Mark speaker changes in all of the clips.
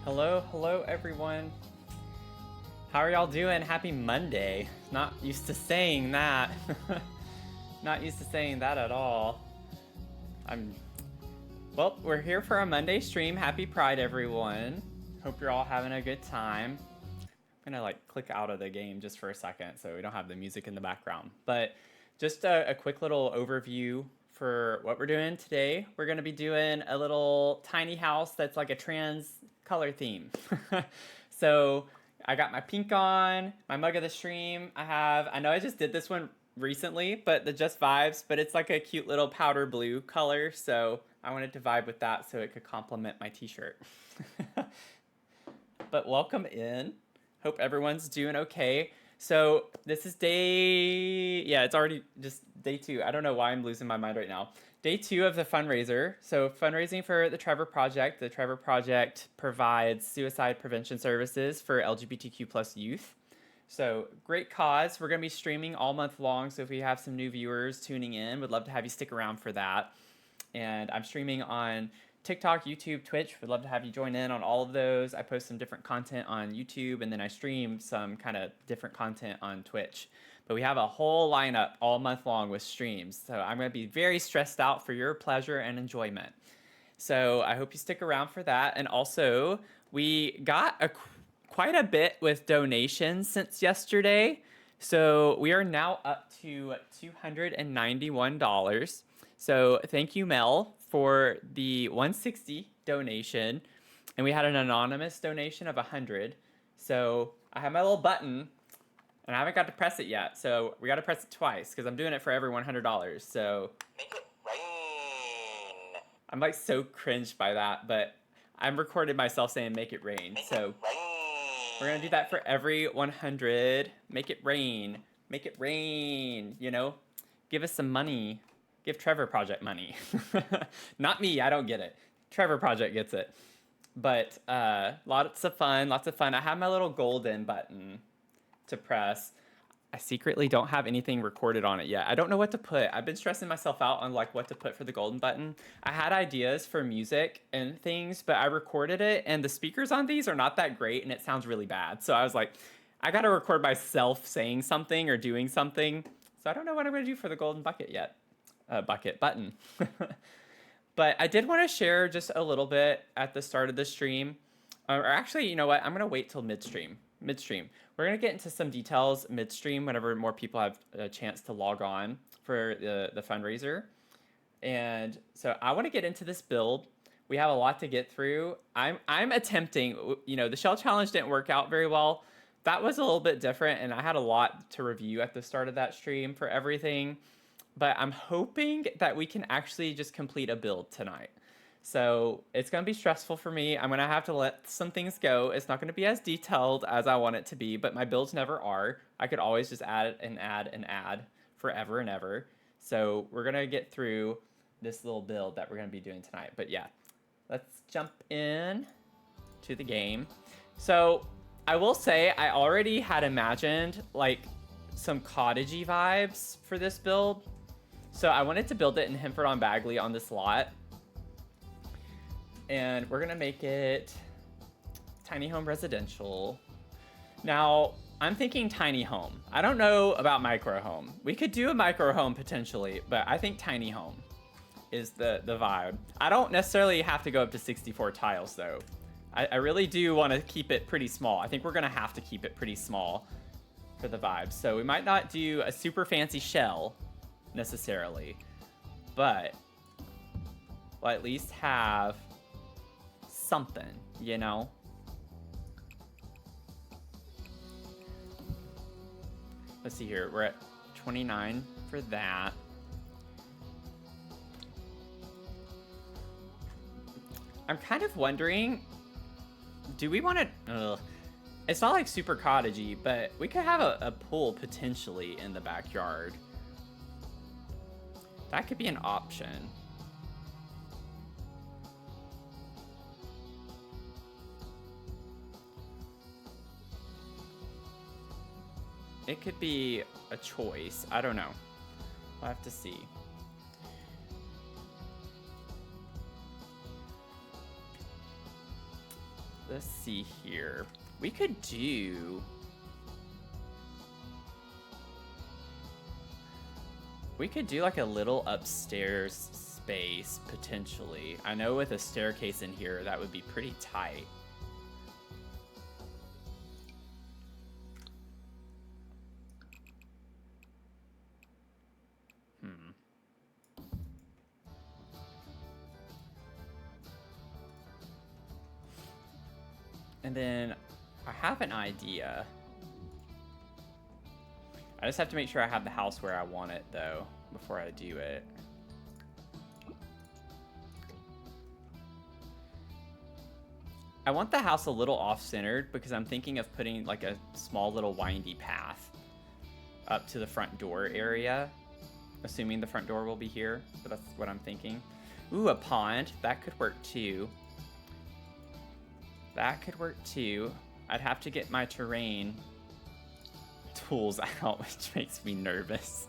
Speaker 1: Hello everyone. How are y'all doing? Happy Monday. Not used to saying that. Not used to saying that at all. Well, we're here for a Monday stream. Happy Pride, everyone. Hope you're all having a good time. I'm gonna click out of the game just for a second so we don't have the music in the background. But just a quick little overview for what we're doing today. We're gonna be doing a little tiny house that's like a trans color theme. So I got my pink on, my mug of the stream. I know I just did this one recently, but the Just Vibes, but it's like a cute little powder blue color. So I wanted to vibe with that so it could complement my t-shirt. But welcome in. Hope everyone's doing okay. So this is it's already just day 2. I don't know why I'm losing my mind right now. Day 2 of the fundraiser. So fundraising for the Trevor Project. The Trevor Project provides suicide prevention services for LGBTQ plus youth. So great cause. We're going to be streaming all month long. So if we have some new viewers tuning in, would love to have you stick around for that. And I'm streaming on TikTok, YouTube, Twitch. Would love to have you join in on all of those. I post some different content on YouTube, and then I stream some kind of different content on Twitch. But we have a whole lineup all month long with streams. So I'm going to be very stressed out for your pleasure and enjoyment. So I hope you stick around for that. And also, we got quite a bit with donations since yesterday. So we are now up to $291. So thank you, Mel, for the 160 donation. And we had an anonymous donation of 100. So I have my little button, and I haven't got to press it yet. So we got to press it twice because I'm doing it for every $100. So
Speaker 2: make it rain.
Speaker 1: I'm like so cringed by that, but I'm recorded myself saying make it rain.
Speaker 2: Make
Speaker 1: So
Speaker 2: it rain.
Speaker 1: we're gonna do that for every 100. Make it rain. Make it rain. You know, give us some money. Give Trevor Project money. Not me, I don't get it. Trevor Project gets it. But lots of fun, lots of fun. I have my little golden button to press. I secretly don't have anything recorded on it yet. I don't know what to put. I've been stressing myself out on what to put for the golden button. I had ideas for music and things, but I recorded it, and the speakers on these are not that great, and it sounds really bad. So I was like, I gotta record myself saying something or doing something. So I don't know what I'm gonna do for the golden bucket yet. Button. But I did want to share just a little bit at the start of the stream. Or actually, you know what? I'm going to wait till midstream. We're going to get into some details midstream whenever more people have a chance to log on for the fundraiser. And so I want to get into this build. We have a lot to get through. I'm attempting, the shell challenge didn't work out very well. That was a little bit different, and I had a lot to review at the start of that stream for everything. But I'm hoping that we can actually just complete a build tonight. So it's going to be stressful for me. I'm going to have to let some things go. It's not going to be as detailed as I want it to be, but my builds never are. I could always just add and add and add forever and ever. So we're going to get through this little build that we're going to be doing tonight. But yeah, let's jump in to the game. So I will say I already had imagined some cottagey vibes for this build. So I wanted to build it in Hemford-on-Bagley on this lot. And we're gonna make it tiny home residential. Now, I'm thinking tiny home. I don't know about micro home. We could do a micro home potentially, but I think tiny home is the vibe. I don't necessarily have to go up to 64 tiles though. I really do want to keep it pretty small. I think we're gonna have to keep it pretty small for the vibes. So we might not do a super fancy shell necessarily, but we'll at least have something, you know? Let's see here. We're at 29 for that. I'm kind of wondering, do we want to... It's not like super cottagey, but we could have a pool potentially in the backyard. That could be an option. It could be a choice. I don't know. We'll have to see. Let's see here. We could do... We could do like a little upstairs space, potentially. I know with a staircase in here, that would be pretty tight. And then I have an idea. I just have to make sure I have the house where I want it, though, before I do it. I want the house a little off-centered because I'm thinking of putting like a small little windy path up to the front door area, assuming the front door will be here, but that's what I'm thinking. Ooh, a pond. That could work too. That could work too. I'd have to get my terrain tools out, which makes me nervous.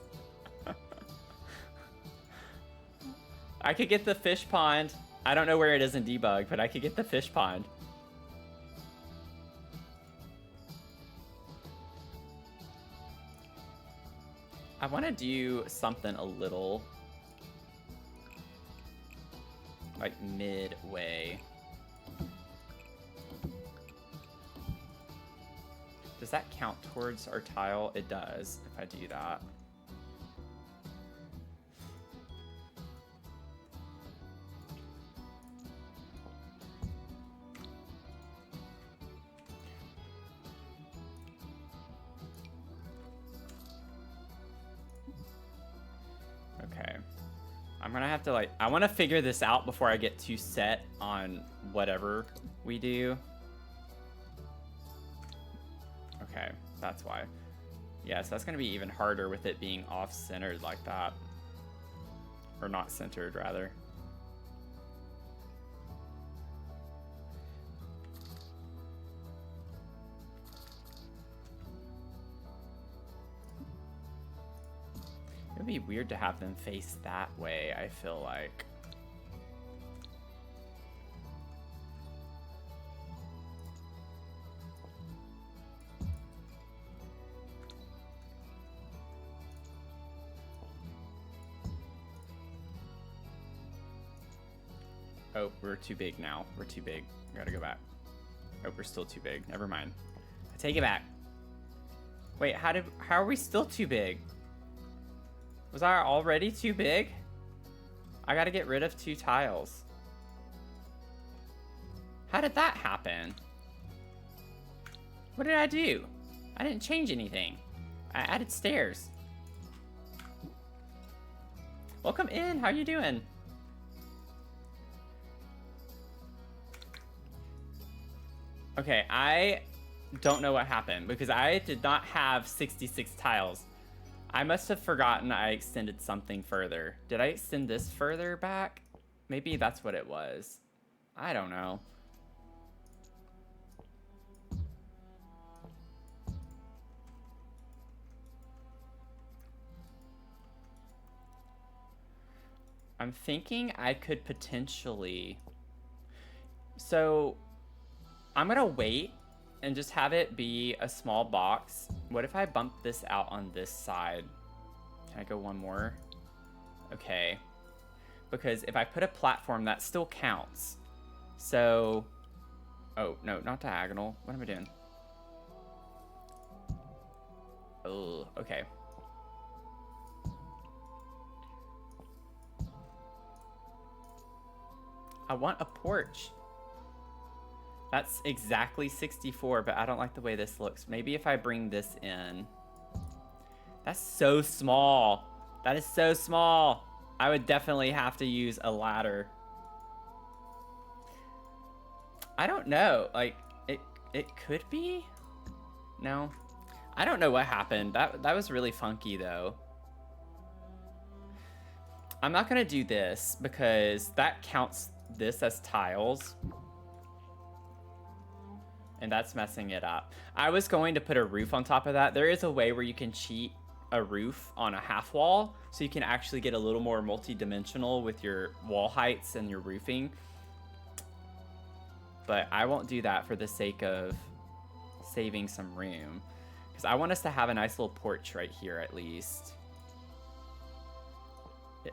Speaker 1: I could get the fish pond. I don't know where it is in debug, but I could get the fish pond. I want to do something a little like midway. Does that count towards our tile? It does, if I do that. Okay. I'm gonna have to like, I want to figure this out before I get too set on whatever we do. Okay, that's why. Yeah, so that's going to be even harder with it being off-centered like that. Or not centered, rather. It would be weird to have them face that way, I feel like. Oh, we're too big now. We're too big. We gotta go back. Oh, we're still too big. Never mind. I take it back. Wait, how are we still too big? Was I already too big? I gotta get rid of 2 tiles. How did that happen? What did I do? I didn't change anything. I added stairs. Welcome in. How you doing? Okay, I don't know what happened because I did not have 66 tiles. I must have forgotten I extended something further. Did I extend this further back? Maybe that's what it was. I don't know. I'm thinking I could potentially... So... I'm gonna wait and just have it be a small box. What if I bump this out on this side? Can I go one more? Okay. Because if I put a platform, that still counts. So... Oh, no, not diagonal. What am I doing? Oh, okay. I want a porch. That's exactly 64, but I don't like the way this looks. Maybe if I bring this in. That's so small. That is so small. I would definitely have to use a ladder. I don't know. Like, it could be? No. I don't know what happened. That was really funky, though. I'm not going to do this because that counts this as tiles. And that's messing it up. I was going to put a roof on top of that. There is a way where you can cheat a roof on a half wall, so you can actually get a little more multi-dimensional with your wall heights and your roofing. but I won't do that for the sake of saving some room. Because I want us to have a nice little porch right here at least.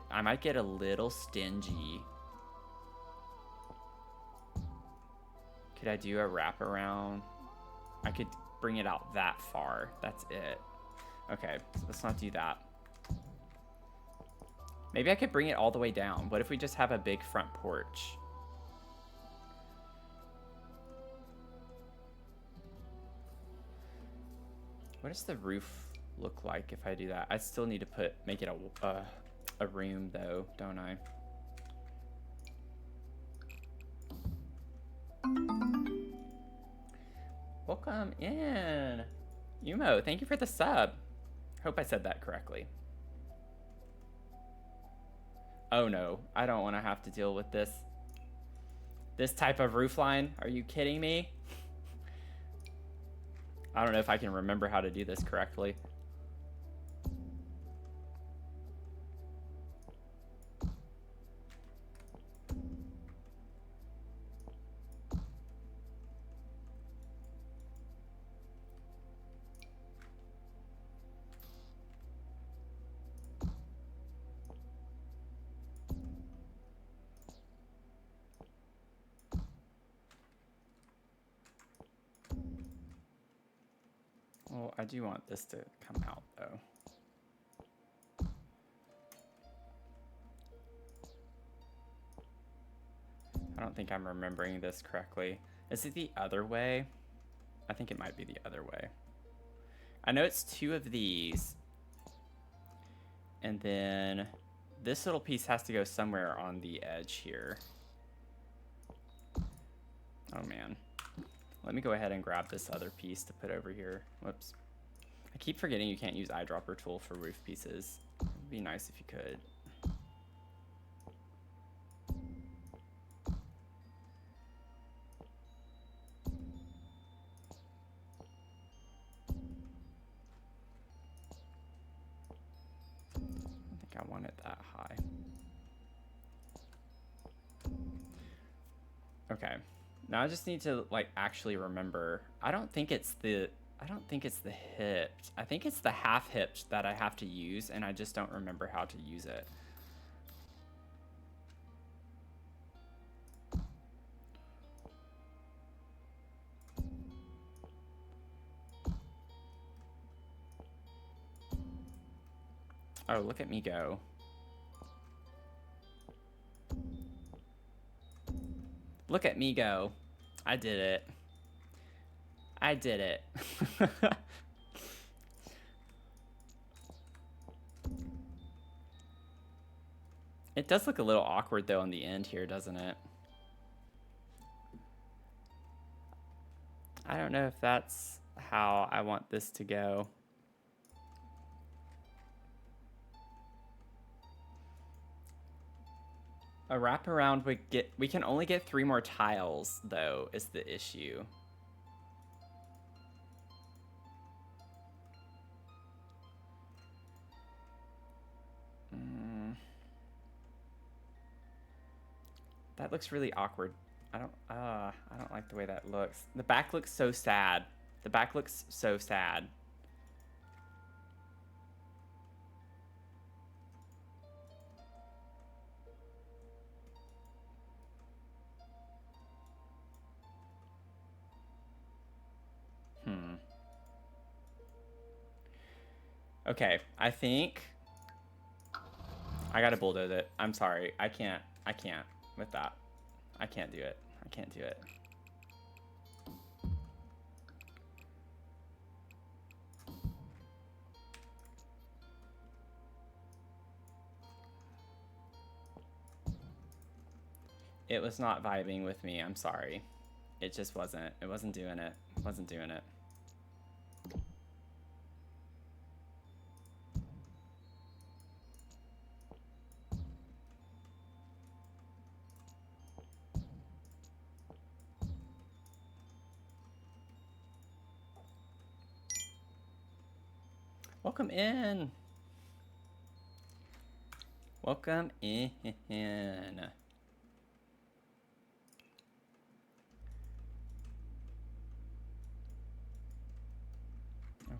Speaker 1: I might get a little stingy. Could I do a wraparound? I could bring it out that far. That's it. Okay, so let's not do that. Maybe I could bring it all the way down. What if we just have a big front porch? What does the roof look like if I do that? I still need to make it a room though, don't I? Welcome in. Yumo, thank you for the sub. Hope I said that correctly. Oh no, I don't want to have to deal with this. This type of roofline? Are you kidding me? I don't know if I can remember how to do this correctly. Well, I do want this to come out though. I don't think I'm remembering this correctly. Is it the other way? I think it might be the other way. I know it's 2 of these. And then this little piece has to go somewhere on the edge here. Oh man. Let me go ahead and grab this other piece to put over here. Whoops. I keep forgetting you can't use eyedropper tool for roof pieces. It'd be nice if you could. I don't think I want it that high. Okay. Now I just need to like actually remember. I don't think it's the hipped. I think it's the half hipped that I have to use, and I just don't remember how to use it. Oh, look at me go. Look at me go. I did it. I did it. It does look a little awkward though on the end here, doesn't it? I don't know if that's how I want this to go. A wraparound we can only get 3 more tiles though, is the issue. That looks really awkward. I don't like the way that looks. The back looks so sad. The back looks so sad. Okay, I think I gotta bulldoze it. I'm sorry. I can't with that. I can't do it. I can't do it. It was not vibing with me. I'm sorry. It just wasn't. It wasn't doing it. It wasn't doing it. Welcome in. Welcome in.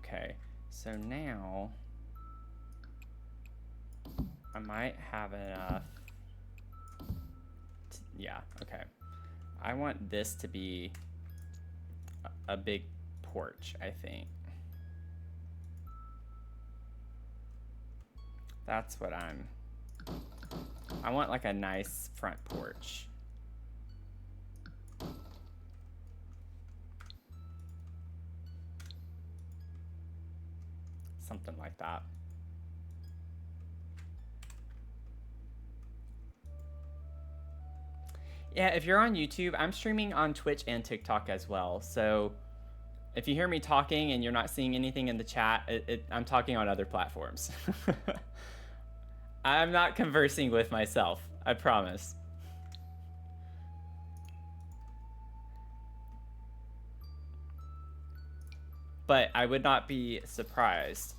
Speaker 1: Okay, so now I might have enough. Yeah, okay. I want this to be a big porch, I think. That's what I want like a nice front porch. Something like that. Yeah, if you're on YouTube, I'm streaming on Twitch and TikTok as well. So if you hear me talking and you're not seeing anything in the chat, I'm talking on other platforms. I'm not conversing with myself, I promise. But I would not be surprised,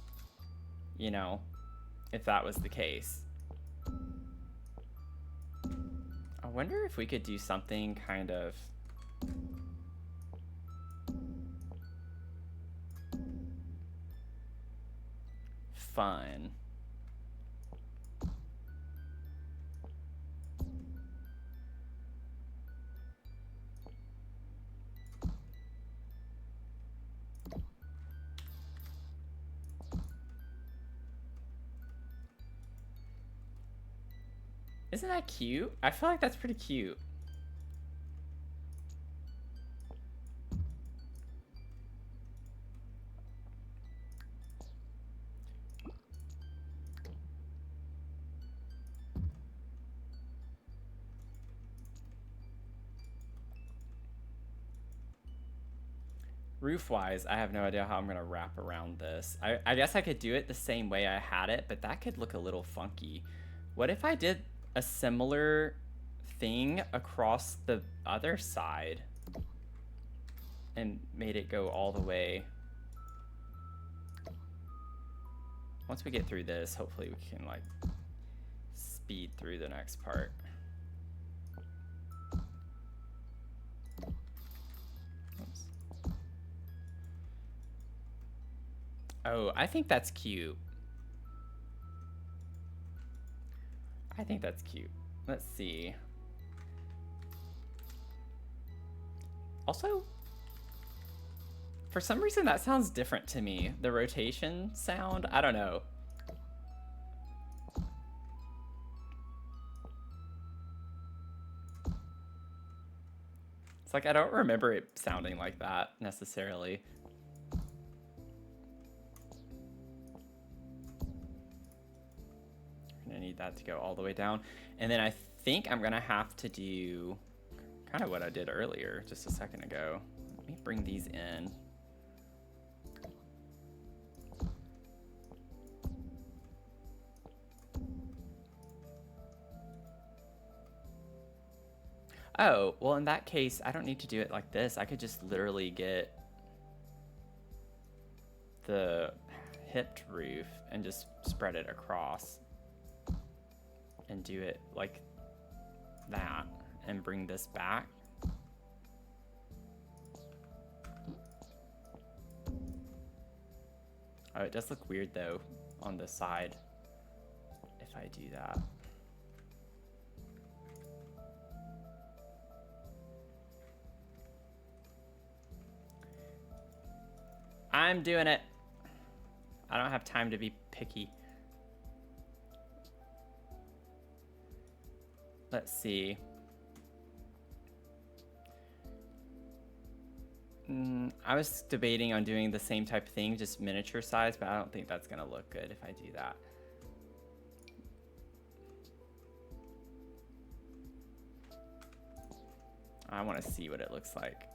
Speaker 1: you know, if that was the case. I wonder if we could do something kind of fun. Isn't that cute? I feel like that's pretty cute. Roof-wise, I have no idea how I'm gonna wrap around this. I guess I could do it the same way I had it, but that could look a little funky. What if I did a similar thing across the other side and made it go all the way? Once we get through this, hopefully we can like speed through the next part. Oops. Oh, I think that's cute. I think that's cute. Let's see. Also, for some reason that sounds different to me. The rotation sound, I don't know. It's like I don't remember it sounding like that necessarily. I'm gonna need that to go all the way down. And then I think I'm gonna have to do kind of what I did earlier just a second ago. Let me bring these in. Oh, well in that case, I don't need to do it like this. I could just literally get the hipped roof and just spread it across and do it like that and bring this back. Oh, it does look weird though on the side if I do that. I'm doing it. I don't have time to be picky. Let's see. I was debating on doing the same type of thing, just miniature size, but I don't think that's gonna look good if I do that. I want to see what it looks like.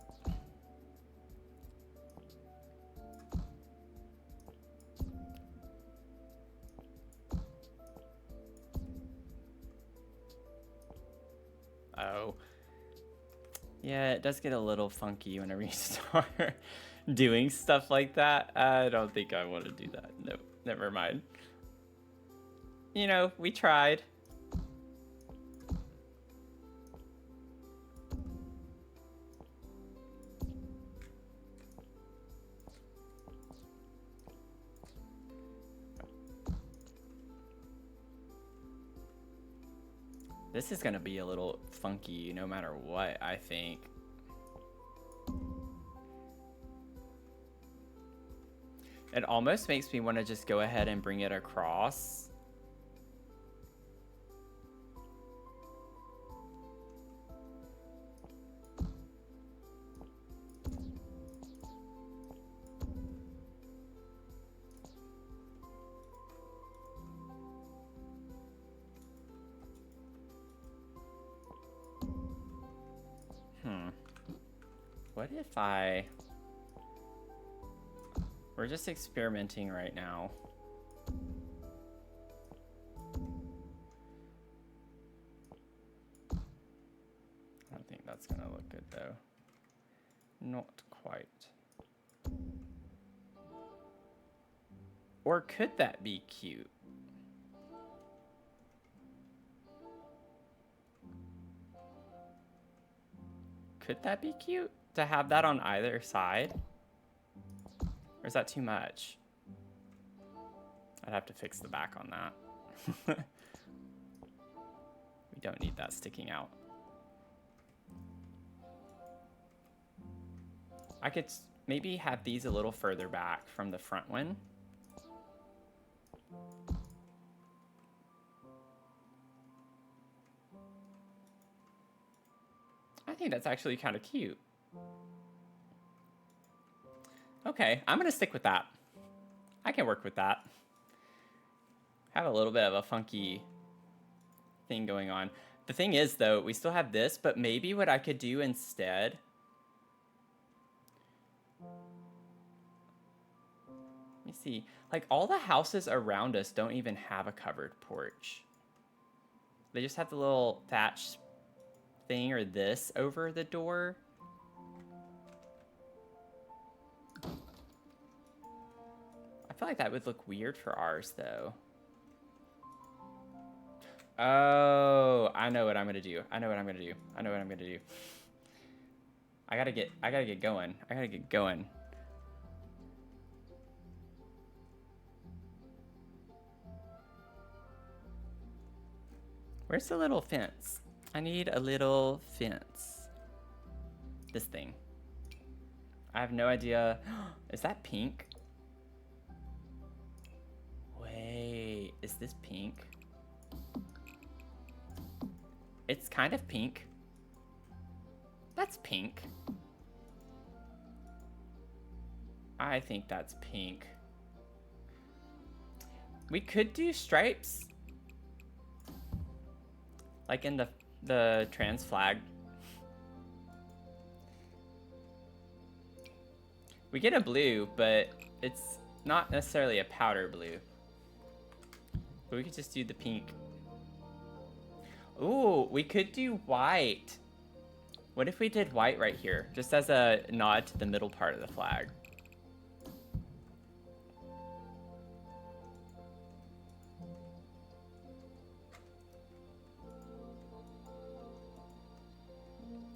Speaker 1: Oh. Yeah, it does get a little funky whenever you start doing stuff like that. I don't think I want to do that. Nope, never mind. You know, we tried. This is gonna be a little funky no matter what, I think. It almost makes me want to just go ahead and bring it across. What if we're just experimenting right now. I don't think that's gonna look good though. Not quite. Or could that be cute? Could that be cute to have that on either side? Or is that too much? I'd have to fix the back on that. We don't need that sticking out. I could maybe have these a little further back from the front one. I think that's actually kind of cute. Okay, I'm gonna stick with that. I can work with that. Have a little bit of a funky thing going on. The thing is though, we still have this, but maybe what I could do instead. Let me see. Like all the houses around us don't even have a covered porch. They just have the little thatch thing or this over the door. I feel like that would look weird for ours though. Oh, I know what I'm gonna do. I know what I'm gonna do. I know what I'm gonna do. I gotta get going. I gotta get going. Where's the little fence? I need a little fence. This thing. I have no idea. Is that pink? Wait, is this pink? It's kind of pink. That's pink. I think that's pink. We could do stripes. Like in the trans flag. We get a blue, but it's not necessarily a powder blue. But we could just do the pink. Ooh, we could do white. What if we did white right here? Just as a nod to the middle part of the flag.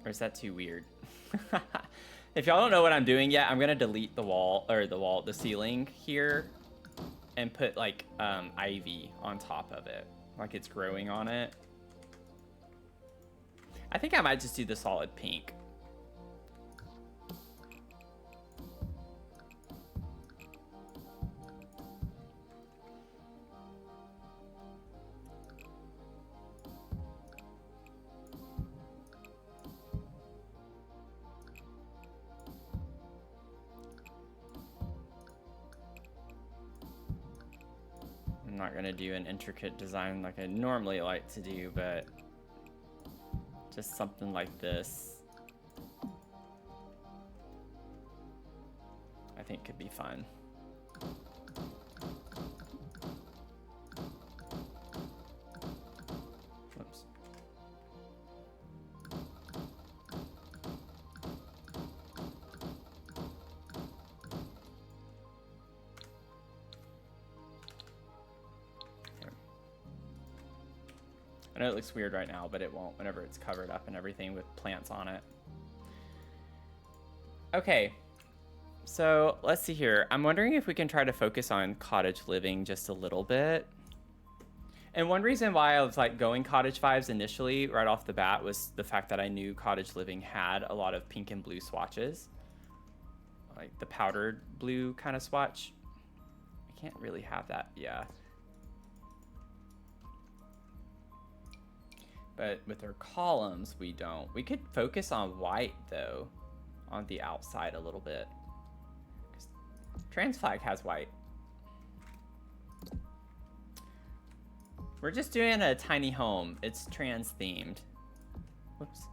Speaker 1: Or is that too weird? If y'all don't know what I'm doing yet, I'm gonna delete the wall, or the ceiling here, and put like ivy on top of it, like it's growing on it. I think I might just do the solid pink. I'm not gonna do an intricate design like I normally like to do, but just something like this I think could be fun. Whoops. I know it looks weird right now, but it won't whenever it's covered up and everything with plants on it. Okay, so let's see here. I'm wondering if we can try to focus on cottage living just a little bit. And one reason why I was like going cottage vibes initially right off the bat was the fact that I knew Cottage Living had a lot of pink and blue swatches. Like the powdered blue kind of swatch. I can't really have that, yeah. But with our columns, we don't. We could focus on white though, on the outside a little bit. Transflag has white. We're just doing a tiny home. It's trans themed. Whoops.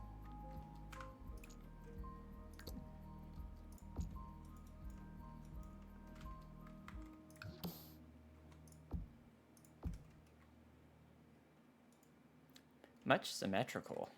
Speaker 1: Much symmetrical.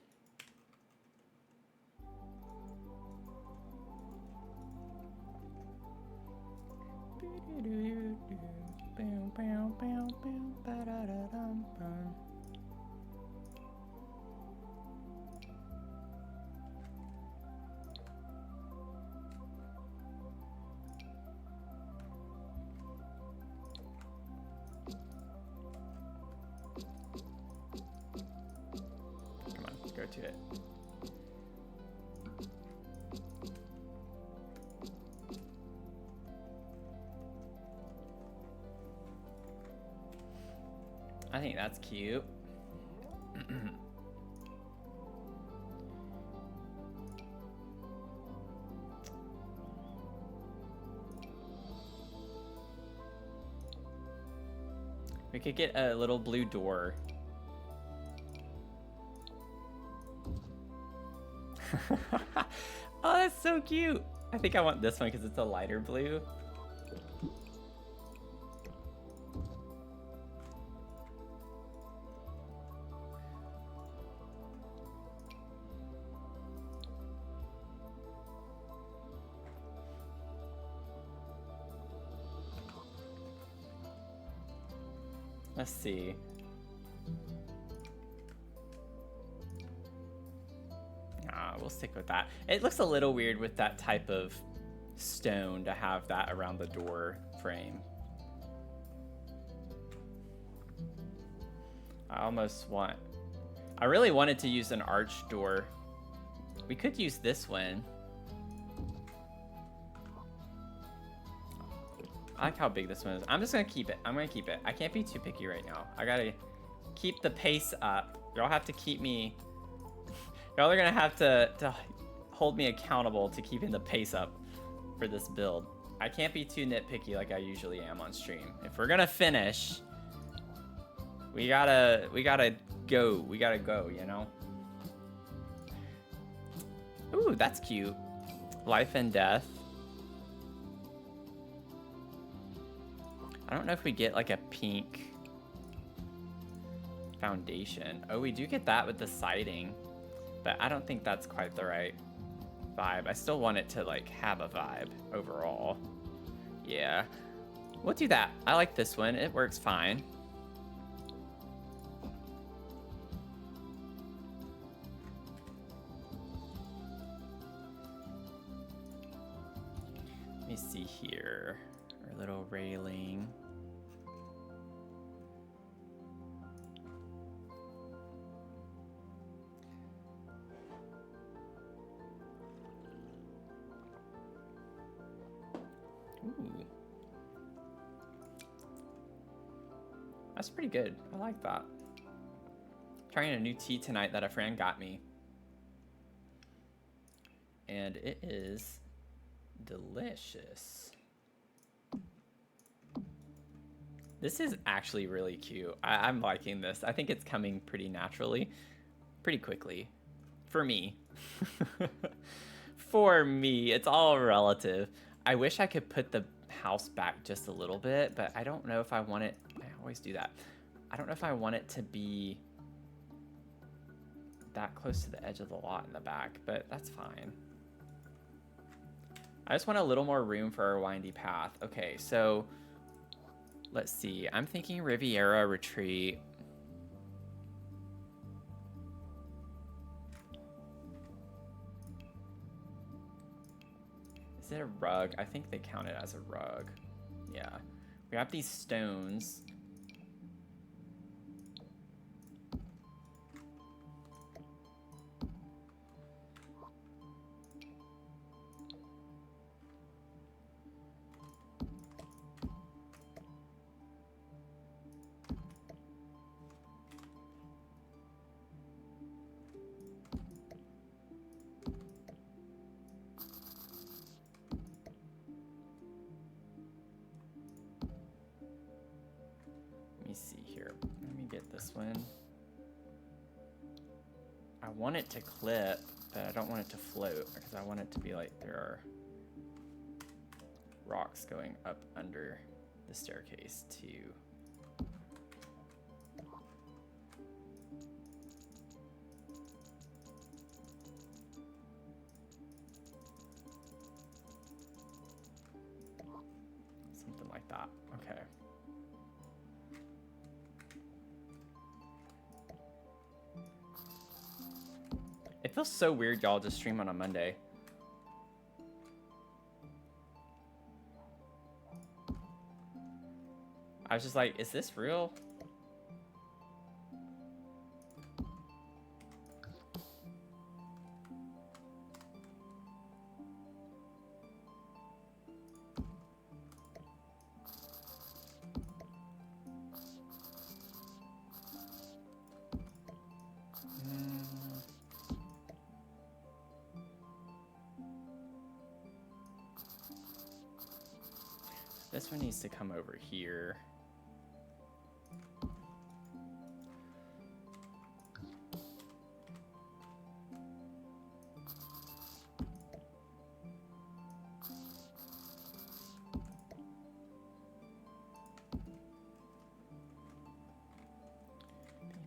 Speaker 1: Come on, let's go to it. I think that's cute. We could get a little blue door. Oh, that's so cute. I think I want this one because it's a lighter blue. Let's see. We'll stick with that. It looks a little weird with that type of stone to have that around the door frame. I really wanted to use an arch door. We could use this one. I like how big this one is. I'm just gonna keep it. I'm gonna keep it. I can't be too picky right now. I gotta keep the pace up. Y'all have to keep me... Y'all are gonna have to hold me accountable to keeping the pace up for this build. I can't be too nitpicky like I usually am on stream. If we're gonna finish, we gotta go. We gotta go, you know? Ooh, that's cute. Life and death. I don't know if we get like a pink foundation. Oh, we do get that with the siding, but I don't think that's quite the right vibe. I still want it to like have a vibe overall. Yeah, we'll do that. I like this one. It works fine. Let me see here. Our little railing. Ooh. That's pretty good. I like that. Trying a new tea tonight that a friend got me. And it is delicious. This is actually really cute. I'm liking this. I think it's coming pretty naturally, pretty quickly. For me. For me. It's all relative. I wish I could put the house back just a little bit, but I don't know if I want it. I always do that. I don't know if I want it to be that close to the edge of the lot in the back, but that's fine. I just want a little more room for our windy path. Okay, so let's see. I'm thinking Riviera Retreat. Is it a rug? I think they count it as a rug. Yeah. We have these stones. this one. I want it to clip, but I don't want it to float because I want it to be like there are rocks going up under the staircase too. Something like that. Okay. It feels so weird, y'all, to stream on a Monday. I was just like, is this real? This one needs to come over here.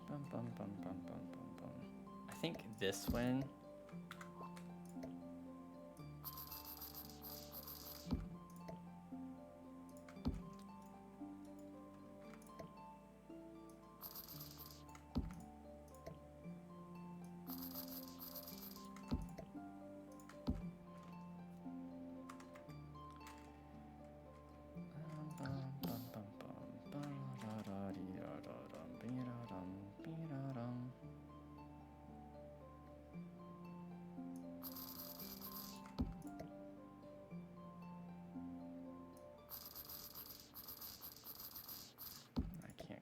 Speaker 1: Bum, bum, bum, bum, bum, bum, bum. I think this one.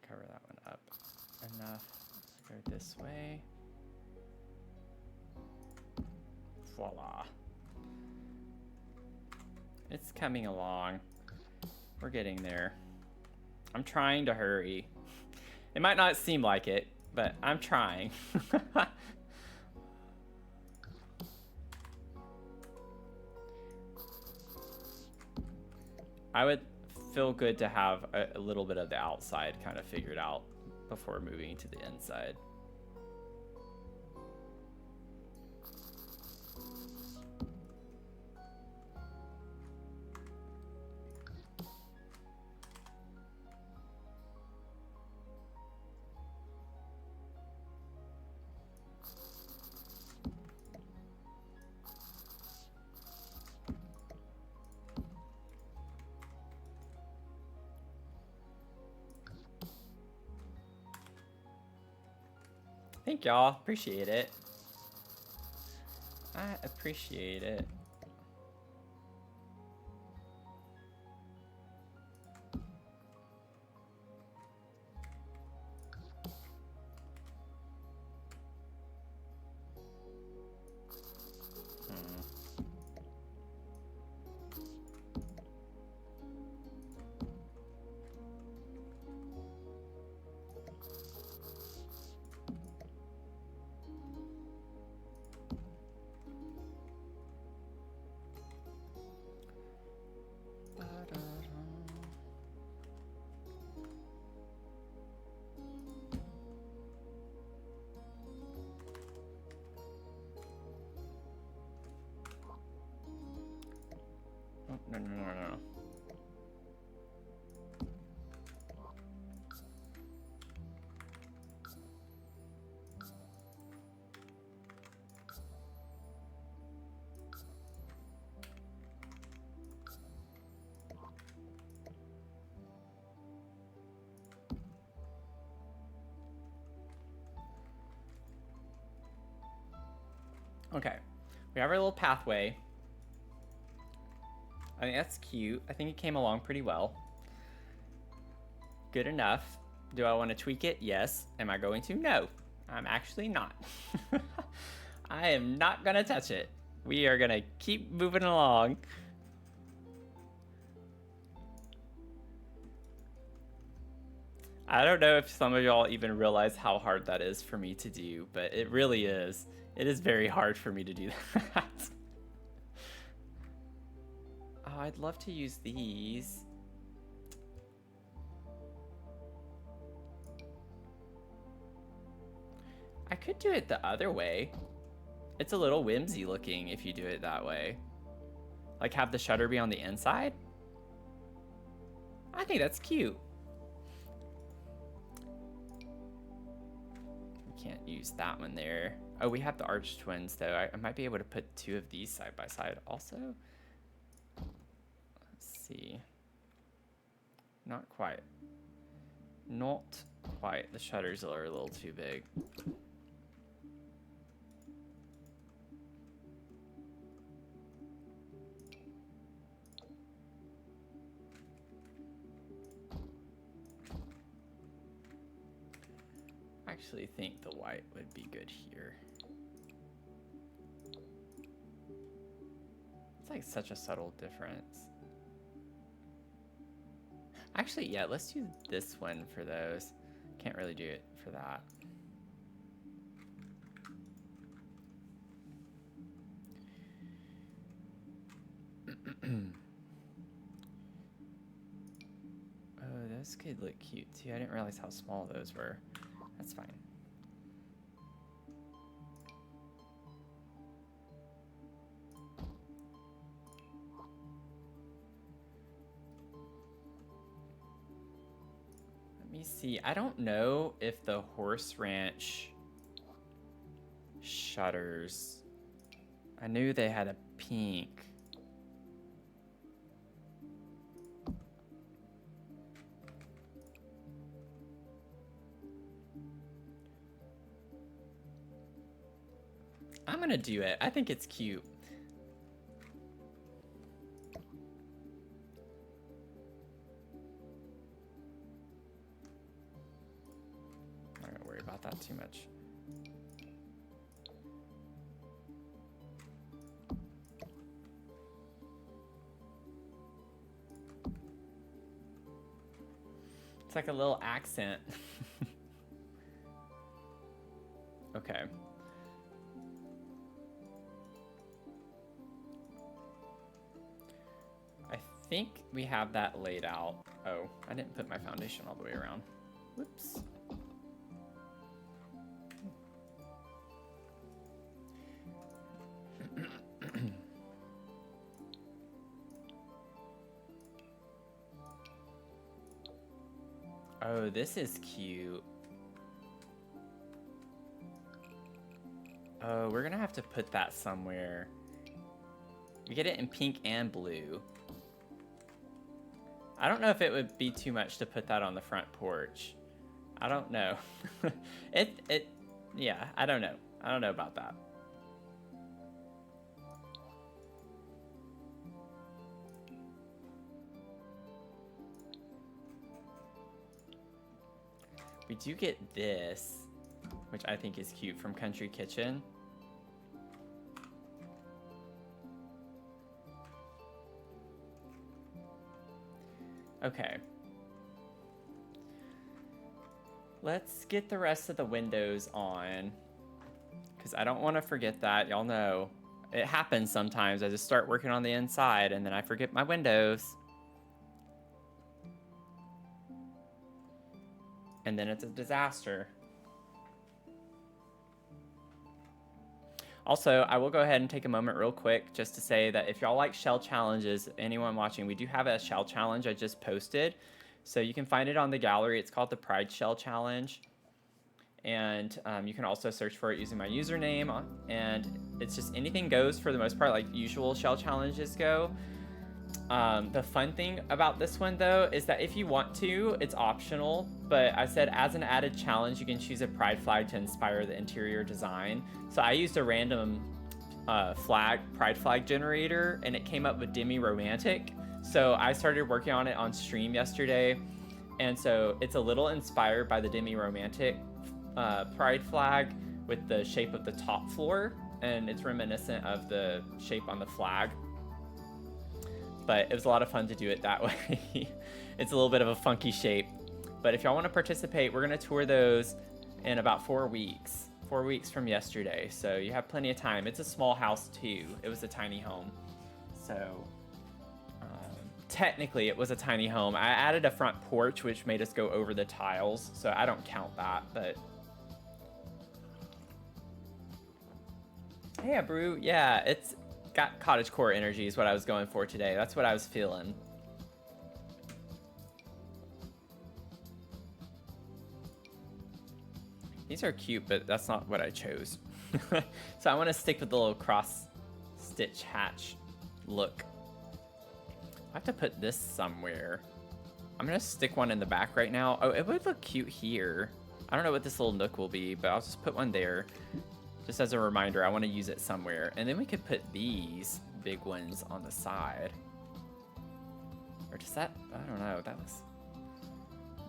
Speaker 1: Cover that one up enough. Go this way. Voila. It's coming along. We're getting there. I'm trying to hurry. It might not seem like it, but I'm trying. I would feel good to have a little bit of the outside kind of figured out before moving to the inside. Thank y'all. Appreciate it. I appreciate it. No. Okay, we have our little pathway. I think that's cute. I think it came along pretty well. Good enough. Do I want to tweak it? Yes. Am I going to? No. I'm actually not. I am not going to touch it. We are going to keep moving along. I don't know if some of y'all even realize how hard that is for me to do, but it really is. It is very hard for me to do that. Oh, I'd love to use these. I could do it the other way. It's a little whimsy looking if you do it that way. Like have the shutter be on the inside. I think that's cute. We can't use that one there. Oh, we have the arch twins though. I might be able to put two of these side by side also. Let's see. Not quite. Not quite. The shutters are a little too big. I actually think the white would be good here. It's like such a subtle difference. Actually, yeah, let's do this one for those. Can't really do it for that. Oh, those could look cute too. I didn't realize how small those were. That's fine. Let me see. I don't know if the Horse Ranch shutters. I knew they had a pink. I'm gonna do it. I think it's cute. I'm not gonna worry about that too much. It's like a little accent. Okay. I think we have that laid out. Oh, I didn't put my foundation all the way around. Whoops. Oh, this is cute. Oh, we're gonna have to put that somewhere. We get it in pink and blue. I don't know if it would be too much to put that on the front porch. I don't know. Yeah, I don't know. I don't know about that. We do get this, which I think is cute, from Country Kitchen. Okay. Let's get the rest of the windows on, because I don't want to forget that. Y'all know it happens sometimes. I just start working on the inside and then I forget my windows. And then it's a disaster. Also, I will go ahead and take a moment real quick just to say that if y'all like shell challenges, anyone watching, we do have a shell challenge I just posted. So you can find it on the gallery. It's called the Pride Shell Challenge. And you can also search for it using my username. And it's just anything goes for the most part, like usual shell challenges go. The fun thing about this one though is that if you want to, it's optional, but I said as an added challenge you can choose a pride flag to inspire the interior design. So I used a random pride flag generator and it came up with Demi Romantic. So I started working on it on stream yesterday, and so it's a little inspired by the Demi Romantic pride flag with the shape of the top floor, and it's reminiscent of the shape on the flag. But it was a lot of fun to do it that way. It's a little bit of a funky shape. But if y'all want to participate, we're going to tour those in about 4 weeks. 4 weeks from yesterday. So you have plenty of time. It's a small house too. It was a tiny home. So technically it was a tiny home. I added a front porch, which made us go over the tiles. So I don't count that, but... Hey, Brew. Yeah, it's got cottagecore energy is what I was going for today. That's what I was feeling. These are cute, but that's not what I chose. So I want to stick with the little cross stitch hatch look. I have to put this somewhere. I'm going to stick one in the back right now. Oh, it would look cute here. I don't know what this little nook will be, but I'll just put one there. Just as a reminder, I want to use it somewhere. And then we could put these big ones on the side. Or does that, I don't know, that looks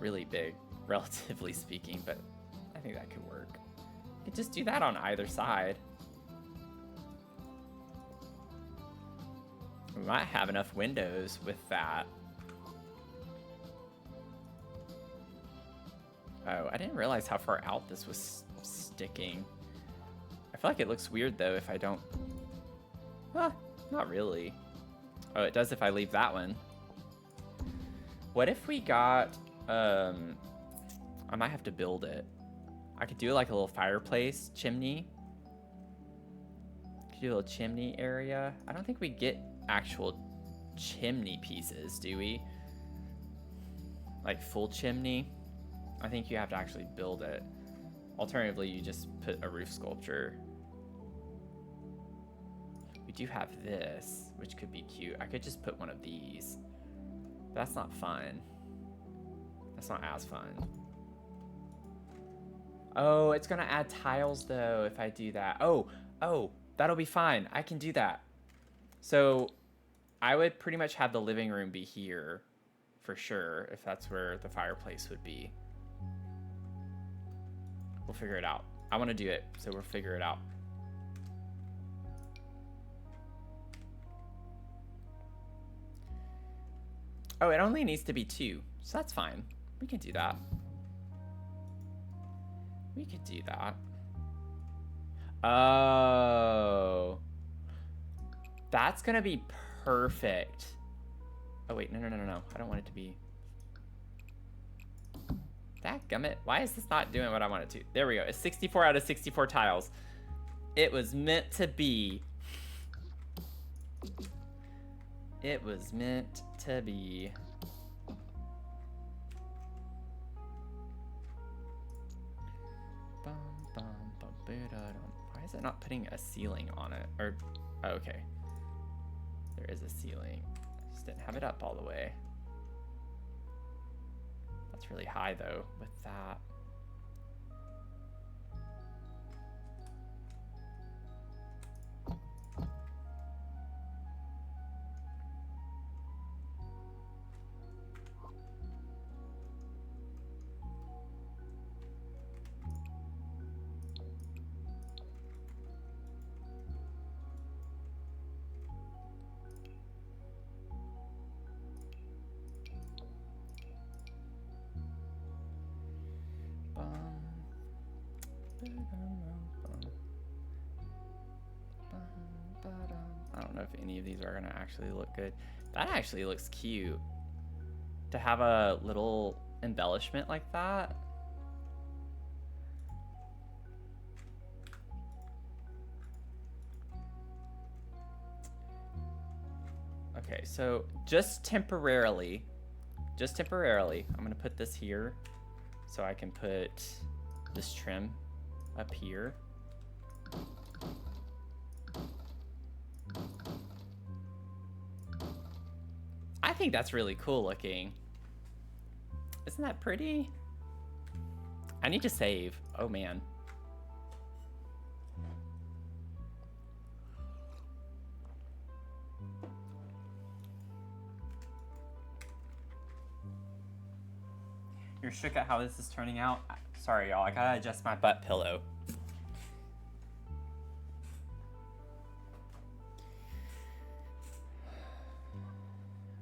Speaker 1: really big, relatively speaking, but I think that could work. You could just do that on either side. We might have enough windows with that. Oh, I didn't realize how far out this was sticking. I feel like it looks weird though if I don't... Huh, not really. Oh, it does if I leave that one. What if we got... I might have to build it. I could do like a little fireplace chimney. Could do a little chimney area. I don't think we get actual chimney pieces, do we? Like full chimney? I think you have to actually build it. Alternatively, you just put a roof sculpture. We do have this, which could be cute. I could just put one of these. But that's not fun. That's not as fun. Oh, it's gonna add tiles though if I do that. Oh, that'll be fine. I can do that. So I would pretty much have the living room be here for sure if that's where the fireplace would be. We'll figure it out. I want to do it, so we'll figure it out. Oh, it only needs to be 2, so that's fine. We can do that. We could do that. Oh. That's gonna be perfect. Oh wait, no. I don't want it to be... Dadgummit, why is this not doing what I want it to? There we go, it's 64 out of 64 tiles. It was meant to be. It was meant to be. Why is it not putting a ceiling on it? Or, oh, okay. There is a ceiling. I just didn't have it up all the way. That's really high though with that. I don't know if any of these are gonna actually look good. That actually looks cute. To have a little embellishment like that. Okay, so just temporarily, I'm gonna put this here so I can put this trim up here. I think that's really cool looking. Isn't that pretty? I need to save. Oh man. You're shook at how this is turning out? Sorry, y'all. I gotta adjust my butt pillow.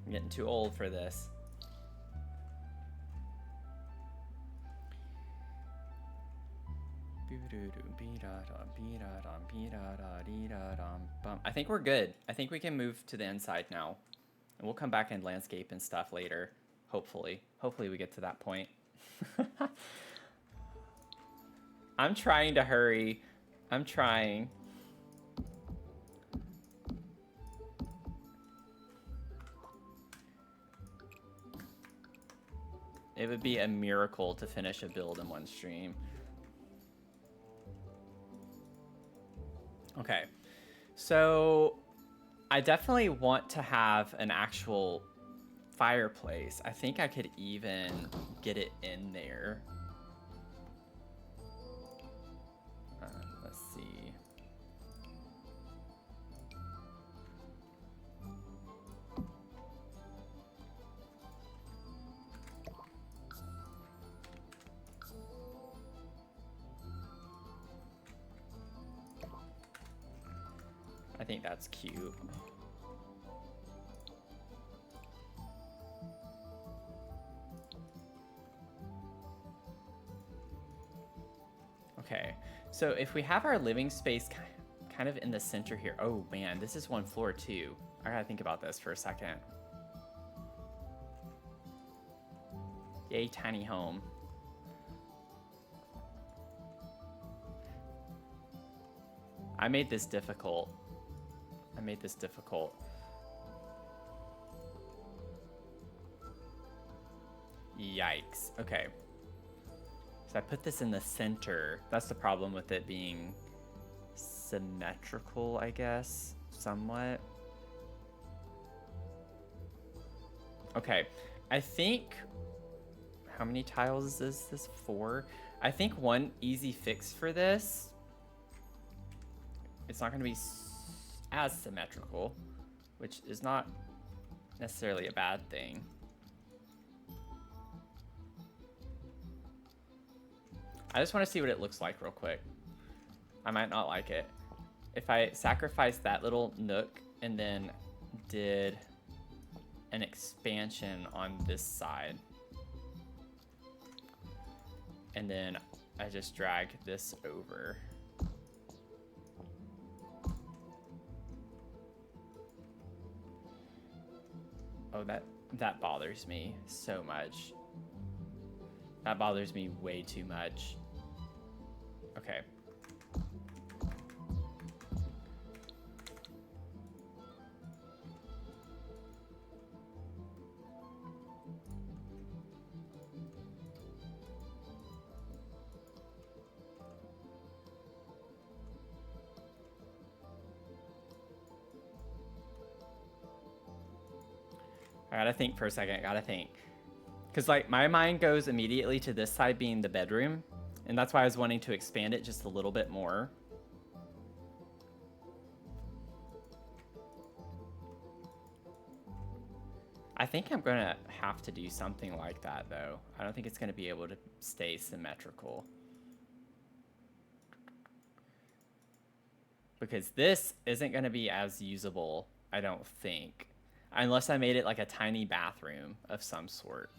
Speaker 1: I'm getting too old for this. I think we're good. I think we can move to the inside now. And we'll come back and landscape and stuff later. Hopefully. Hopefully we get to that point. I'm trying to hurry. I'm trying. It would be a miracle to finish a build in one stream. Okay. So I definitely want to have an actual fireplace. I think I could even get it in there. Let's see. I think that's cute. Okay, so if we have our living space kind of in the center here. Oh man, this is one floor too. I gotta think about this for a second. Yay, tiny home. I made this difficult. I made this difficult. Yikes. Okay. So I put this in the center. That's the problem with it being symmetrical, I guess, somewhat. Okay. I think... How many tiles is this? 4? I think one easy fix for this... It's not going to be as symmetrical, which is not necessarily a bad thing. I just want to see what it looks like real quick. I might not like it. If I sacrifice that little nook and then did an expansion on this side, and then I just drag this over. Oh, that bothers me so much. That bothers me way too much. Okay. I gotta think for a second. I gotta think. Because, like, my mind goes immediately to this side being the bedroom. And that's why I was wanting to expand it just a little bit more. I think I'm gonna have to do something like that, though. I don't think it's gonna be able to stay symmetrical. Because this isn't gonna be as usable, I don't think. Unless I made it like a tiny bathroom of some sort.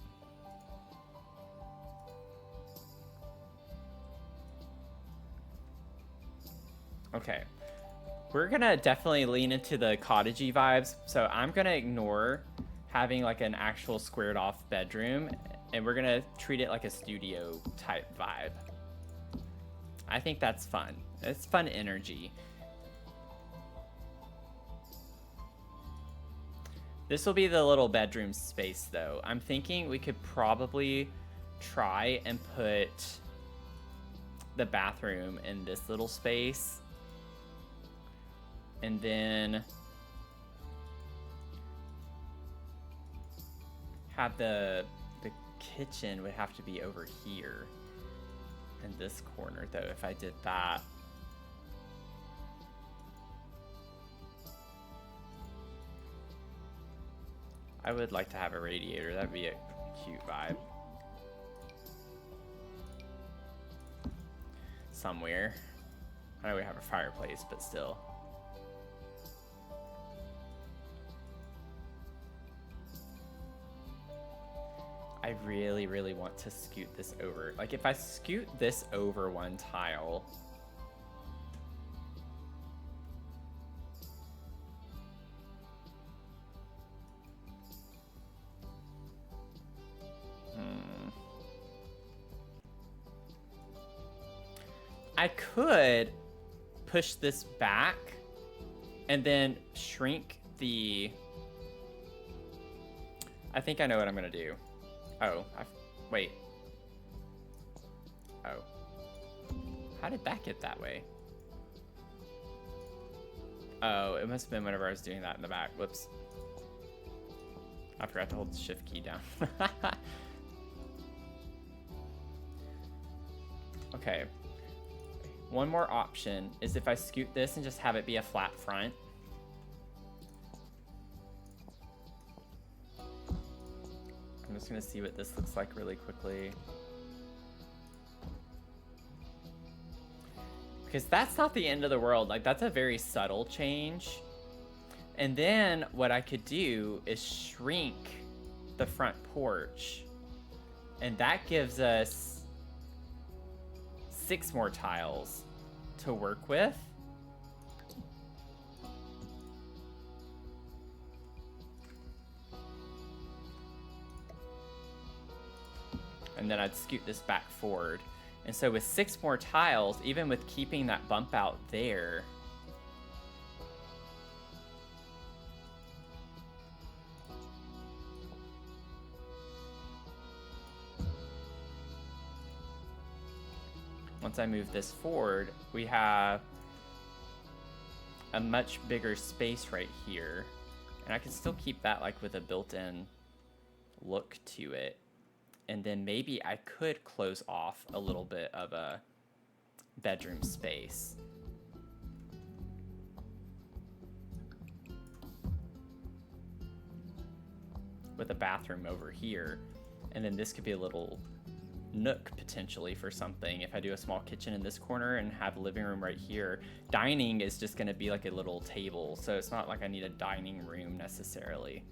Speaker 1: Okay. We're gonna definitely lean into the cottagey vibes. So I'm gonna ignore having like an actual squared off bedroom. And we're gonna treat it like a studio type vibe. I think that's fun. It's fun energy. This will be the little bedroom space, though. I'm thinking we could probably try and put the bathroom in this little space. And then have the kitchen would have to be over here in this corner, though, if I did that. I would like to have a radiator. That'd be a cute vibe. Somewhere. I know we have a fireplace, but still. I really, really want to scoot this over. Like, if I scoot this over one tile... I could push this back and then shrink the... I think I know what I'm gonna do. Oh, wait. Oh. How did that get that way? Oh, it must have been whenever I was doing that in the back. Whoops. I forgot to hold the shift key down. Okay. One more option is if I scoot this and just have it be a flat front. I'm just gonna see what this looks like really quickly. Because that's not the end of the world. Like, that's a very subtle change. And then what I could do is shrink the front porch. And that gives us 6 more tiles to work with. And then I'd scoot this back forward. And so with 6 more tiles, even with keeping that bump out there, once I move this forward, we have a much bigger space right here. And I can still keep that like with a built-in look to it. And then maybe I could close off a little bit of a bedroom space. With a bathroom over here. And then this could be a little nook potentially for something. If I do a small kitchen in this corner and have a living room right here, dining is just going to be like a little table. So it's not like I need a dining room necessarily.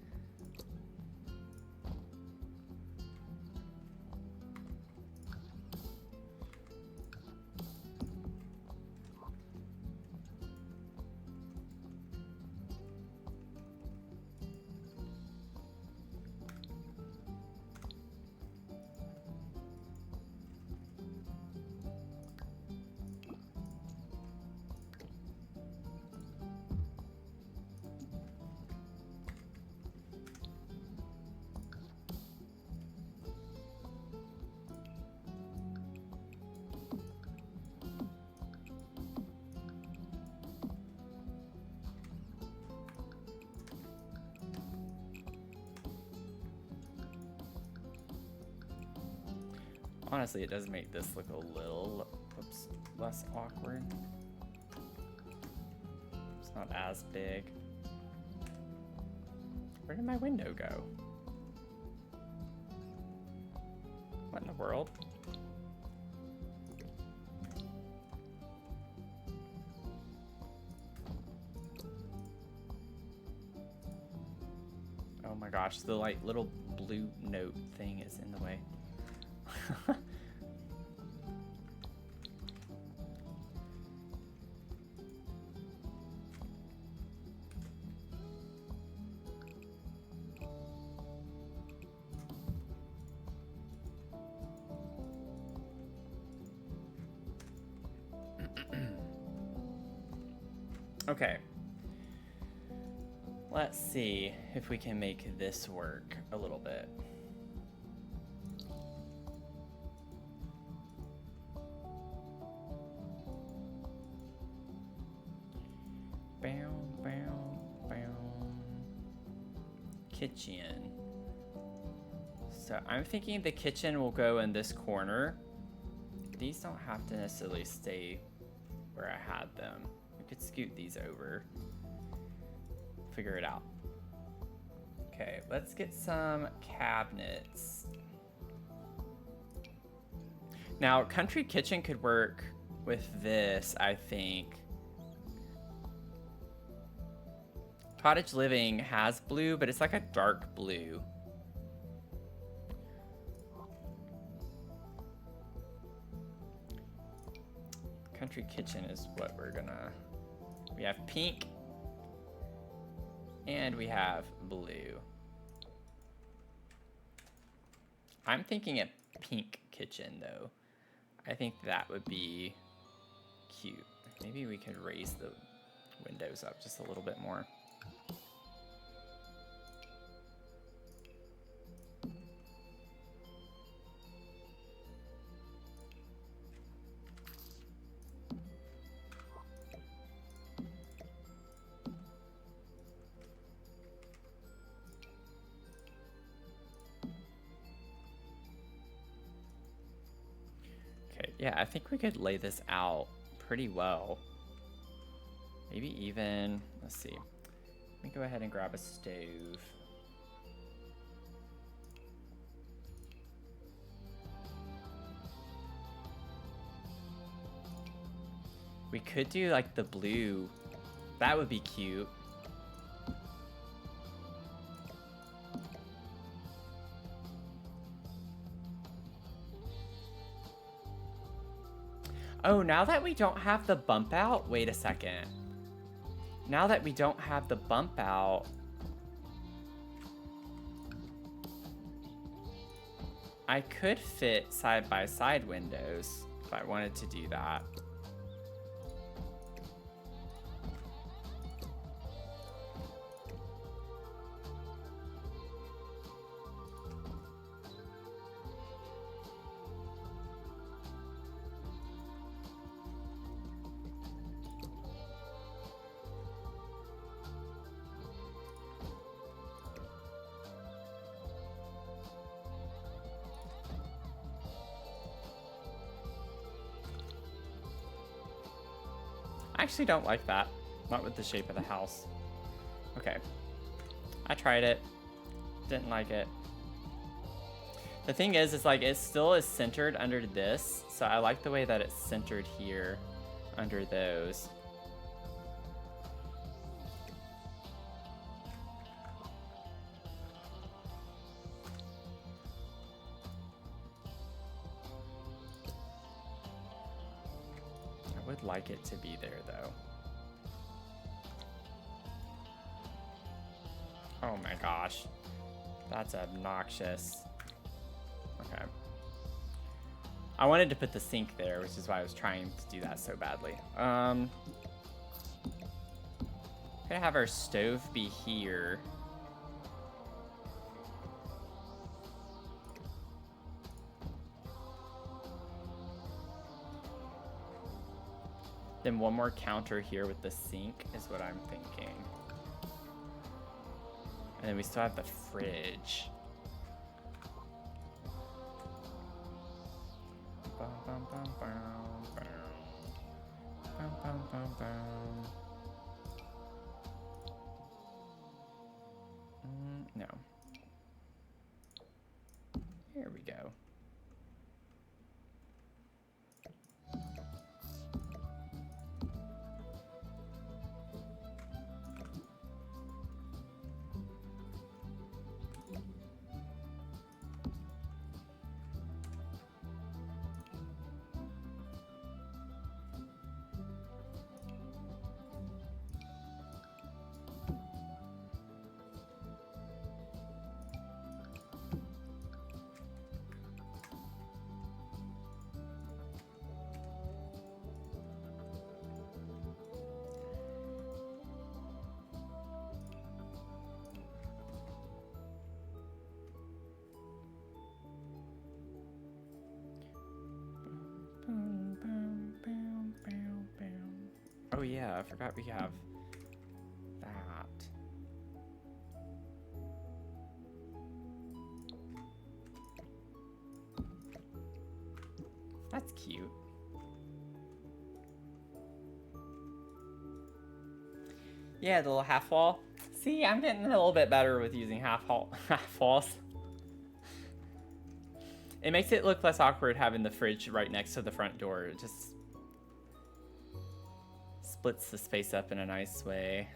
Speaker 1: Honestly, it does make this look a little, oops, less awkward. It's not as big. Where did my window go? What in the world? Oh my gosh, the like little blue note thing is in the way. Okay. Let's see if we can make this work a little bit. Kitchen. So I'm thinking the kitchen will go in this corner. These don't have to necessarily stay where I had them. We could scoot these over. Figure it out. Okay, let's get some cabinets. Now, country kitchen could work with this, I think. Cottage living has blue, but it's like a dark blue. Country kitchen is what we're gonna... We have pink. And we have blue. I'm thinking a pink kitchen, though. I think that would be cute. Maybe we could raise the windows up just a little bit more. Okay, yeah, I think we could lay this out pretty well. Maybe even, let's see. Let me go ahead and grab a stove. We could do like the blue. That would be cute. Oh, now that we don't have the bump out, wait a second. Now that we don't have the bump out, I could fit side-by-side windows if I wanted to do that. I actually don't like that. Not with the shape of the house. Okay. I tried it. Didn't like it. The thing is like it still is centered under this. So I like the way that it's centered here under those. I would like it to be there though. Oh my gosh. That's obnoxious. Okay. I wanted to put the sink there, which is why I was trying to do that so badly. Gonna have our stove be here. Then one more counter here with the sink is what I'm thinking. And then we still have the fridge. Bum, bum, bum, bum, bum. Bum, bum, bum, bum. No. Here we go. Oh yeah, I forgot we have that. That's cute. Yeah, the little half wall. See, I'm getting a little bit better with using half walls. It makes it look less awkward having the fridge right next to the front door. It just splits the space up in a nice way.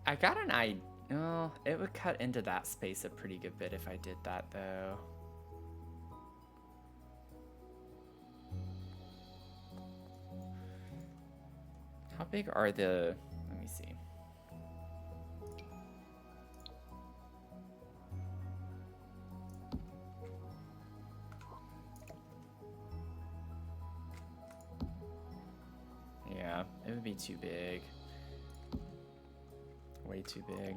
Speaker 1: I got an idea. Oh, it would cut into that space a pretty good bit if I did that, though. How big are the... Let me see. Yeah, it would be too big. Way too big.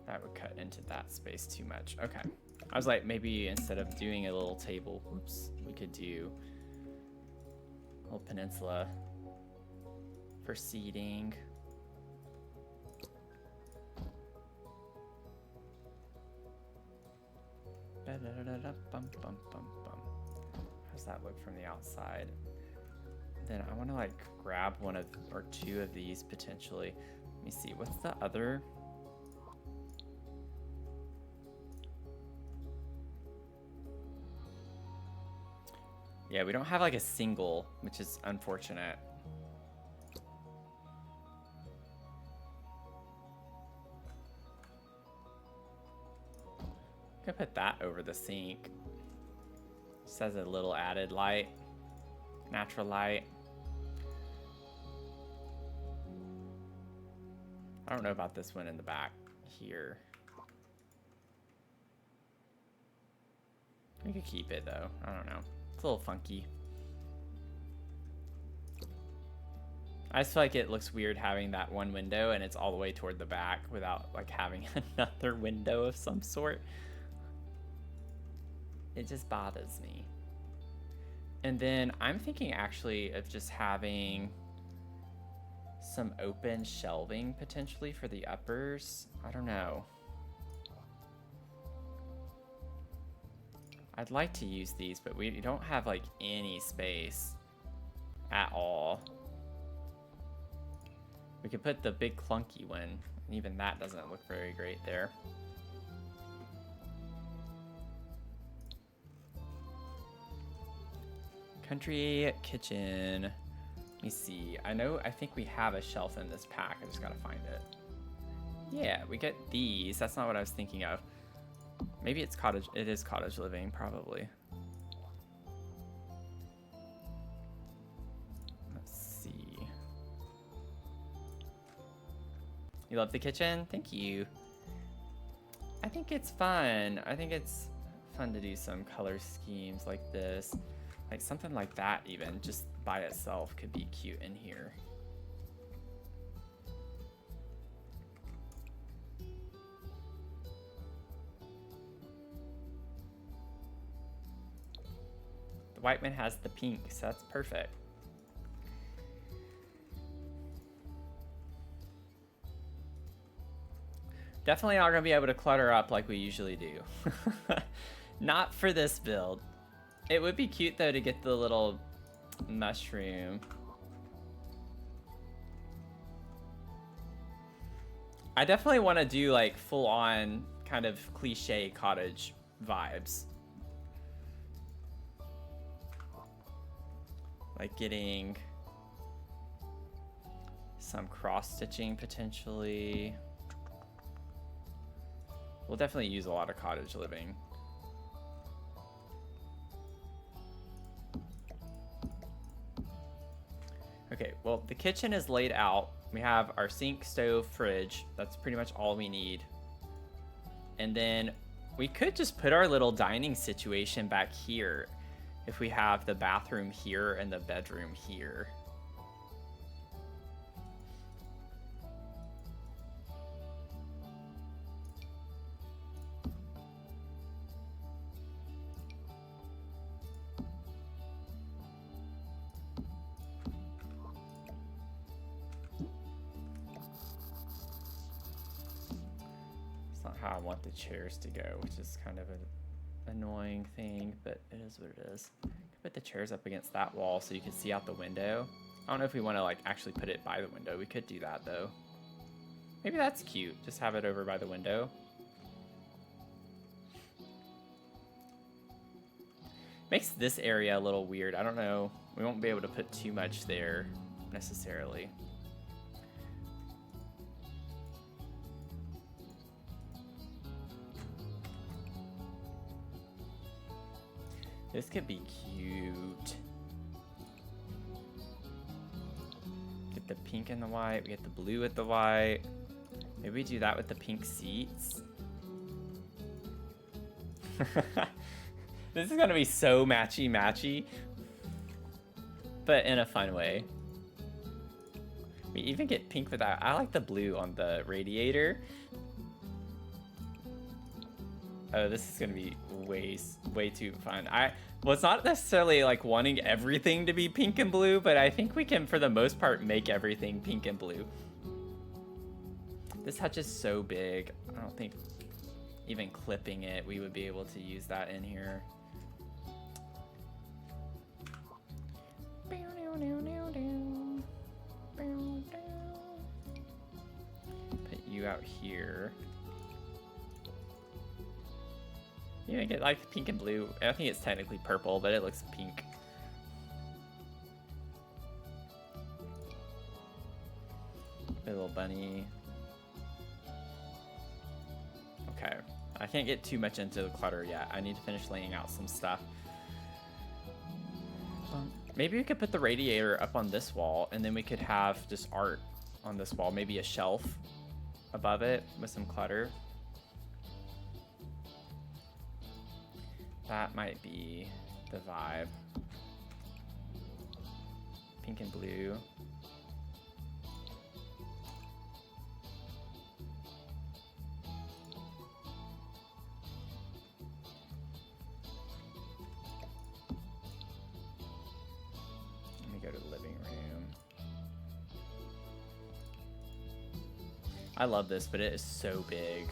Speaker 1: That would cut into that space too much. Okay. I was like, maybe instead of doing a little table, whoops, we could do a whole peninsula for seating. How's that look from the outside? Then I want to like grab one of or two of these potentially. Let me see, what's the other? Yeah, we don't have like a single, which is unfortunate. Could put that over the sink. Just as a little added light. Natural light. I don't know about this one in the back here. We could keep it though. I don't know. It's a little funky. I just feel like it looks weird having that one window and it's all the way toward the back without like having another window of some sort. It just bothers me. And then I'm thinking actually of just having some open shelving potentially for the uppers. I don't know. I'd like to use these, but we don't have like any space at all. We could put the big clunky one, and even that doesn't look very great there. Country kitchen. Let me see. I think we have a shelf in this pack. I just gotta find it. Yeah, we get these. That's not what I was thinking of. Maybe it's cottage. It is cottage living, probably. Let's see. You love the kitchen? Thank you. I think it's fun. I think it's fun to do some color schemes like this. Like something like that even, just by itself could be cute in here. The white one has the pink, so that's perfect. Definitely not gonna be able to clutter up like we usually do. Not for this build. It would be cute though to get the little mushroom. I definitely want to do like full on kind of cliche cottage vibes. Like getting some cross stitching potentially. We'll definitely use a lot of cottage living. Okay, well, the kitchen is laid out. We have our sink, stove, fridge. That's pretty much all we need. And then we could just put our little dining situation back here if we have the bathroom here and the bedroom here. How I want the chairs to go, which is kind of an annoying thing, but it is what it is. Put the chairs up against that wall so you can see out the window. I don't know if we want to like actually put it by the window. We could do that though. Maybe that's cute. Just have it over by the window. Makes this area a little weird. I don't know. We won't be able to put too much there. necessarily. This could be cute. Get the pink and the white. We get the blue with the white. Maybe we do that with the pink seats. This is gonna be so matchy-matchy, but in a fun way. We even get pink with that. I like the blue on the radiator. Oh, this is gonna be way too fun. Well, it's not necessarily like wanting everything to be pink and blue, but I think we can, for the most part, make everything pink and blue. This hutch is so big. I don't think even clipping it, we would be able to use that in here. Put you out here. You make it like pink and blue. I think it's technically purple, but it looks pink. A little bunny. Okay. I can't get too much into the clutter yet. I need to finish laying out some stuff. Maybe we could put the radiator up on this wall, and then we could have just art on this wall. Maybe a shelf above it with some clutter. That might be the vibe. Pink and blue. Let me go to the living room. I love this, but it is so big.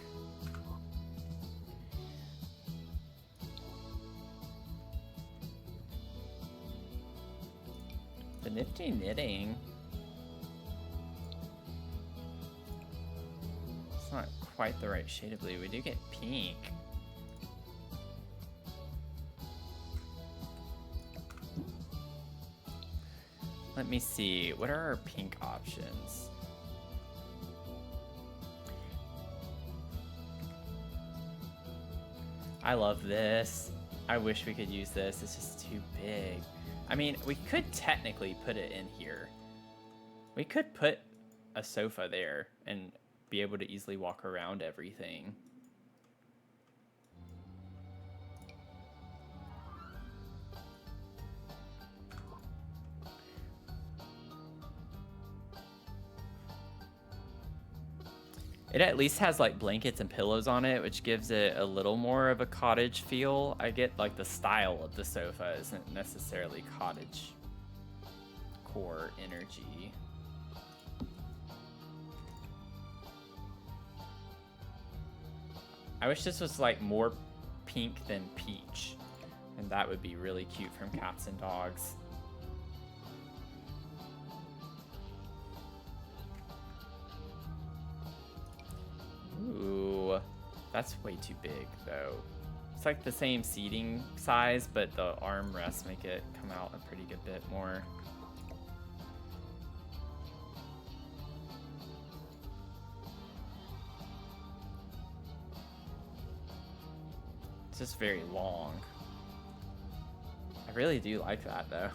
Speaker 1: The nifty knitting. It's not quite the right shade of blue. We do get pink. Let me see. What are our pink options? I love this. I wish we could use this. It's just too big. I mean, we could technically put it in here. We could put a sofa there and be able to easily walk around everything. It at least has like blankets and pillows on it, which gives it a little more of a cottage feel. I get like the style of the sofa isn't necessarily cottage core energy. I wish this was like more pink than peach, and that would be really cute from Cats and Dogs. Ooh, that's way too big though. It's like the same seating size, but the armrests make it come out a pretty good bit more. It's just very long. I really do like that though.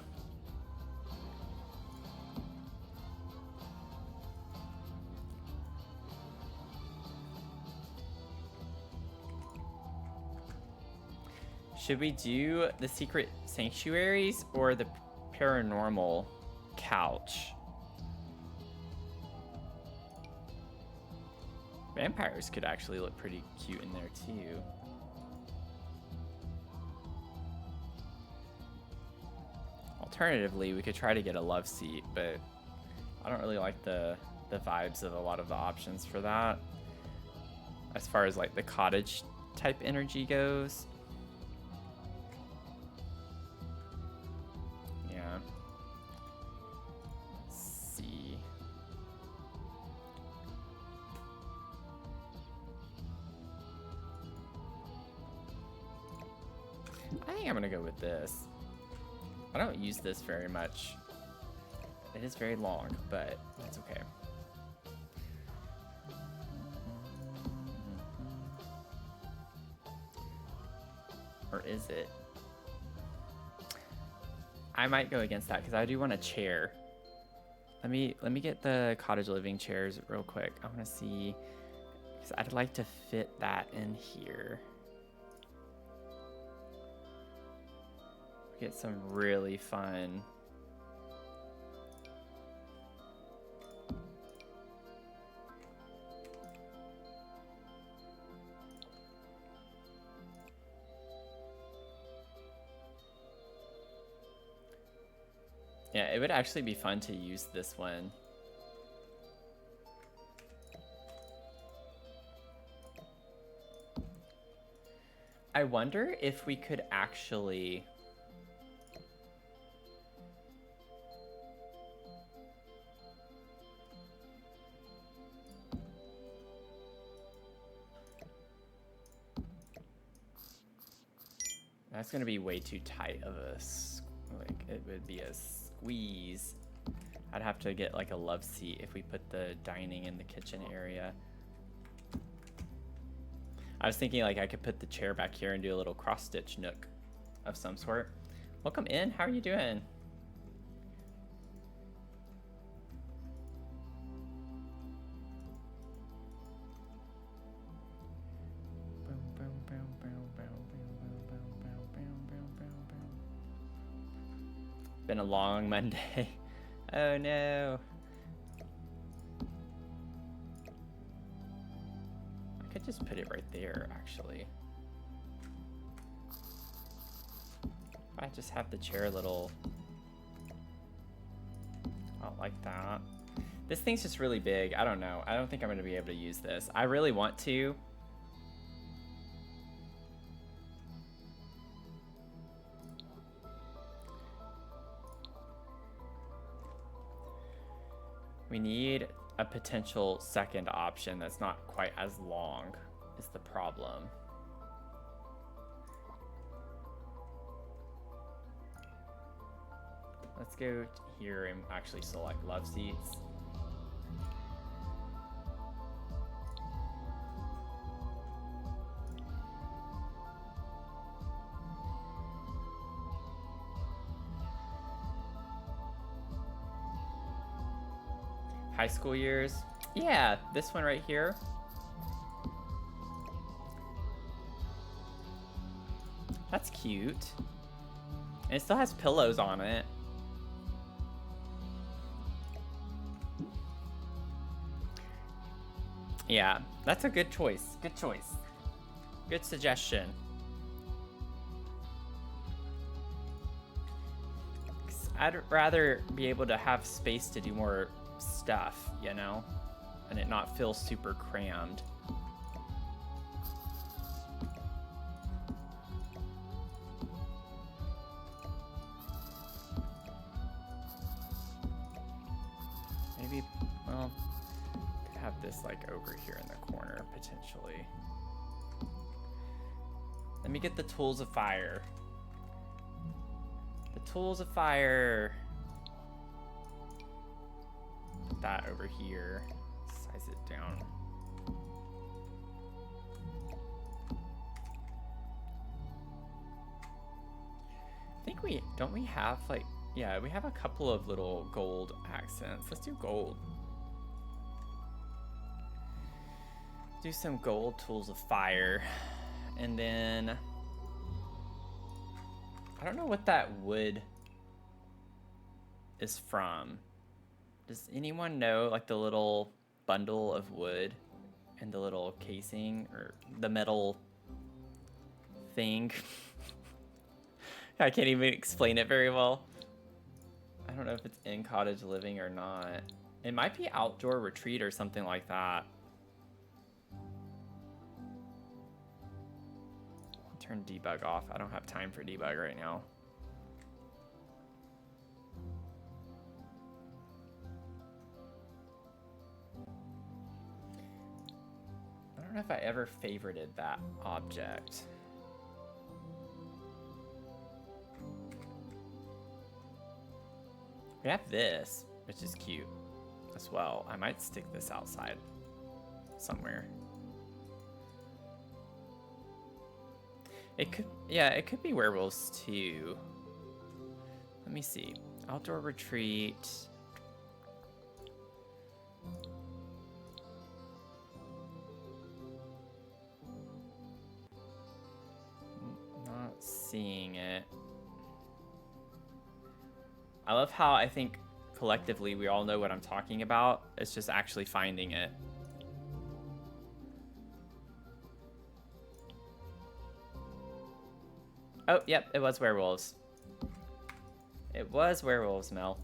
Speaker 1: Should we do the secret sanctuaries or the paranormal couch? Vampires could actually look pretty cute in there too. Alternatively, we could try to get a love seat, but I don't really like the vibes of a lot of the options for that. As far as like the cottage type energy goes. I think I'm gonna go with this. I don't use this very much. It is very long, but that's okay. Or is it? I might go against that because I do want a chair. Let me get the cottage living chairs real quick. I want to see, because I'd like to fit that in here. Get some really fun. Yeah, it would actually be fun to use this one. I wonder if we could actually... That's gonna be way too tight of a... Like, it would be a squeeze. I'd have to get like a love seat if we put the dining in the kitchen area. I was thinking like I could put the chair back here and do a little cross stitch nook of some sort. Welcome in, how are you doing? Been a long Monday. Oh no. I could just put it right there, actually. I just have the chair a little... I don't like that. This thing's just really big. I don't know. I don't think I'm going to be able to use this. I really want to. We need a potential second option that's not quite as long is the problem. Let's go here and actually select love seats. High school years. Yeah, this one right here. That's cute. And it still has pillows on it. Yeah, that's a good choice. Good choice. Good suggestion. 'Cause I'd rather be able to have space to do more stuff, you know, and it not feel super crammed. Maybe, well, could have this like over here in the corner potentially. Let me get the tools of fire. The tools of fire. Put that over here. Size it down. I think don't we have like, yeah, we have a couple of little gold accents. Let's do gold. Do some gold tools of fire. And then, I don't know what that wood is from. Does anyone know like the little bundle of wood and the little casing or the metal thing? I can't even explain it very well. I don't know if it's in cottage living or not. It might be outdoor retreat or something like that. Turn debug off. I don't have time for debug right now. I don't know if I ever favorited that object. We have this. which is cute as well. I might stick this outside somewhere. It could be werewolves too. Let me see. Outdoor retreat. Not seeing it. I love how I think collectively we all know what I'm talking about. It's just actually finding it. Oh, yep, it was werewolves. It was werewolves, Mel.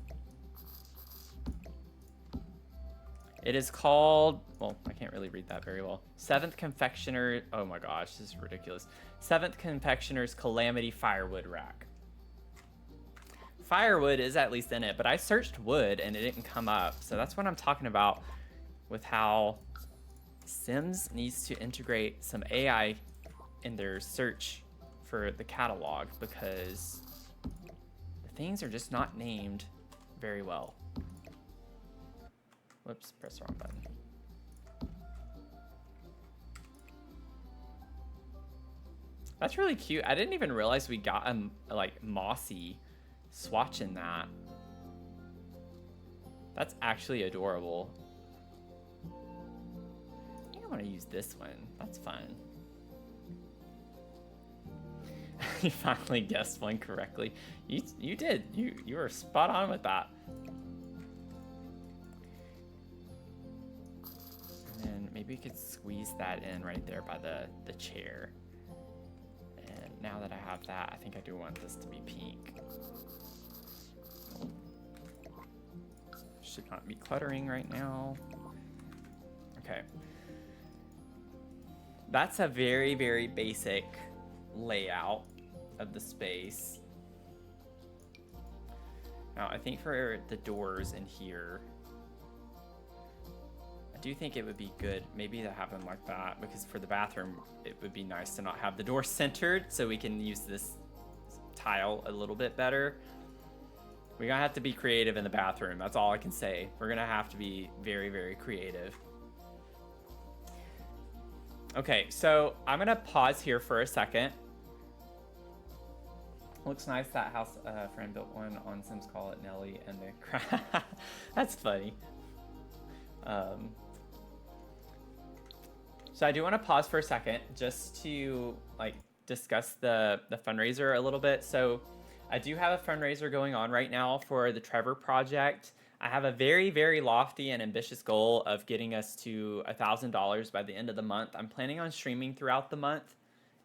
Speaker 1: It is called, well, I can't really read that very well. Seventh Confectioner, oh my gosh, this is ridiculous. Seventh Confectioner's Calamity Firewood Rack. Firewood is at least in it, but I searched wood and it didn't come up. So that's what I'm talking about with how Sims needs to integrate some AI in their search for the catalog, because the things are just not named very well. Whoops, press the wrong button. That's really cute. I didn't even realize we got a like mossy swatch in that. That's actually adorable. I think I want to use this one. That's fun. You finally guessed one correctly. You did. You were spot on with that. And then maybe we could squeeze that in right there by the chair. And now that I have that, I think I do want this to be pink. Should not be cluttering right now. Okay. That's a very, very basic layout of the space. Now, I think for the doors in here, I do think it would be good maybe to have them like that, because for the bathroom, it would be nice to not have the door centered, so we can use this tile a little bit better. We're gonna have to be creative in the bathroom. That's all I can say. We're gonna have to be very, very creative. Okay, so I'm gonna pause here for a second. Looks nice. That house friend built one on Sims Call It Nelly and the That's funny. So I do want to pause for a second just to like discuss the fundraiser a little bit. So I do have a fundraiser going on right now for the Trevor Project. I have a very, very lofty and ambitious goal of getting us to $1,000 by the end of the month. I'm planning on streaming throughout the month,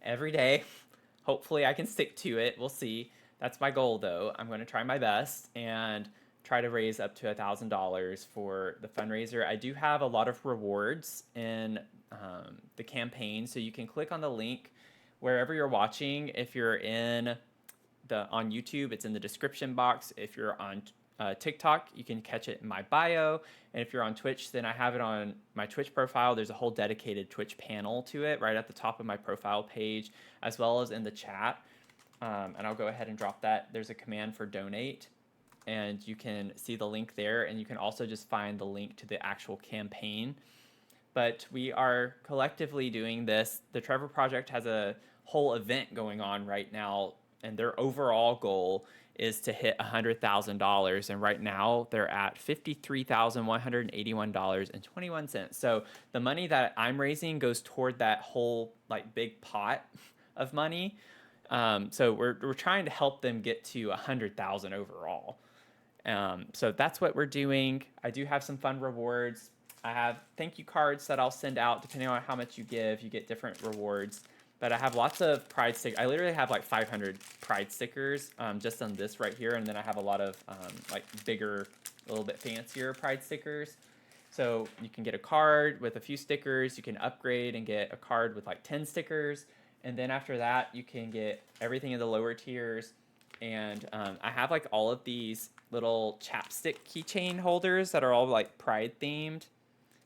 Speaker 1: every day. Hopefully I can stick to it. We'll see. That's my goal, though. I'm going to try my best and try to raise up to $1,000 for the fundraiser. I do have a lot of rewards in the campaign, so you can click on the link wherever you're watching. If you're on YouTube, it's in the description box. If you're on TikTok, you can catch it in my bio. And if you're on Twitch, then I have it on my Twitch profile. There's a whole dedicated Twitch panel to it right at the top of my profile page, as well as in the chat. And I'll go ahead and drop that. There's a command for donate, and you can see the link there. And you can also just find the link to the actual campaign. But we are collectively doing this. The Trevor Project has a whole event going on right now, and their overall goal is to hit $100,000, and right now they're at $53,181.21. So the money that I'm raising goes toward that whole like big pot of money. So we're trying to help them get to 100,000 overall. So that's what we're doing. I do have some fun rewards. I have thank you cards that I'll send out depending on how much you give. You get different rewards. But I have lots of pride stickers. I literally have like 500 pride stickers just on this right here. And then I have a lot of like bigger, a little bit fancier pride stickers. So you can get a card with a few stickers. You can upgrade and get a card with like 10 stickers. And then after that, you can get everything in the lower tiers. And I have like all of these little chapstick keychain holders that are all like pride themed.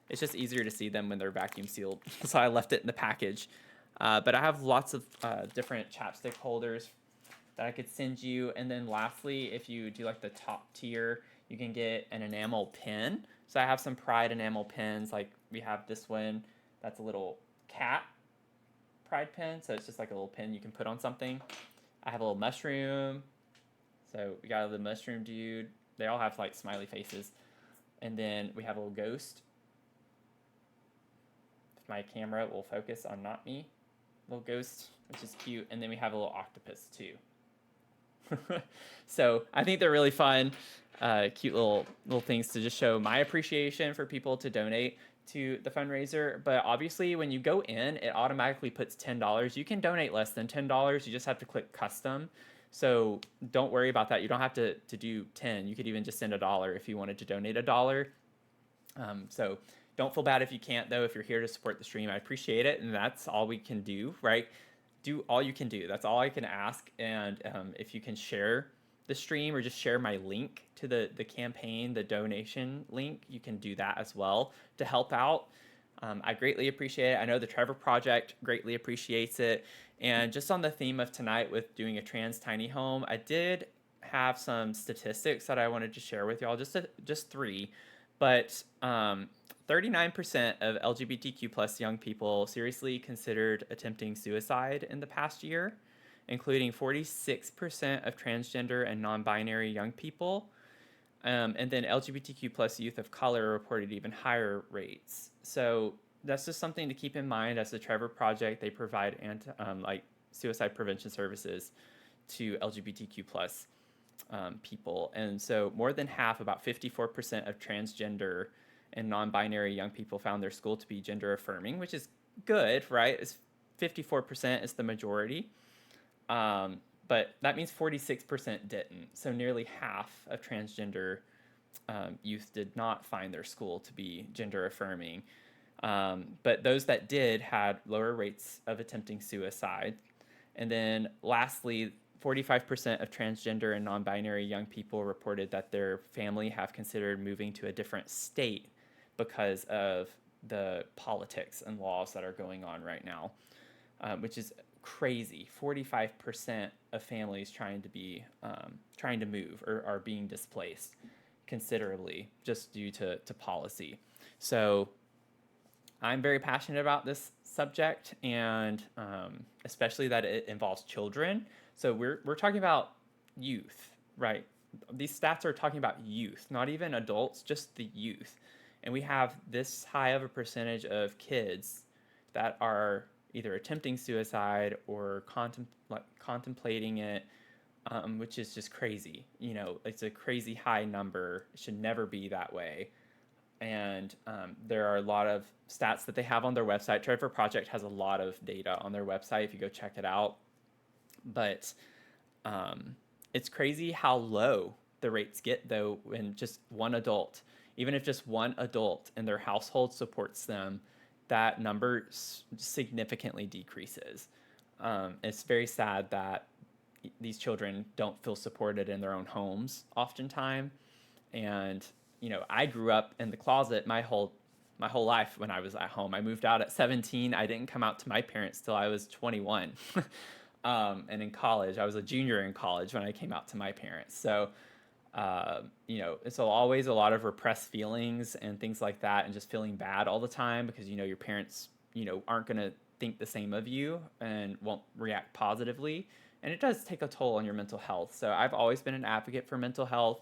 Speaker 1: It's just easier to see them when they're vacuum sealed. So I left it in the package. But I have lots of different chapstick holders that I could send you. And then lastly, if you do like the top tier, You can get an enamel pin. So I have some Pride enamel pins. Like we have this one that's a little cat Pride pin. So it's just like a little pin you can put on something. I have a little mushroom. So we got the mushroom dude. They all have like smiley faces. And then we have a little ghost. If my camera will focus on not me. Little ghost, which is cute. And then we have a little octopus too. So I think they're really fun, cute little things to just show my appreciation for people to donate to the fundraiser. But obviously, when you go in, it automatically puts $10. You can donate less than $10. You just have to click custom. So don't worry about that. You don't have to do 10. You could even just send $1 if you wanted to donate $1. So don't feel bad if you can't, though. If you're here to support the stream, I appreciate it, and that's all we can do, right? Do all you can do. That's all I can ask. And if you can share the stream or just share my link to the campaign, the donation link, you can do that as well to help out. I greatly appreciate it. I know the Trevor Project greatly appreciates it. And just on the theme of tonight with doing a trans tiny home, I did have some statistics that I wanted to share with y'all, just three. But 39% of LGBTQ plus young people seriously considered attempting suicide in the past year, including 46% of transgender and non-binary young people. And then LGBTQ plus youth of color reported even higher rates. So that's just something to keep in mind. As the Trevor Project, they provide like suicide prevention services to LGBTQ plus people. And so more than half, about 54% of transgender and non-binary young people found their school to be gender affirming, which is good, right? It's 54% is the majority. But that means 46% didn't. So nearly half of transgender youth did not find their school to be gender affirming. But those that did had lower rates of attempting suicide. And then lastly, 45% of transgender and non-binary young people reported that their family have considered moving to a different state because of the politics and laws that are going on right now, which is crazy. 45% of families trying to move or are being displaced considerably just due to policy. So I'm very passionate about this subject, and especially that it involves children. So we're talking about youth, right? These stats are talking about youth, not even adults, just the youth. And we have this high of a percentage of kids that are either attempting suicide or contemplating it, which is just crazy. You know, it's a crazy high number. It should never be that way. And there are a lot of stats that they have on their website. Trevor Project has a lot of data on their website if you go check it out. But it's crazy how low the rates get, though, when just one adult, even if just one adult in their household supports them, that number significantly decreases. It's very sad that these children don't feel supported in their own homes oftentimes. And, you know, I grew up in the closet my whole life when I was at home. I moved out at 17. I didn't come out to my parents till I was 21. And in college, I was a junior in college when I came out to my parents. So, you know, it's always a lot of repressed feelings and things like that, and just feeling bad all the time because, you know, your parents, you know, aren't going to think the same of you and won't react positively. And it does take a toll on your mental health. So I've always been an advocate for mental health,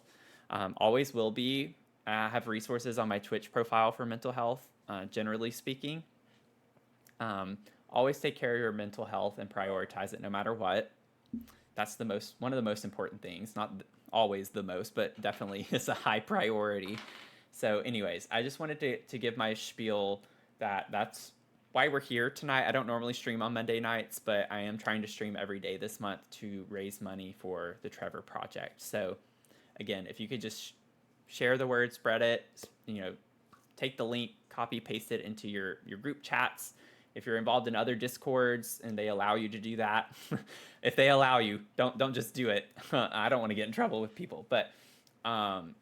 Speaker 1: always will be. I have resources on my Twitch profile for mental health, generally speaking. Always take care of your mental health and prioritize it no matter what. That's one of the most important things. Not always the most, but definitely is a high priority. So anyways, I just wanted to give my spiel that's why we're here tonight. I don't normally stream on Monday nights, but I am trying to stream every day this month to raise money for the Trevor Project. So again, if you could just share the word, spread it, you know, take the link, copy, paste it into your group chats. If you're involved in other Discords and they allow you to do that, if they allow you, don't just do it. I don't want to get in trouble with people, but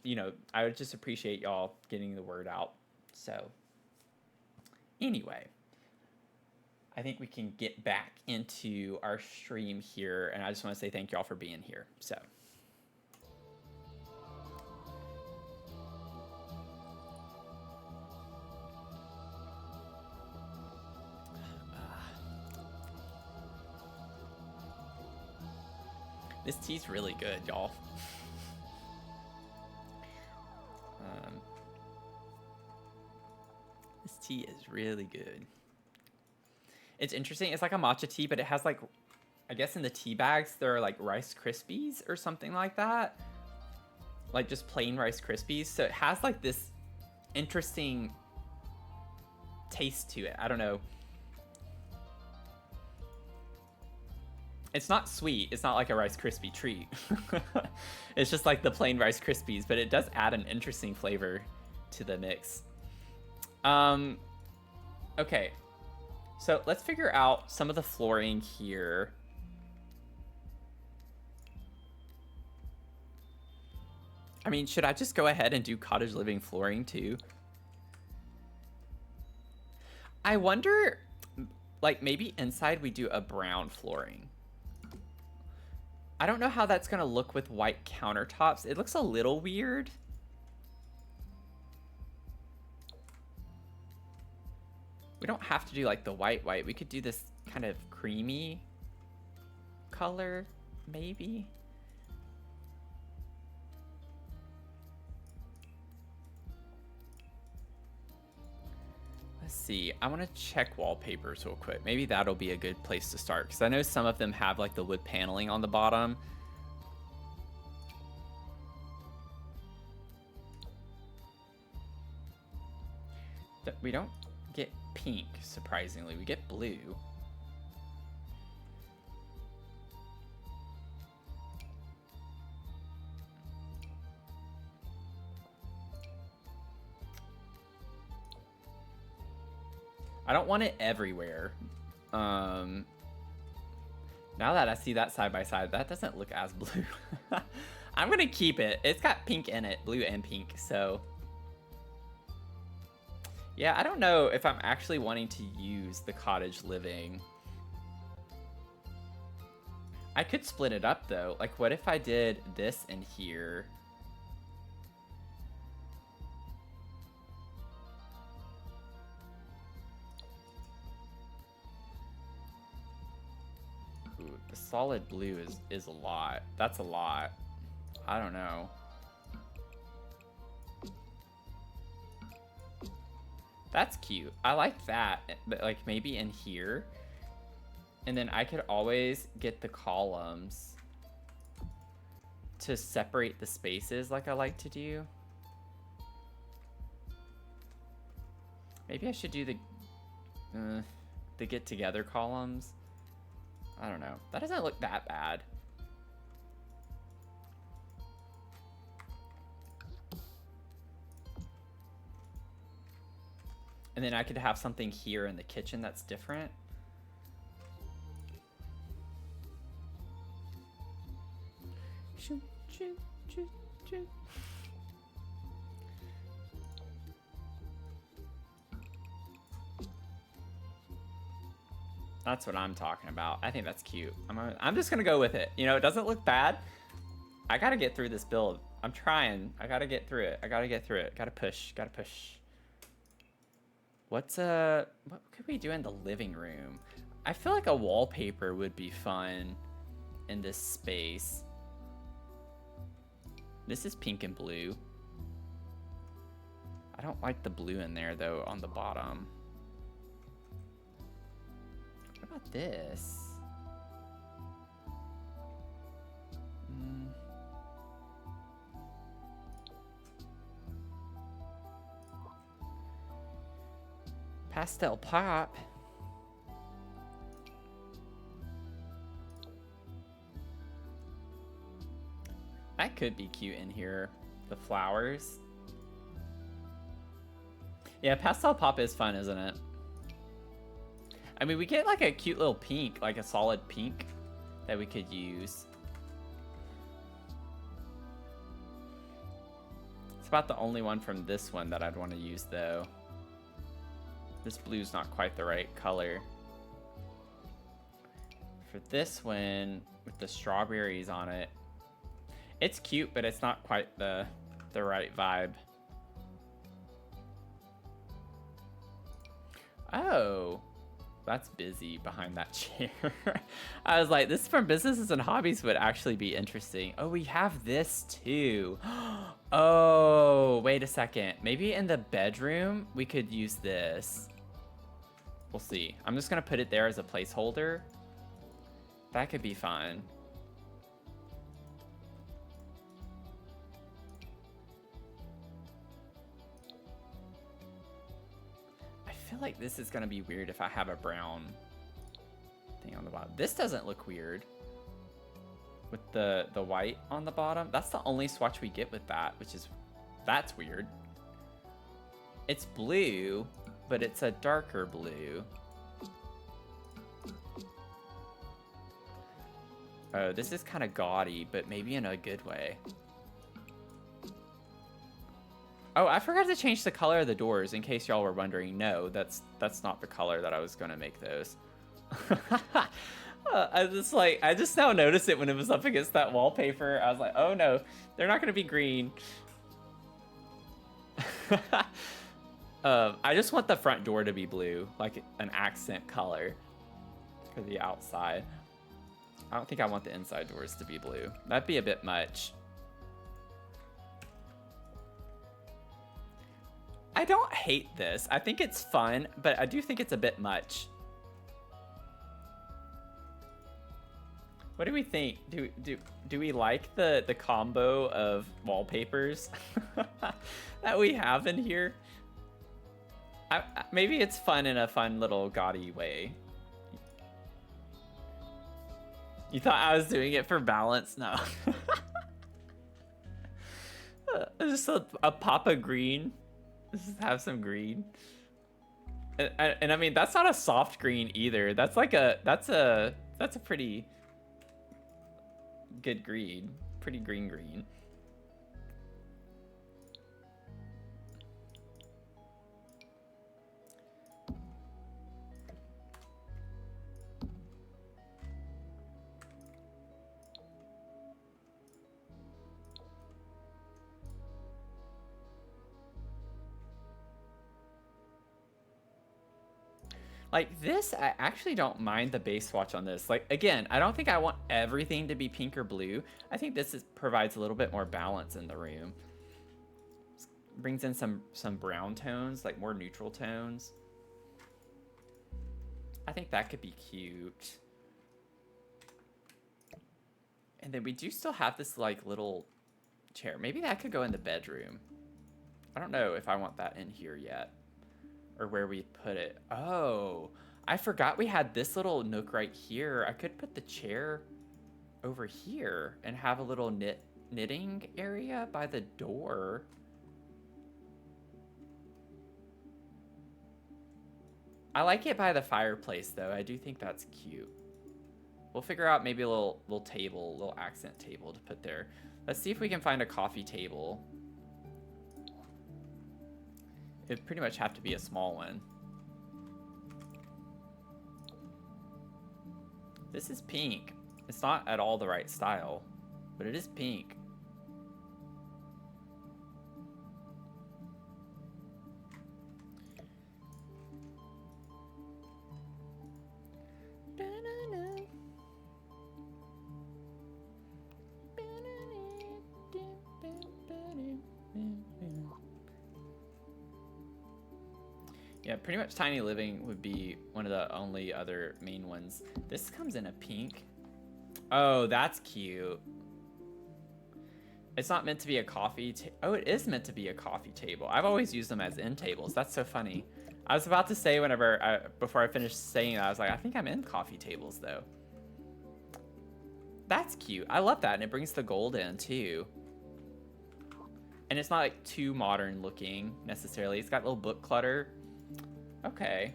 Speaker 1: you know, I would just appreciate y'all getting the word out. So anyway, I think we can get back into our stream here, and I just want to say thank y'all for being here. So This tea's really good, y'all. This tea is really good. It's interesting. It's like a matcha tea, but it has like, I guess in the tea bags, there are like Rice Krispies or something like that. Like just plain Rice Krispies. So it has like this interesting taste to it. I don't know. It's not sweet. It's not like a Rice Krispie treat. It's just like the plain Rice Krispies, but it does add an interesting flavor to the mix. Okay. So let's figure out some of the flooring here. I mean, should I just go ahead and do cottage living flooring too? I wonder, like maybe inside we do a brown flooring. I don't know how that's gonna look with white countertops. It looks a little weird. We don't have to do like the white. We could do this kind of creamy color, maybe. Let's see. I want to check wallpapers real quick. Maybe that'll be a good place to start because I know some of them have like the wood paneling on the bottom. We don't get pink, surprisingly. We get blue. I don't want it everywhere. Now that I see that side by side, that doesn't look as blue. I'm gonna keep it. It's got pink in it, blue and pink, so. Yeah, I don't know if I'm actually wanting to use the cottage living. I could split it up though. Like what if I did this in here? Ooh, the solid blue is a lot. That's a lot. I don't know. That's cute. I like that, but like maybe in here. And then I could always get the columns to separate the spaces like I like to do. Maybe I should do the get together columns. I don't know. That doesn't look that bad. And then I could have something here in the kitchen that's different. That's what I'm talking about. I think that's cute. I'm just gonna go with it. You know, it doesn't look bad. I gotta get through this build. I'm trying. I gotta get through it. Gotta push. What could we do in the living room? I feel like a wallpaper would be fun in this space. This is pink and blue. I don't like the blue in there though on the bottom. What about this? Pastel pop. That could be cute in here. The flowers. Yeah, pastel pop is fun, isn't it? I mean, we get like a cute little pink, like a solid pink that we could use. It's about the only one from this one that I'd want to use though. This blue's not quite the right color. For this one, with the strawberries on it, it's cute, but it's not quite the right vibe. Oh. That's busy behind that chair. I was like, this from businesses and hobbies would actually be interesting. Oh, we have this too. Oh, wait a second. Maybe in the bedroom, we could use this. We'll see. I'm just gonna put it there as a placeholder. That could be fun. I feel like this is gonna be weird if I have a brown thing on the bottom. This doesn't look weird with the white on the bottom. That's the only swatch we get with that, which is, that's weird. It's blue, but it's a darker blue. Oh, this is kind of gaudy, but maybe in a good way. Oh, I forgot to change the color of the doors in case y'all were wondering. No, that's not the color that I was gonna make those. I just now noticed it when it was up against that wallpaper. I was like, oh no, they're not gonna be green. I just want the front door to be blue, like an accent color for the outside. I don't think I want the inside doors to be blue. That'd be a bit much. I don't hate this. I think it's fun, but I do think it's a bit much. What do we think? Do we like the combo of wallpapers that we have in here? Maybe it's fun in a fun little gaudy way. You thought I was doing it for balance? No. Just a pop of green. Just have some green. And I mean, that's not a soft green either. That's like that's a pretty good green. Pretty green. Like this, I actually don't mind the base swatch on this. Like, again, I don't think I want everything to be pink or blue. I think this provides a little bit more balance in the room. Brings in some brown tones, like more neutral tones. I think that could be cute. And then we do still have this like little chair. Maybe that could go in the bedroom. I don't know if I want that in here yet. Or where we put it. Oh, I forgot we had this little nook right here. I could put the chair over here and have a little knitting area by the door. I like it by the fireplace though. I do think that's cute. We'll figure out maybe a little table, little accent table to put there. Let's see if we can find a coffee table. It'd pretty much have to be a small one. This is pink. It's not at all the right style, but it is pink. Yeah, pretty much Tiny Living would be one of the only other main ones. This comes in a pink. Oh, that's cute. It's not meant to be a coffee oh, it is meant to be a coffee table. I've always used them as end tables. That's so funny. I was about to say before I finished saying that, I was like, I think I'm in coffee tables though. That's cute. I love that, and it brings the gold in too. And it's not like too modern looking necessarily. It's got a little book clutter. Okay.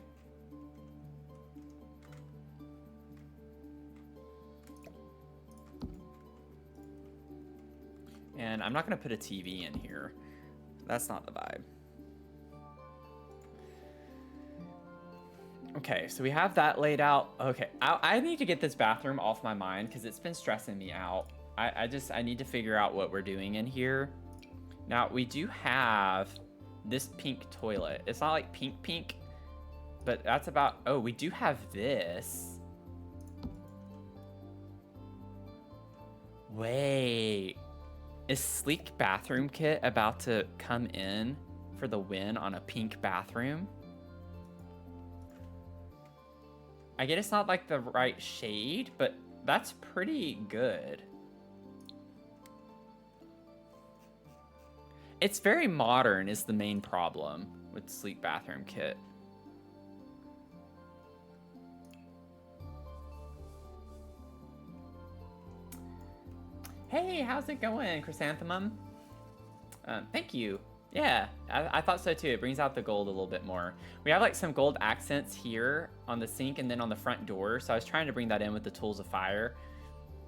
Speaker 1: And I'm not going to put a TV in here. That's not the vibe. Okay, so we have that laid out. Okay, I need to get this bathroom off my mind because it's been stressing me out. I need to figure out what we're doing in here. Now, we do have this pink toilet. It's not like pink, But that's about... Oh, we do have this. Wait. Is Sleek Bathroom Kit about to come in for the win on a pink bathroom? I get it's not like the right shade, but that's pretty good. It's very modern is the main problem with Sleek Bathroom Kit. Hey, how's it going, Chrysanthemum? Thank you. Yeah, I thought so too. It brings out the gold a little bit more. We have like some gold accents here on the sink and then on the front door. So I was trying to bring that in with the Tools of Fire.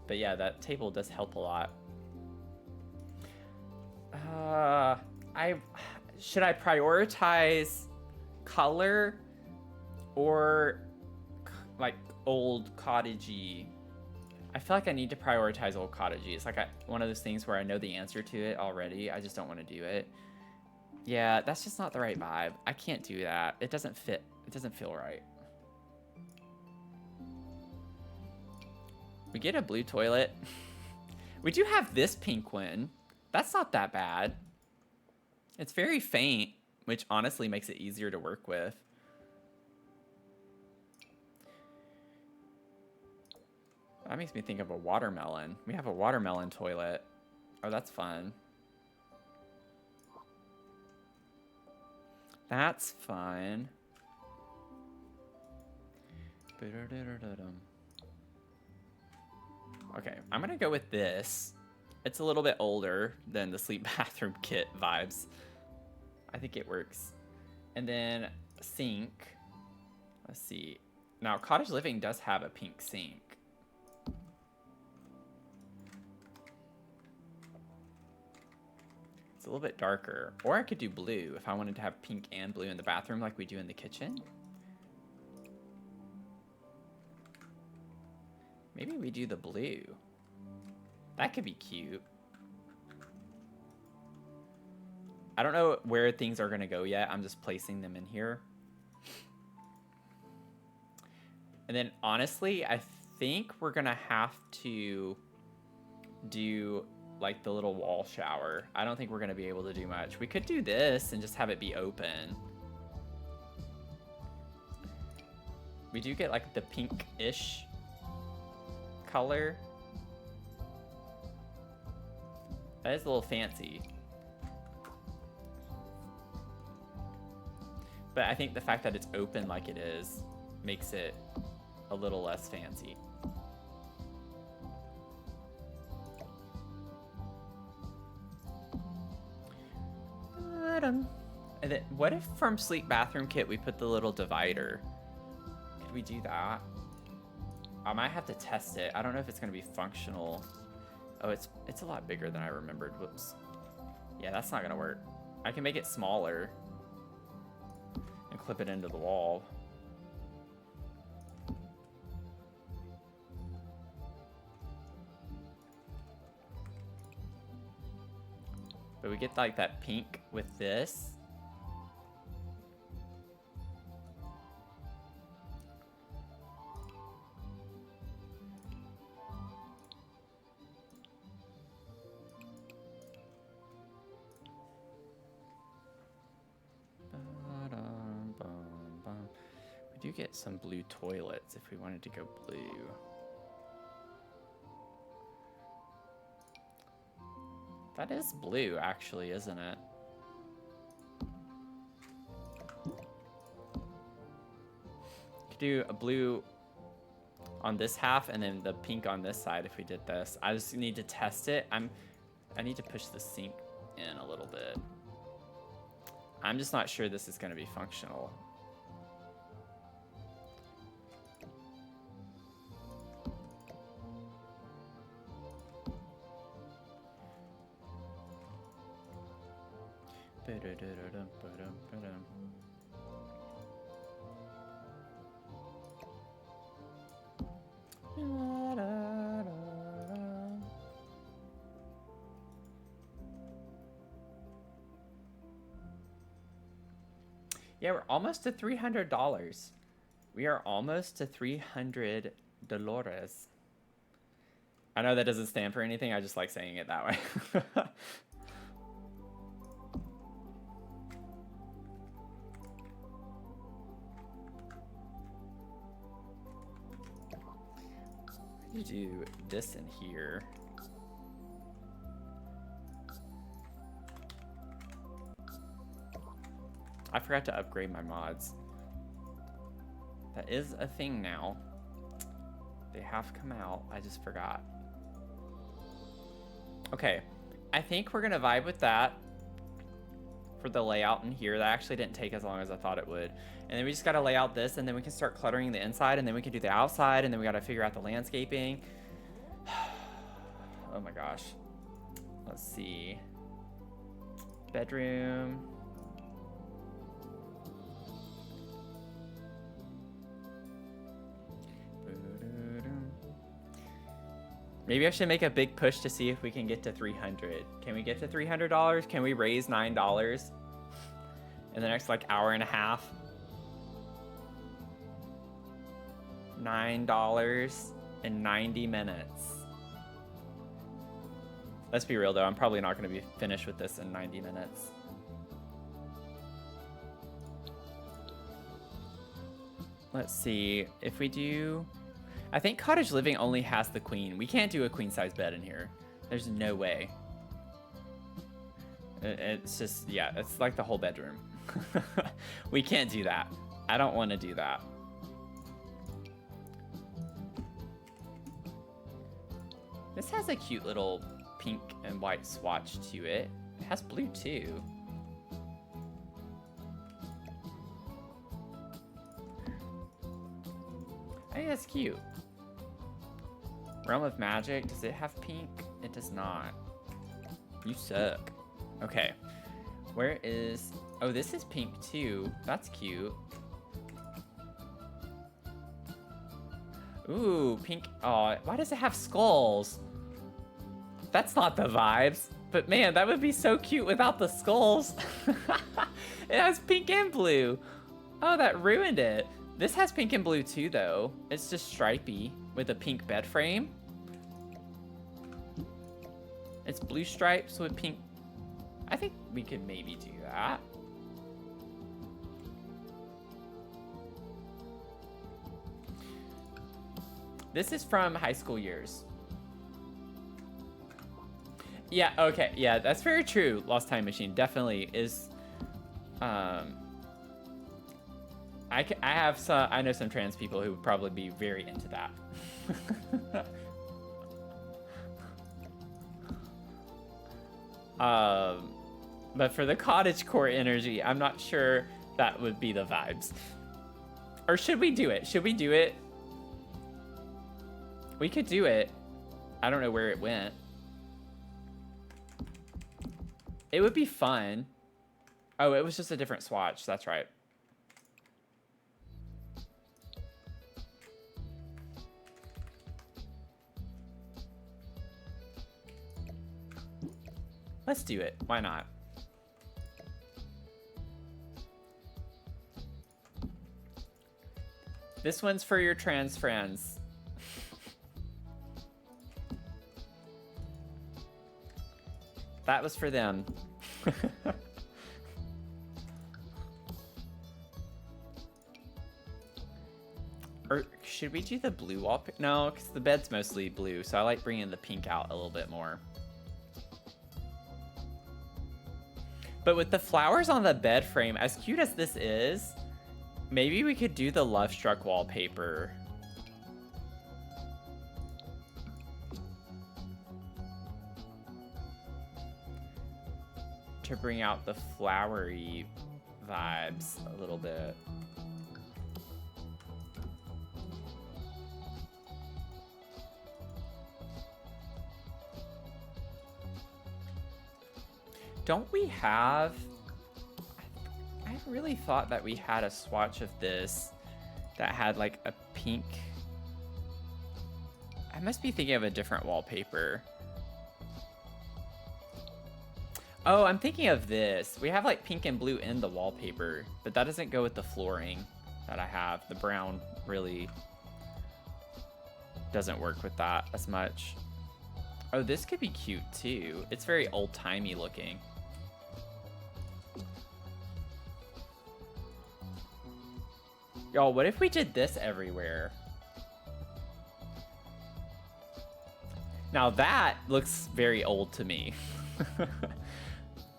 Speaker 1: But yeah, that table does help a lot. Should I prioritize color or like old cottagey? I feel like I need to prioritize old cottagey. It's like one of those things where I know the answer to it already. I just don't want to do it. Yeah, that's just not the right vibe. I can't do that. It doesn't fit. It doesn't feel right. We get a blue toilet. We do have this pink one. That's not that bad. It's very faint, which honestly makes it easier to work with. That makes me think of a watermelon. We have a watermelon toilet. Oh, that's fun. That's fun. Okay, I'm gonna go with this. It's a little bit older than the Sleep Bathroom Kit vibes. I think it works. And then sink. Let's see. Now, Cottage Living does have a pink sink. It's a little bit darker. Or I could do blue if I wanted to have pink and blue in the bathroom like we do in the kitchen. Maybe we do the blue. That could be cute. I don't know where things are going to go yet. I'm just placing them in here. And then honestly, I think we're going to have to do like the little wall shower. I don't think we're going to be able to do much. We could do this and just have it be open. We do get like the pink-ish color. That is a little fancy. But I think the fact that it's open like it is makes it a little less fancy. And then what if from Sleep Bathroom Kit we put the little divider? Could we do that? I might have to test it. I don't know if it's going to be functional. Oh, it's a lot bigger than I remembered. Whoops. Yeah, that's not going to work. I can make it smaller and clip it into the wall. But we get like that pink with this. We do get some blue toilets if we wanted to go blue. That is blue, actually, isn't it? Could do a blue on this half and then the pink on this side if we did this. I just need to test it. I need to push the sink in a little bit. I'm just not sure this is going to be functional. Yeah, we're almost to $300. We are almost to $300. I know that doesn't stand for anything. I just like saying it that way. You do this in here. I forgot to upgrade my mods. That is a thing now. They have come out. I just forgot. Okay. I think we're going to vibe with that for the layout in here. That actually didn't take as long as I thought it would. And then we just got to lay out this, and then we can start cluttering the inside, and then we can do the outside, and then we got to figure out the landscaping. Oh my gosh. Let's see. Bedroom. Maybe I should make a big push to see if we can get to 300. Can we get to $300? Can we raise $9 in the next like hour and a half? $9 in 90 minutes. Let's be real though, I'm probably not going to be finished with this in 90 minutes. Let's see if we do. I think cottage living only has the queen. We can't do a queen size bed in here. There's no way. It's just, yeah, it's like the whole bedroom. We can't do that. I don't want to do that. This has a cute little pink and white swatch to it. It has blue too. I think that's cute. Realm of Magic, does it have pink? It does not. You suck. Okay. Where is... Oh, this is pink too. That's cute. Ooh, pink. Oh, why does it have skulls? That's not the vibes. But man, that would be so cute without the skulls. It has pink and blue. Oh, that ruined it. This has pink and blue too, though. It's just stripy with a pink bed frame. It's blue stripes with pink. I think we could maybe do that. This is from high school years. Yeah, okay, yeah, that's very true. Lost Time Machine definitely is. I know some trans people who would probably be very into that. But for the cottagecore energy, I'm not sure that would be the vibes. Or should we do it? Should we do it? We could do it. I don't know where it went. It would be fun. Oh, it was just a different swatch. That's right. Let's do it. Why not? This one's for your trans friends. That was for them. Or should we do the blue wallpaper? No, because the bed's mostly blue, so I like bringing the pink out a little bit more. But with the flowers on the bed frame, as cute as this is, maybe we could do the Love Struck wallpaper. To bring out the flowery vibes a little bit. Don't we have... I really thought that we had a swatch of this that had like a pink... I must be thinking of a different wallpaper. Oh, I'm thinking of this. We have like pink and blue in the wallpaper, but that doesn't go with the flooring that I have. The brown really doesn't work with that as much. Oh, this could be cute too. It's very old-timey looking. Y'all, what if we did this everywhere? Now that looks very old to me.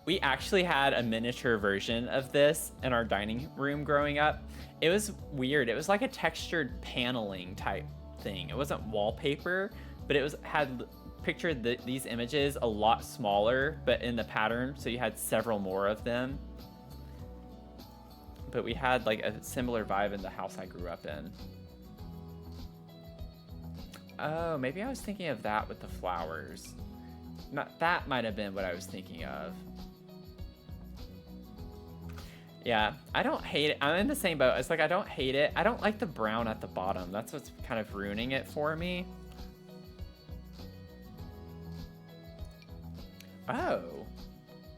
Speaker 1: We actually had a miniature version of this in our dining room growing up. It was weird. It was like a textured paneling type thing. It wasn't wallpaper, but it was pictured these images a lot smaller, but in the pattern, so you had several more of them. But we had like a similar vibe in the house I grew up in. Oh, maybe I was thinking of that with the flowers. That might have been what I was thinking of. Yeah, I don't hate it. I'm in the same boat. It's like I don't hate it. I don't like the brown at the bottom. That's what's kind of ruining it for me. Oh,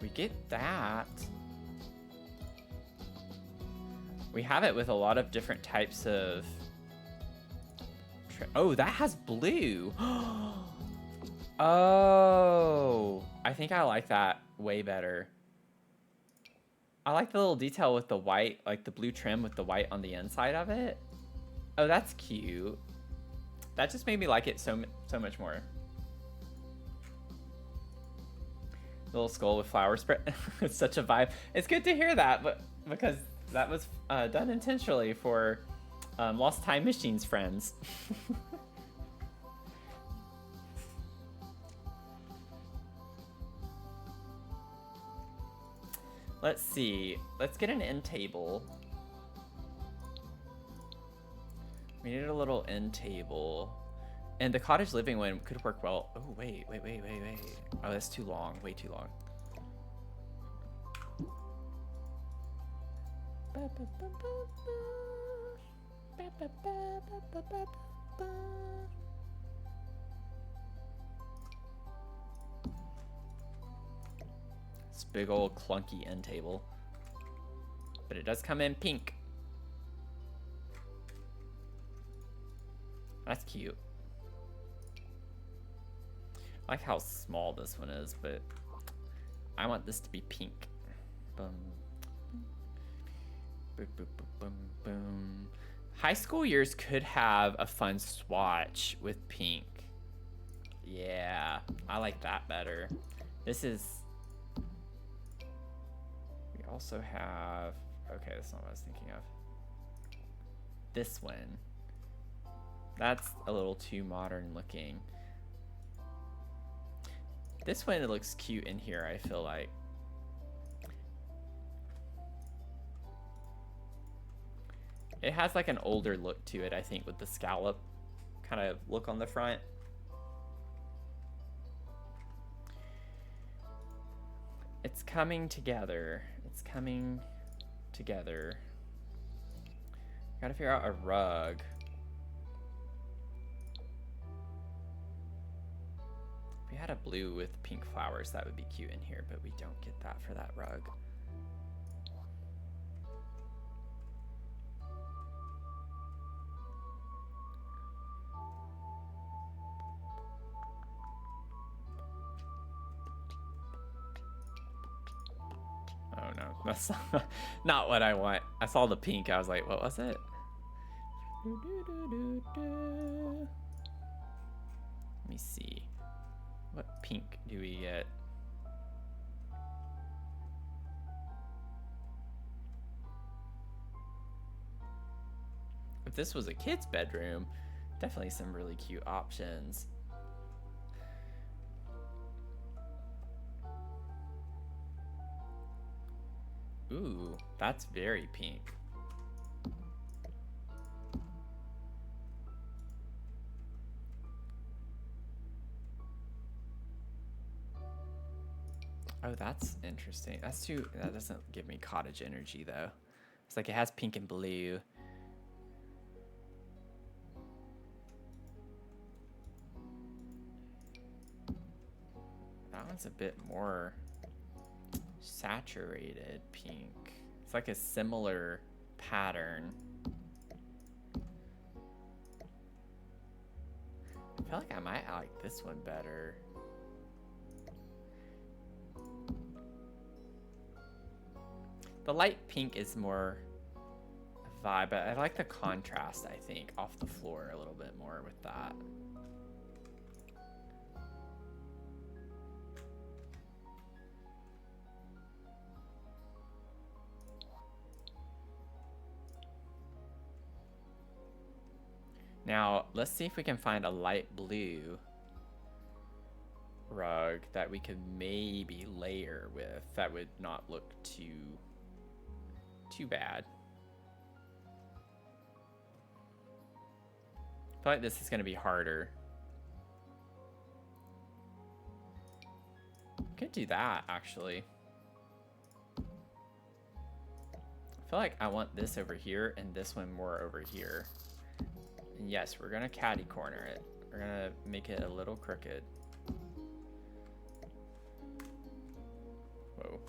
Speaker 1: we get that. We have it with a lot of different types of... Oh, that has blue. Oh, I think I like that way better. I like the little detail with the white, like the blue trim with the white on the inside of it. Oh, that's cute. That just made me like it so much more. Little skull with flower spread. It's such a vibe. It's good to hear that, but because that was done intentionally for Lost Time Machines friends. Let's see. Let's get an end table. We need a little end table. And the cottage living one could work well. Oh, wait. Oh, that's too long. Way too long. This big old clunky end table. But it does come in pink. That's cute. I like how small this one is, but I want this to be pink. Boom. Boom, boom, boom, boom, boom. High school years could have a fun swatch with pink. Yeah, I like that better. This is... We also have... Okay, that's not what I was thinking of. This one. That's a little too modern looking. This one, it looks cute in here, I feel like. It has like an older look to it, I think, with the scallop kind of look on the front. It's coming together. It's coming together. Gotta figure out a rug. If we had a blue with pink flowers, that would be cute in here, but we don't get that for that rug. Oh no, that's not what I want. I saw the pink, I was like, what was it? Let me see. What pink do we get? If this was a kid's bedroom, definitely some really cute options. Ooh, that's very pink. Oh, that's interesting. That's too, that doesn't give me cottage energy though. It's like it has pink and blue. That one's a bit more saturated pink. It's like a similar pattern. I feel like I might like this one better. The light pink is more vibe, but I like the contrast, I think, off the floor a little bit more with that. Now, let's see if we can find a light blue rug that we could maybe layer with. That would not look too bad. I feel like this is going to be harder. Could do that, actually. I feel like I want this over here and this one more over here. And yes, we're gonna catty corner it. We're gonna make it a little crooked. Whoa.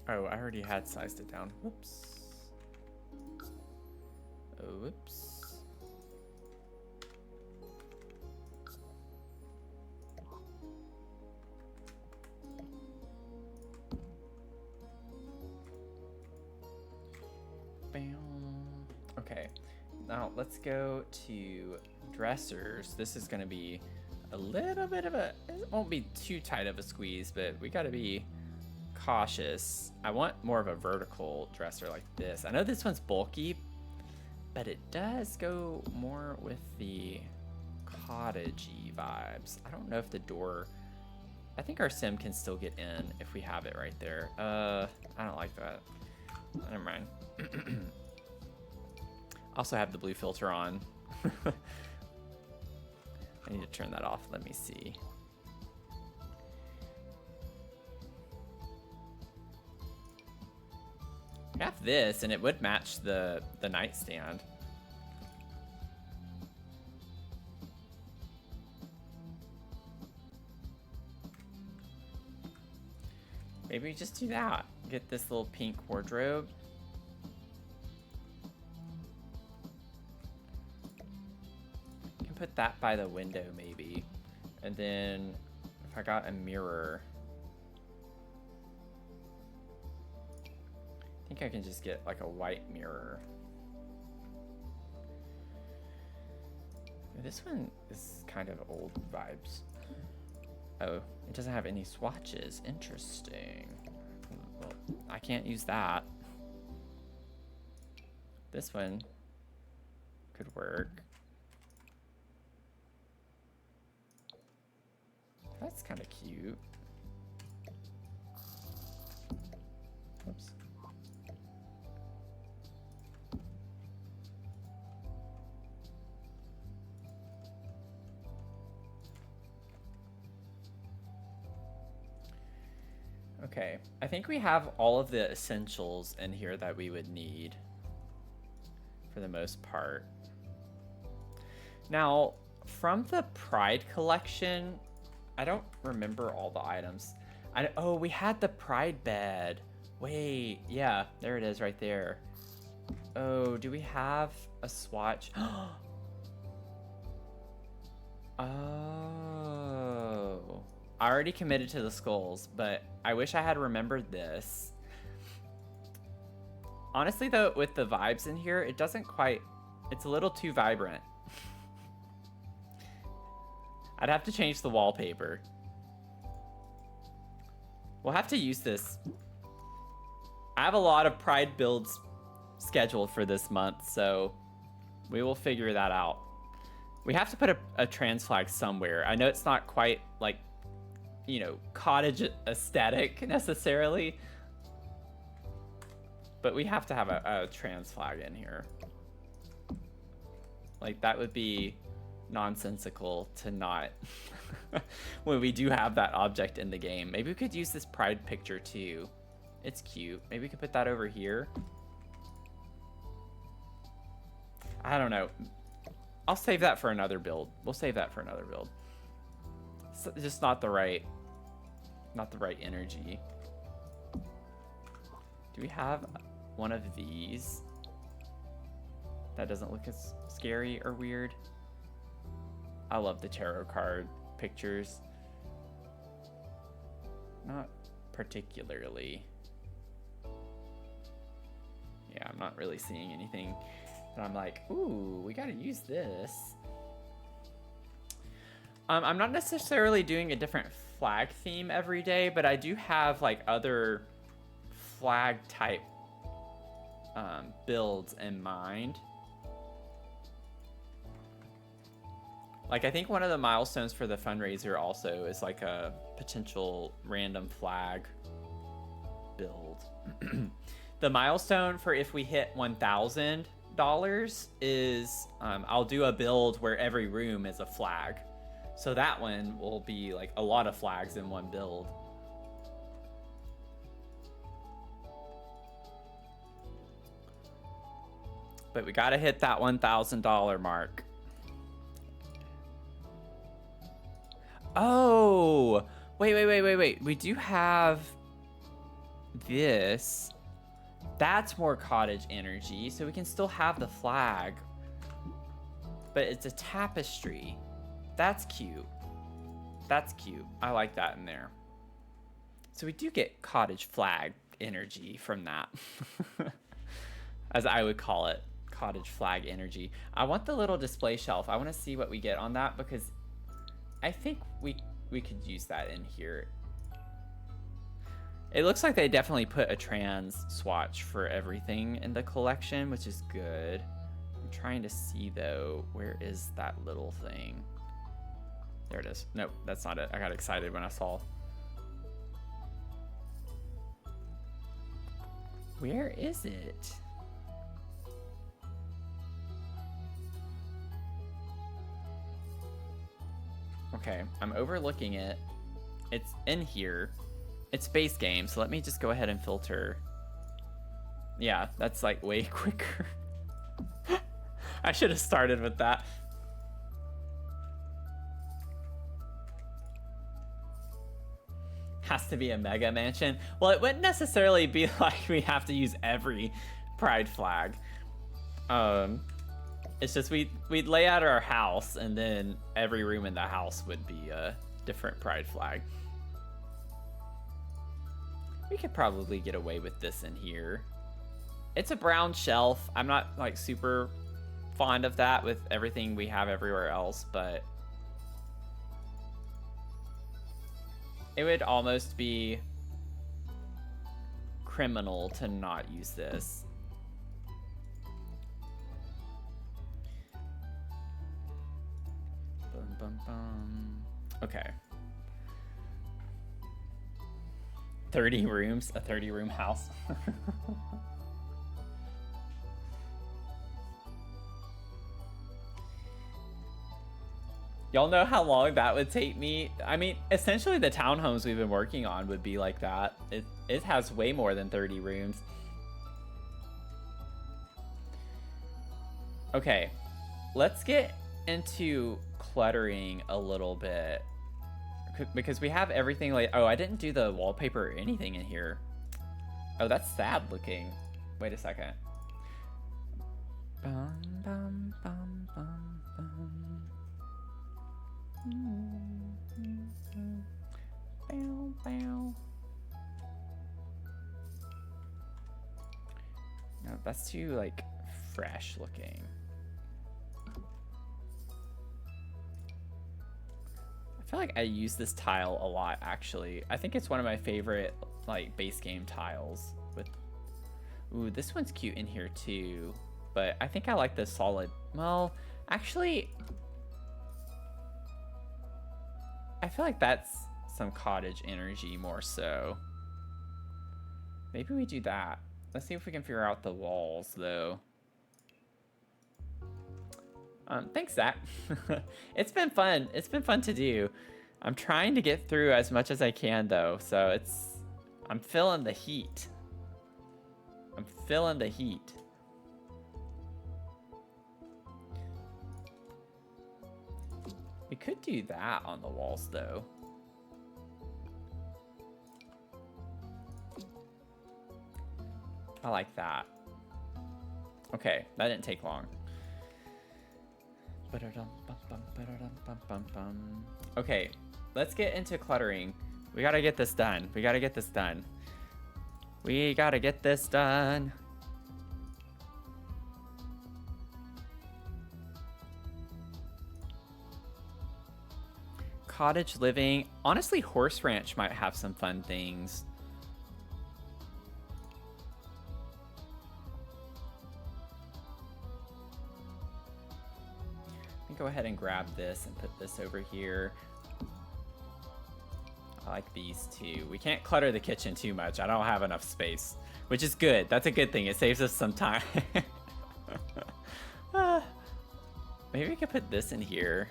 Speaker 1: Oh, I already had sized it down. Whoops. Oh, whoops. Okay, now let's go to dressers. This is gonna be a little bit of a, it won't be too tight of a squeeze, but we gotta be cautious. I want more of a vertical dresser like this. I know this one's bulky, but it does go more with the cottagey vibes. I don't know if the door, I think our sim can still get in if we have it right there. I don't like that. Never mind. Also have the blue filter on. I need to turn that off. Let me see. I have this, and it would match the nightstand. Maybe we just do that. Get this little pink wardrobe. Put that by the window maybe, and then if I got a mirror, I think I can just get like a white mirror. This one is kind of old vibes. Oh, it doesn't have any swatches. Interesting. Well, I can't use that. This one could work. That's kind of cute. Oops. Okay, I think we have all of the essentials in here that we would need for the most part. Now, from the Pride collection, I don't remember all the items. Oh, we had the Pride bed. Wait, yeah, there it is right there. Oh, do we have a swatch? Oh. I already committed to the skulls, but I wish I had remembered this. Honestly, though, with the vibes in here, it doesn't quite... It's a little too vibrant. I'd have to change the wallpaper. We'll have to use this. I have a lot of Pride builds scheduled for this month, so we will figure that out. We have to put a trans flag somewhere. I know it's not quite like, you know, cottage aesthetic necessarily, but we have to have a trans flag in here. Like, that would be nonsensical to not when we do have that object in the game. Maybe we could use this Pride picture too. It's cute. Maybe we could put that over here. I don't know. I'll save that for another build. We'll save that for another build. It's just not the right energy. Do we have one of these that doesn't look as scary or weird? I love the tarot card pictures. Not particularly. Yeah, I'm not really seeing anything that I'm like, ooh, we gotta use this. I'm not necessarily doing a different flag theme every day, but I do have like other flag type builds in mind. Like I think one of the milestones for the fundraiser also is like a potential random flag build. The milestone for if we hit $1,000 is I'll do a build where every room is a flag. So that one will be like a lot of flags in one build. But we gotta hit that $1,000 mark. Oh, wait. We do have this. That's more cottage energy, so we can still have the flag. But it's a tapestry. That's cute. That's cute. I like that in there. So we do get cottage flag energy from that. As I would call it, cottage flag energy. I want the little display shelf. I want to see what we get on that because I think we could use that in here. It looks like they definitely put a trans swatch for everything in the collection, which is good. I'm trying to see though, where is that little thing? There it is. Nope, that's not it. I got excited when I saw. Where is it? Okay, I'm overlooking it. It's in here. It's base game, so let me just go ahead and filter. Yeah, that's like way quicker. I should have started with that. Has to be a mega mansion. Well, it wouldn't necessarily be like we have to use every pride flag. It's just we'd lay out our house and then every room in the house would be a different pride flag. We could probably get away with this in here. It's a brown shelf. I'm not like super fond of that with everything we have everywhere else, but it would almost be criminal to not use this. Bum, bum, bum. Okay. 30 rooms, a 30-room house. Y'all know how long that would take me? I mean, essentially the townhomes we've been working on would be like that. It has way more than 30 rooms. Okay, let's get into cluttering a little bit. Because we have everything like, oh, I didn't do the wallpaper or anything in here. Oh, that's sad looking. Wait a second. Bum, bum, bum, bum, bum. Bow, bow. No, that's too like fresh looking. I feel like I use this tile a lot actually. I think it's one of my favorite like base game tiles with. Ooh, this one's cute in here too, but I think I like the solid. Well, actually, I feel like that's some cottage energy more so. Maybe we do that. Let's see if we can figure out the walls though. Thanks, Zach. It's been fun. It's been fun to do. I'm trying to get through as much as I can though, so I'm feeling the heat. I'm feeling the heat. We could do that on the walls, though. I like that. Okay, that didn't take long. Okay, let's get into cluttering. We gotta get this done. We gotta get this done. We gotta get this done. Cottage living. Honestly, Horse Ranch might have some fun things. Go ahead and grab this and put this over here. I like these two. We can't clutter the kitchen too much. I don't have enough space, which is good. That's a good thing. It saves us some time. Maybe we could put this in here.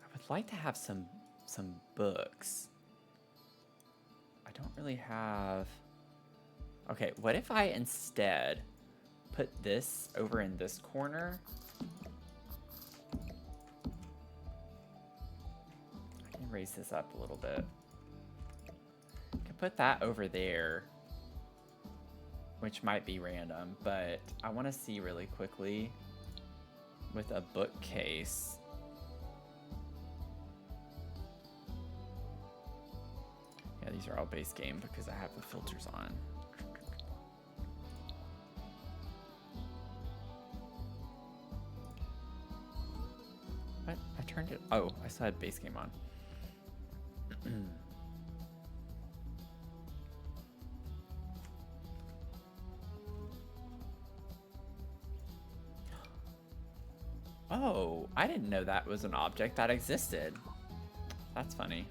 Speaker 1: I would like to have some books. I don't really have... Okay, what if I instead put this over in this corner? I can raise this up a little bit. I can put that over there, which might be random, but I want to see really quickly with a bookcase. Yeah, these are all base game because I have the filters on. What? I turned it. Oh, I still had base game on. Oh, I didn't know that was an object that existed. That's funny.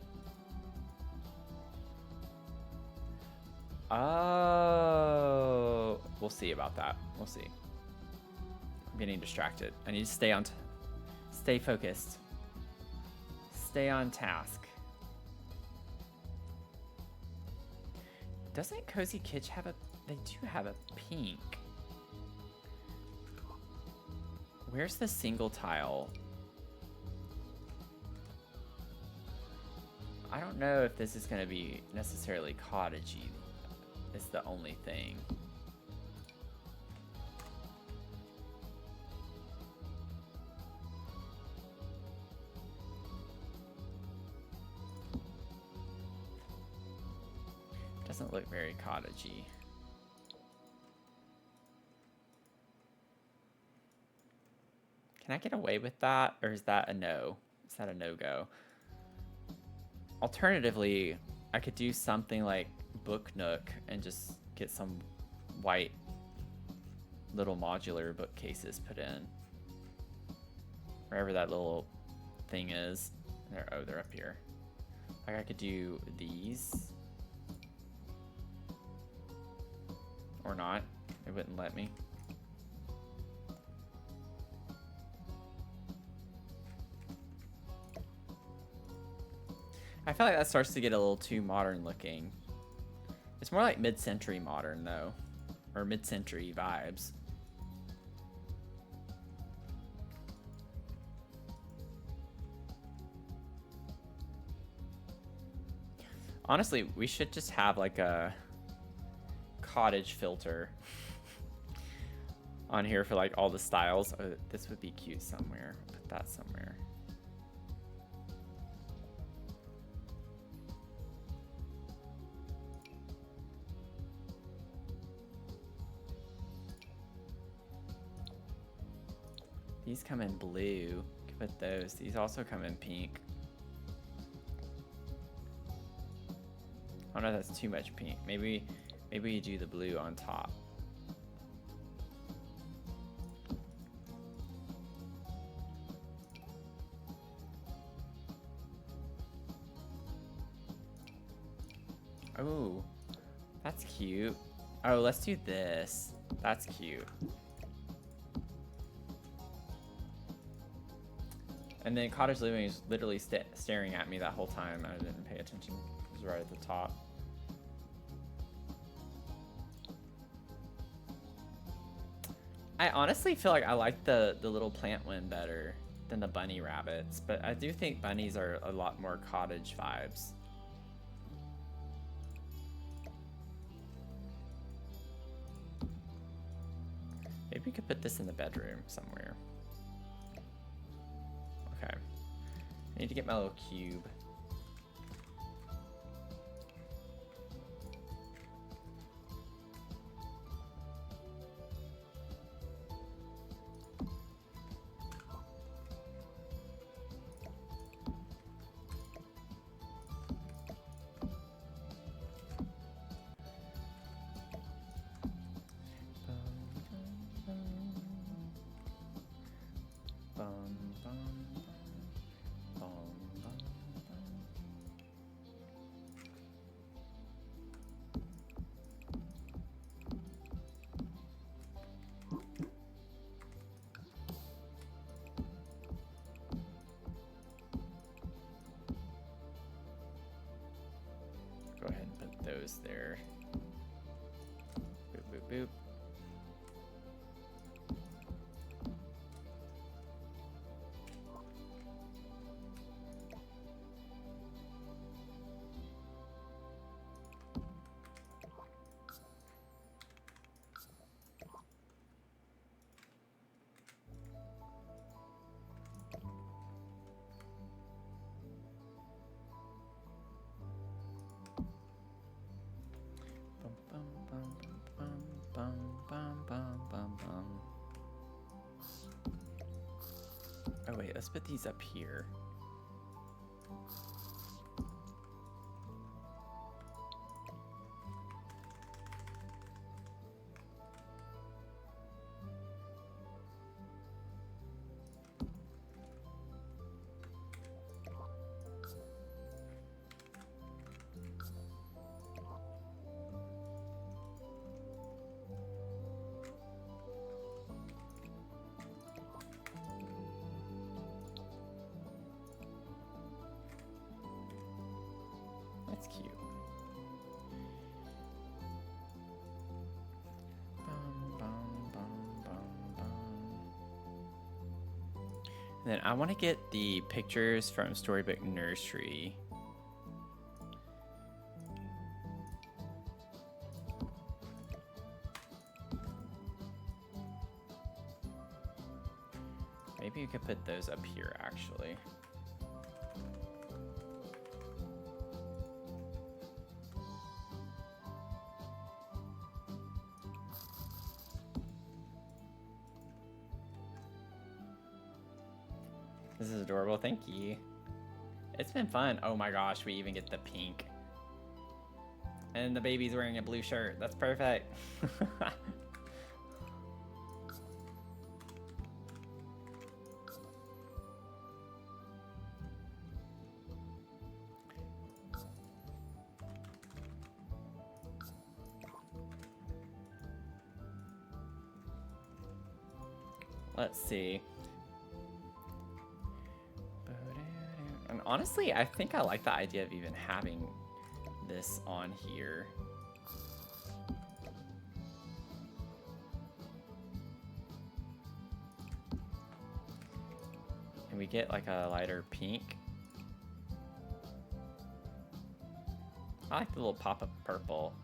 Speaker 1: Oh, we'll see about that. We'll see. I'm getting distracted. I need to stay on. Stay focused. Stay on task. Doesn't Cozy Kitsch have a... They do have a pink. Where's the single tile? I don't know if this is going to be necessarily cottagey. It's the only thing. Doesn't look very cottagey. Can I get away with that, or is that a no? Is that a no-go? Alternatively, I could do something like Book Nook and just get some white little modular bookcases put in. Wherever that little thing is. There, oh, they're up here. Like I could do these. Or not. It wouldn't let me. I feel like that starts to get a little too modern looking. It's more like mid-century modern though. Or mid-century vibes. Honestly, we should just have like a cottage filter on here for like all the styles. Oh, this would be cute somewhere. Put that somewhere. These come in blue. Put those. These also come in pink. Oh no, that's too much pink. Maybe you do the blue on top. Oh, that's cute. Oh, let's do this. That's cute. And then cottage living is literally staring at me that whole time. I didn't pay attention. It was right at the top. I honestly feel like I like the little plant one better than the bunny rabbits, but I do think bunnies are a lot more cottage vibes. Maybe we could put this in the bedroom somewhere. Okay. I need to get my little cube. Go ahead and put those there. Boop, boop, boop. Oh wait, let's put these up here. That's cute. And then I want to get the pictures from Storybook Nursery. Maybe you could put those up here, actually. This is adorable, thank you. It's been fun. Oh my gosh, we even get the pink. And the baby's wearing a blue shirt. That's perfect. Let's see. And honestly, I think I like the idea of even having this on here. And we get like a lighter pink. I like the little pop of purple.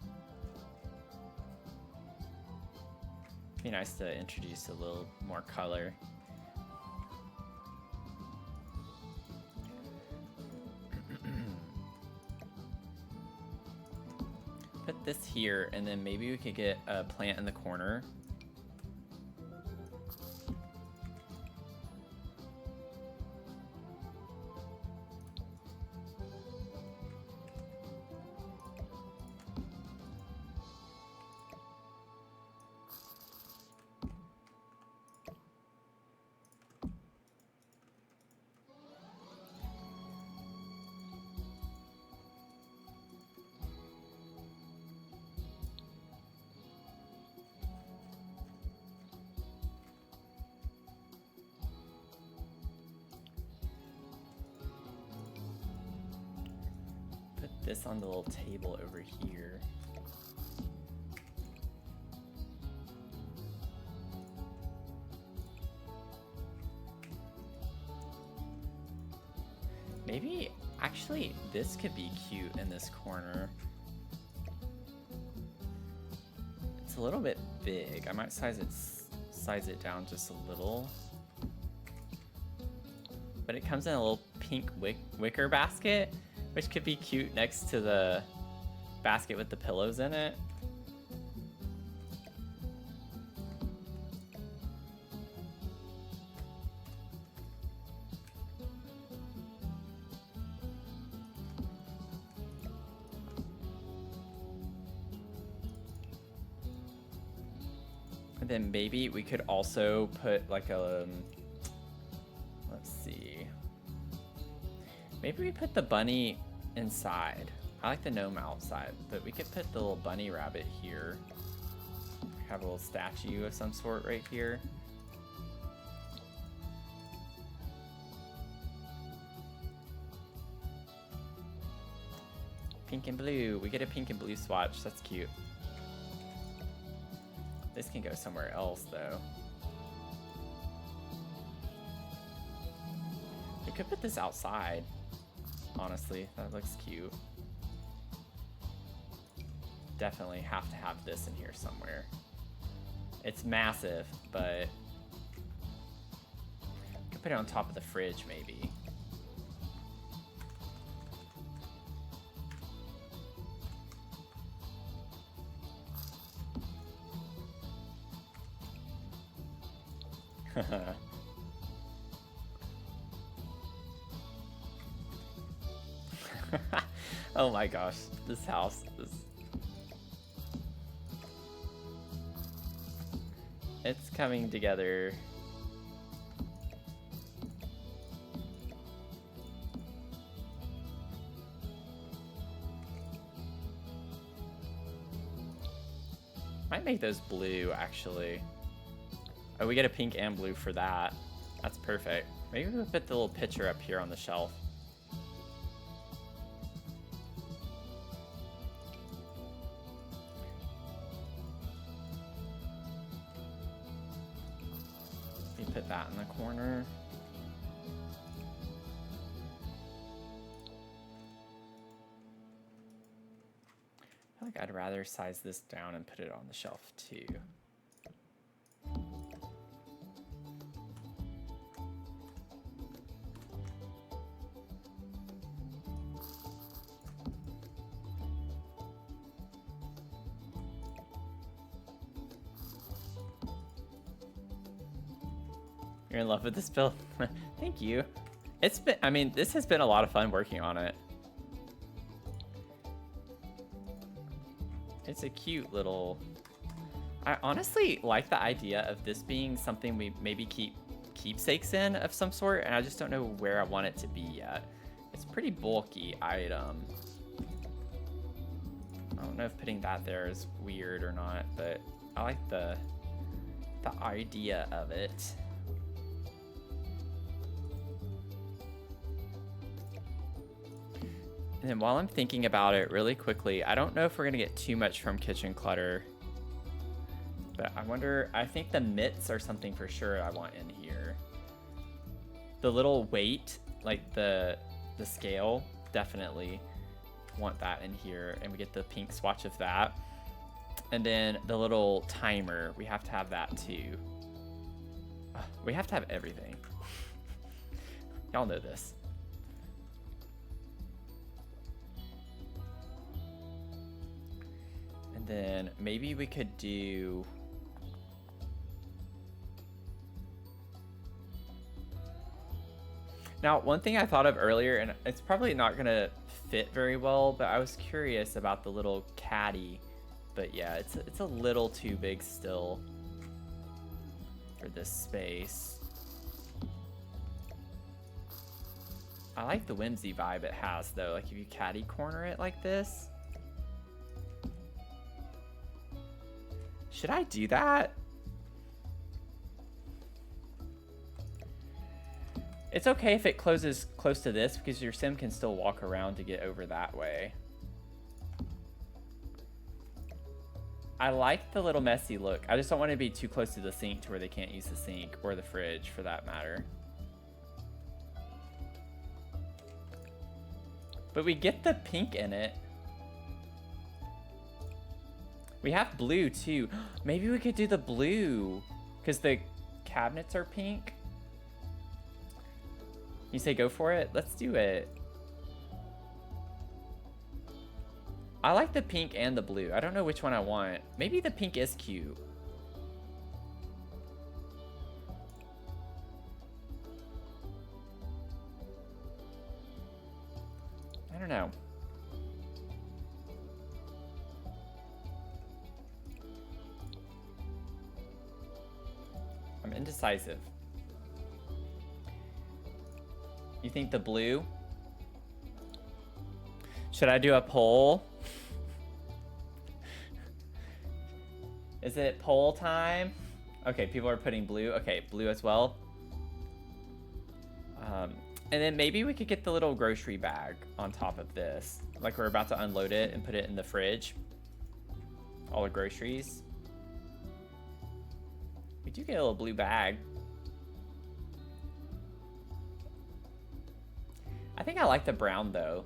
Speaker 1: Be nice to introduce a little more color. Put this here, and then maybe we could get a plant in the corner. This on the little table over here. Maybe, actually, this could be cute in this corner. It's a little bit big. I might size it down just a little. But it comes in a little pink wicker basket, which could be cute next to the basket with the pillows in it. And then maybe we could also put like a, let's see. Maybe we put the bunny inside. I like the gnome outside, but we could put the little bunny rabbit here. Have a little statue of some sort right here. Pink and blue. We get a pink and blue swatch. That's cute. This can go somewhere else, though. We could put this outside. Honestly, that looks cute. Definitely have to have this in here somewhere. It's massive, but could put it on top of the fridge, maybe. Oh my gosh, this house is... It's coming together. Might make those blue, actually. Oh, we get a pink and blue for that. That's perfect. Maybe we'll put the little picture up here on the shelf. We put that in the corner. I feel like I'd rather size this down and put it on the shelf too. You're in love with this build? Thank you. It's been, I mean, this has been a lot of fun working on it. It's a cute little... I honestly like the idea of this being something we maybe keep keepsakes in of some sort, and I just don't know where I want it to be yet. It's a pretty bulky item. I don't know if putting that there is weird or not, but I like the idea of it. And then while I'm thinking about it really quickly, I don't know if we're gonna get too much from kitchen clutter, but I wonder, I think the mitts are something for sure I want in here. The little weight, like the scale, definitely want that in here, and we get the pink swatch of that. And then the little timer, we have to have that too. We have to have everything. Y'all know this. And then maybe we could do... Now, one thing I thought of earlier, and it's probably not gonna fit very well, but I was curious about the little caddy. But yeah, it's a little too big still for this space. I like the whimsy vibe it has though, like if you caddy corner it like this. Should I do that? It's okay if it closes close to this because your sim can still walk around to get over that way. I like the little messy look. I just don't want to be too close to the sink to where they can't use the sink or the fridge for that matter. But we get the pink in it. We have blue too. Maybe we could do the blue because the cabinets are pink. You say go for it? Let's do it. I like the pink and the blue. I don't know which one I want. Maybe the pink is cute. I don't know. I'm indecisive. You think the blue? Should I do a poll? Is it poll time? Okay, people are putting blue. Okay, blue as well. And then maybe we could get the little grocery bag on top of this. Like we're about to unload it and put it in the fridge. All the groceries. We do get a little blue bag. I think I like the brown though.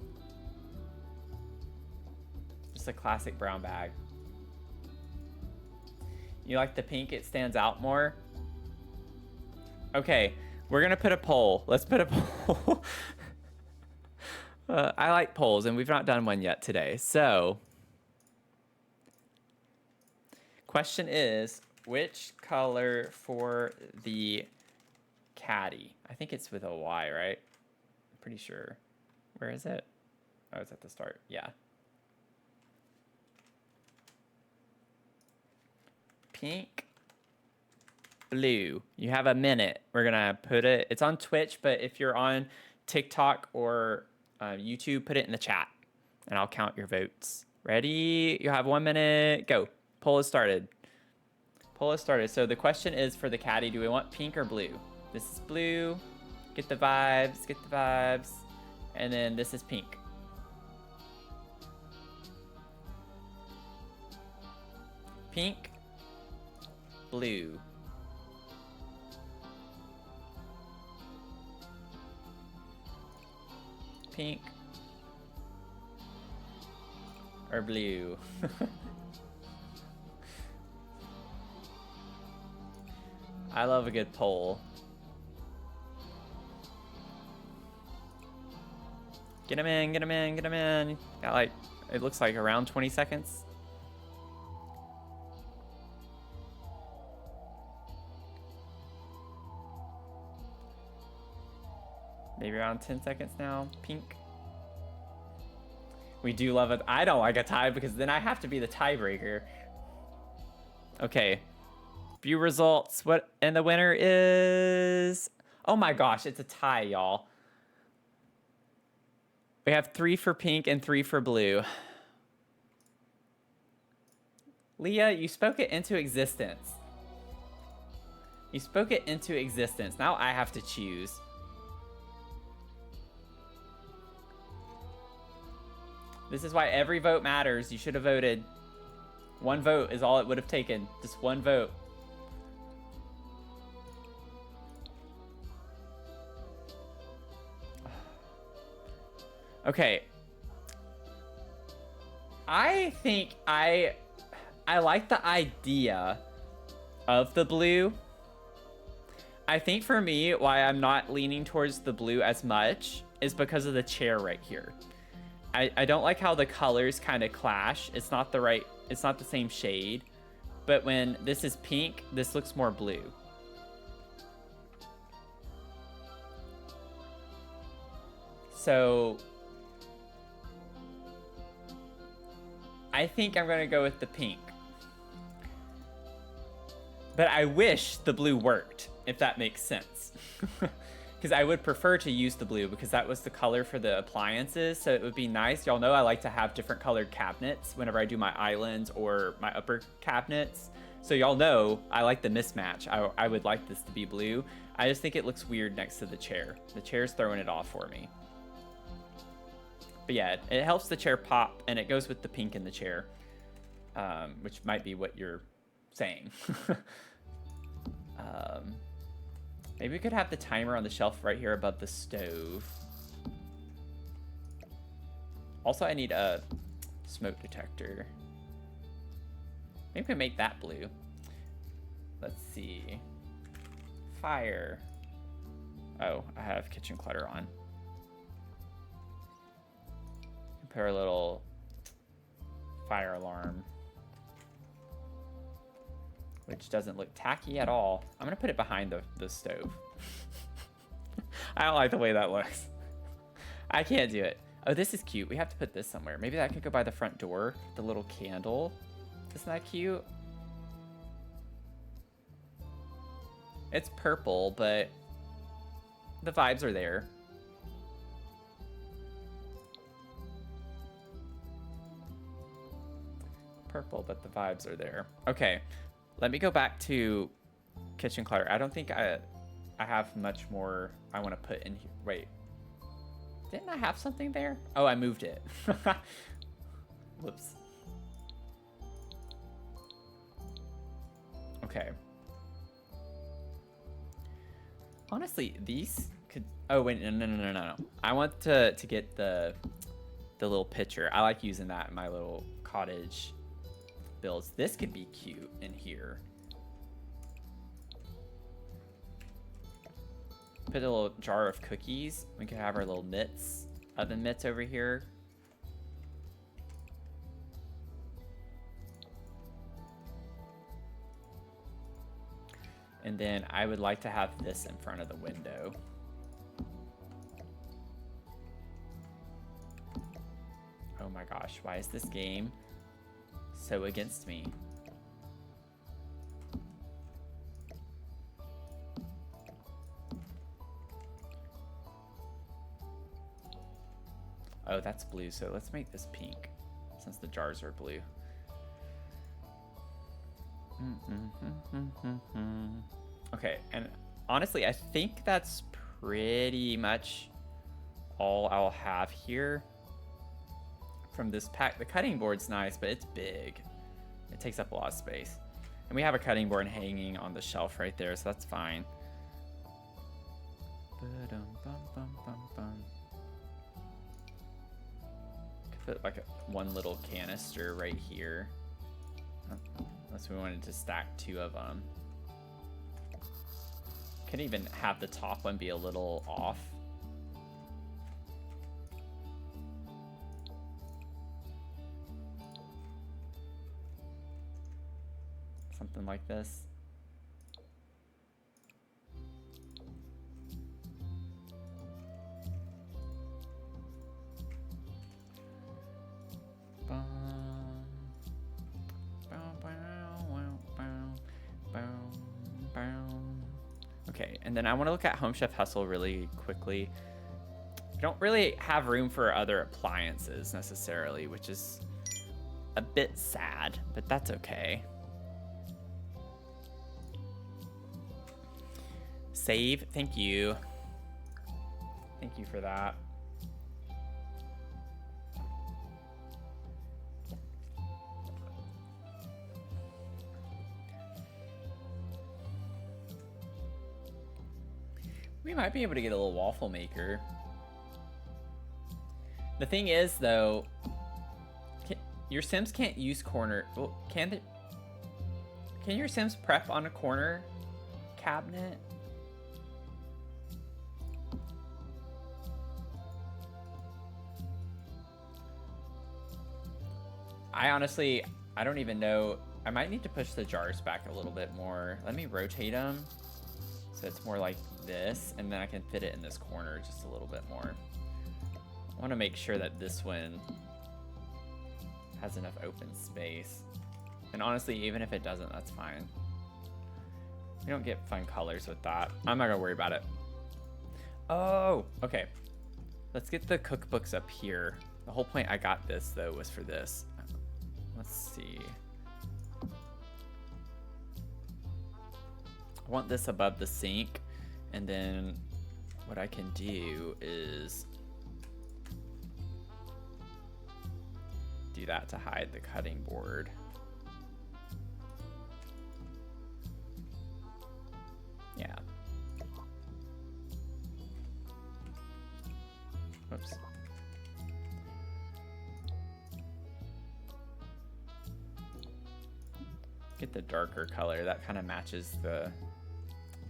Speaker 1: Just a classic brown bag. You like the pink? It stands out more? Okay, we're gonna put a poll. Let's put a poll. I like polls, and we've not done one yet today. So, question is, which color for the caddy? I think it's with a Y, right? I'm pretty sure. Where is it? Oh, it's at the start. Yeah. Pink, blue. You have a minute. We're gonna put it. It's on Twitch, but if you're on TikTok or YouTube, put it in the chat, and I'll count your votes. Ready? You have 1 minute. Go. Poll is started. Poll is started. So the question is for the caddy: do we want pink or blue? This is blue. Get the vibes. Get the vibes. And then this is pink. Pink. Blue. Pink. Or blue. I love a good poll. Get him in, get him in, get him in. Got like, it looks like around 20 seconds. Maybe around 10 seconds now. Pink. We do love it. I don't like a tie because then I have to be the tiebreaker. Okay. View results. What? And the winner is... Oh my gosh, it's a tie, y'all. We have 3 for pink and 3 for blue. Leah, you spoke it into existence. You spoke it into existence. Now I have to choose. This is why every vote matters. You should have voted. 1 vote is all it would have taken. Just 1 vote. Okay. I think I like the idea of the blue. I think for me, why I'm not leaning towards the blue as much is because of the chair right here. I don't like how the colors kind of clash. It's not the same shade. But when this is pink, this looks more blue. So I think I'm gonna go with the pink. But I wish the blue worked, if that makes sense. Because I would prefer to use the blue because that was the color for the appliances. So it would be nice. Y'all know I like to have different colored cabinets whenever I do my islands or my upper cabinets. So y'all know I like the mismatch. I would like this to be blue. I just think it looks weird next to the chair. The chair's throwing it off for me. But yeah, it helps the chair pop and it goes with the pink in the chair. Which might be what you're saying. Maybe we could have the timer on the shelf right here above the stove. Also, I need a smoke detector. Maybe we can make that blue. Let's see. Fire. Oh, I have kitchen clutter on. Put our little fire alarm, which doesn't look tacky at all. I'm gonna put it behind the stove. I don't like the way that looks. I can't do it. Oh, this is cute. We have to put this somewhere. Maybe that could go by the front door. The little candle. Isn't that cute? It's purple, but the vibes are there. Purple, but the vibes are there. Okay, let me go back to kitchen clutter. I don't think I have much more I want to put in here. Wait, didn't I have something there? Oh, I moved it. Whoops. Okay. Honestly, these could... Oh, wait, no. I want to get the little picture. I like using that in my little cottage builds. This could be cute in here. Put a little jar of cookies. We could have our little mitts, oven mitts over here. And then I would like to have this in front of the window. Oh my gosh, why is this game so against me? Oh, that's blue, so let's make this pink, since the jars are blue. Okay, and honestly, I think that's pretty much all I'll have here from this pack. The cutting board's nice, but it's big. It takes up a lot of space. And we have a cutting board hanging on the shelf right there, so that's fine. Could put like one little canister right here. Unless we wanted to stack two of them. Could even have the top one be a little off. Something like this. Okay, and then I want to look at Home Chef Hustle really quickly. I don't really have room for other appliances necessarily, which is a bit sad, but that's okay. Save, thank you. Thank you for that. We might be able to get a little waffle maker. The thing is, though, your Sims can't use corner. Well, can your Sims prep on a corner cabinet? I honestly, I don't even know. I might need to push the jars back a little bit more. Let me rotate them so it's more like this, and then I can fit it in this corner just a little bit more. I want to make sure that this one has enough open space. And honestly, even if it doesn't, that's fine. We don't get fun colors with that. I'm not gonna worry about it. Oh, okay. Let's get the cookbooks up here. The whole point I got this, though, was for this. Let's see. I want this above the sink, and then what I can do is do that to hide the cutting board. Yeah. Oops. Get the darker color. That kind of matches the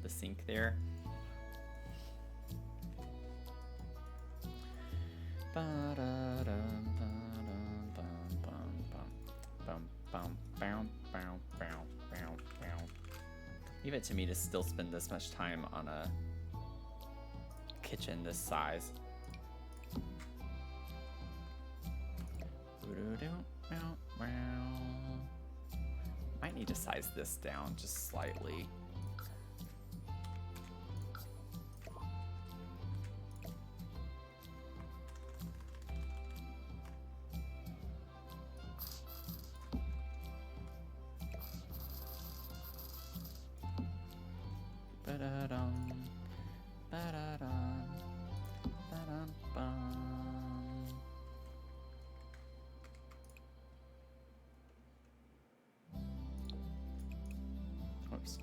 Speaker 1: sink there. Leave it to me to still spend this much time on a kitchen this size. Might need to size this down just slightly. Ba-da-dum, ba-da-dum, ba-dum-bum. Whoops.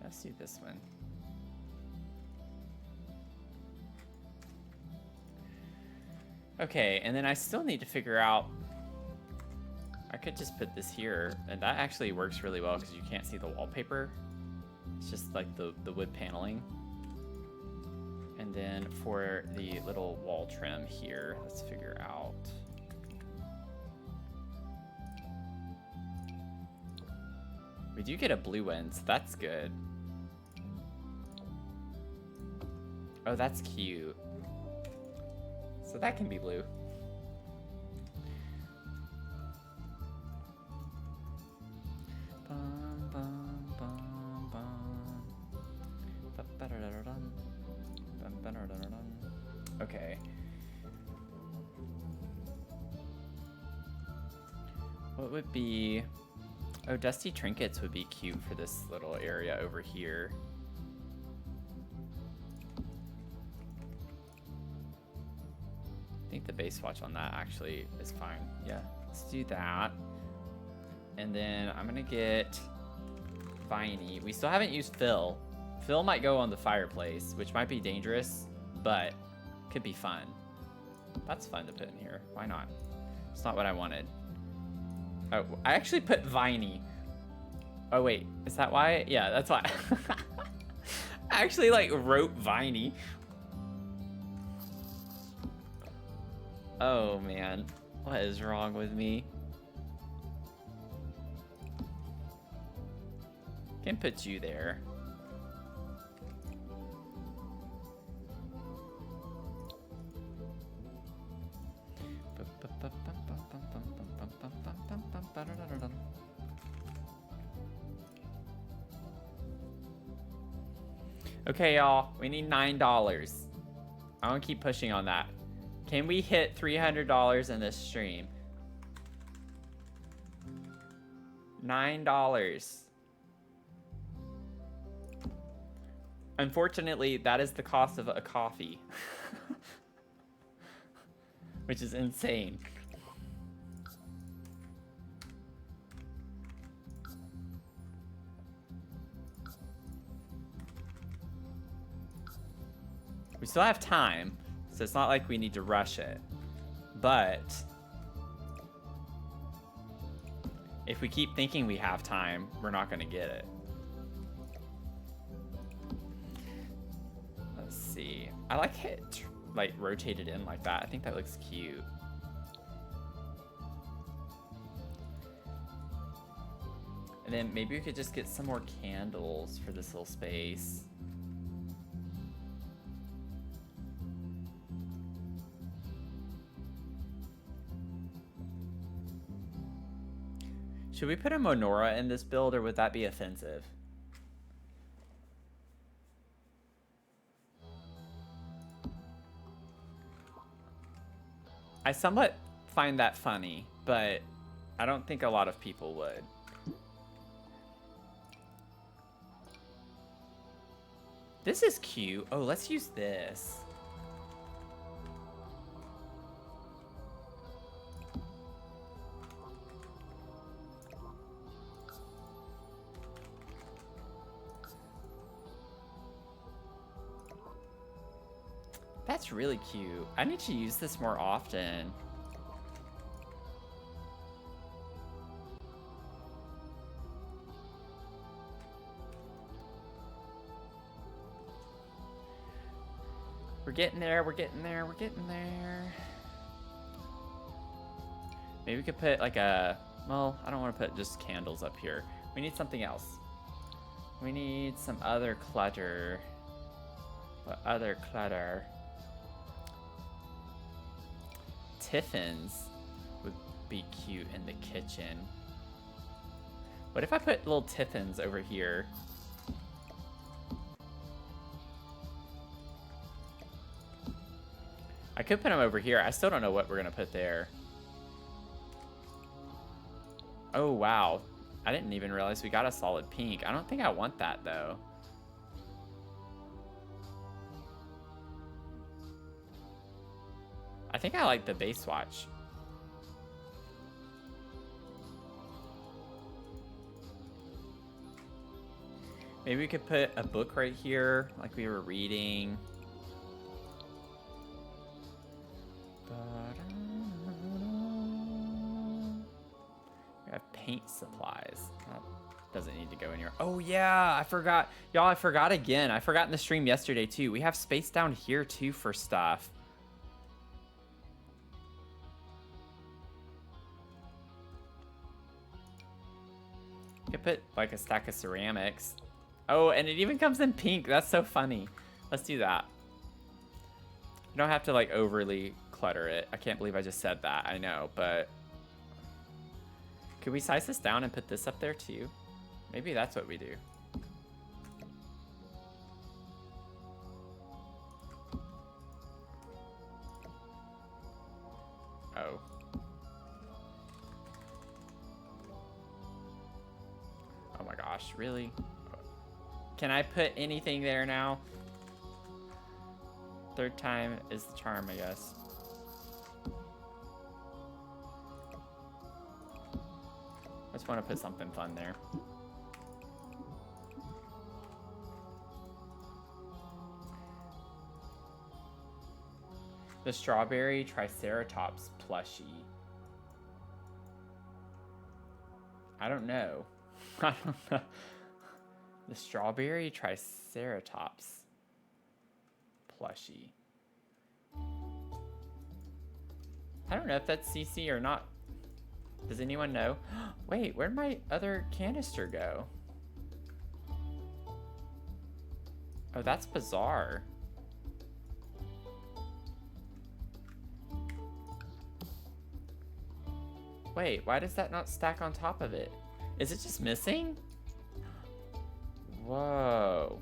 Speaker 1: Let's do this one. Okay, and then I still need to figure out, I could just put this here, and that actually works really well because you can't see the wallpaper. It's just like the wood paneling. And then for the little wall trim here, let's figure out. We do get a blue one, so that's good. Oh, that's cute. So that can be blue. Bum, bum, bum, bum. Ba-ba-da-da-da-dum. Bum-ba-da-da-da-dum. Okay. What would be... Oh, dusty trinkets would be cute for this little area over here. I think the base watch on that actually is fine. Yeah, let's do that. And then I'm gonna get Viney. We still haven't used Phil. Phil might go on the fireplace, which might be dangerous, but could be fun. That's fun to put in here. Why not? It's not what I wanted. Oh, I actually put Viney. Oh wait, is that why? Yeah, that's why. I actually like wrote Viney. Oh man, what is wrong with me? Can put you there. Okay, y'all, we need $9. I want to keep pushing on that. Can we hit $300 in this stream? $9. Unfortunately, that is the cost of a coffee. Which is insane. We still have time, so it's not like we need to rush it. But if we keep thinking we have time, we're not going to get it. Let's see. I like it like rotated in like that. I think that looks cute. And then maybe we could just get some more candles for this little space. Should we put a menorah in this build, or would that be offensive? I somewhat find that funny, but I don't think a lot of people would. This is cute. Oh, let's use this. That's really cute. I need to use this more often. We're getting there, we're getting there, we're getting there. Maybe we could put like a, well, I don't want to put just candles up here. We need something else. We need some other clutter. What other clutter? Tiffins would be cute in the kitchen. What if I put little tiffins over here? I could put them over here. I still don't know what we're gonna put there. Oh, wow. I didn't even realize we got a solid pink. I don't think I want that, though. I think I like the base swatch. Maybe we could put a book right here, like we were reading. We have paint supplies. That doesn't need to go in here. Oh yeah, I forgot. Y'all, I forgot again. I forgot in the stream yesterday too. We have space down here too for stuff. You could put like a stack of ceramics. Oh, and it even comes in pink. That's so funny. Let's do that. You don't have to like overly clutter it. I can't believe I just said that. I know, but could we size this down and put this up there too? Maybe that's what we do. Oh. Oh my gosh, really? Can I put anything there now? Third time is the charm, I guess. I just want to put something fun there. The strawberry triceratops plushie. I don't know. I don't know. The strawberry triceratops plushie. I don't know if that's CC or not. Does anyone know? Wait, where'd my other canister go? Oh, that's bizarre. Wait, why does that not stack on top of it? Is it just missing? Whoa.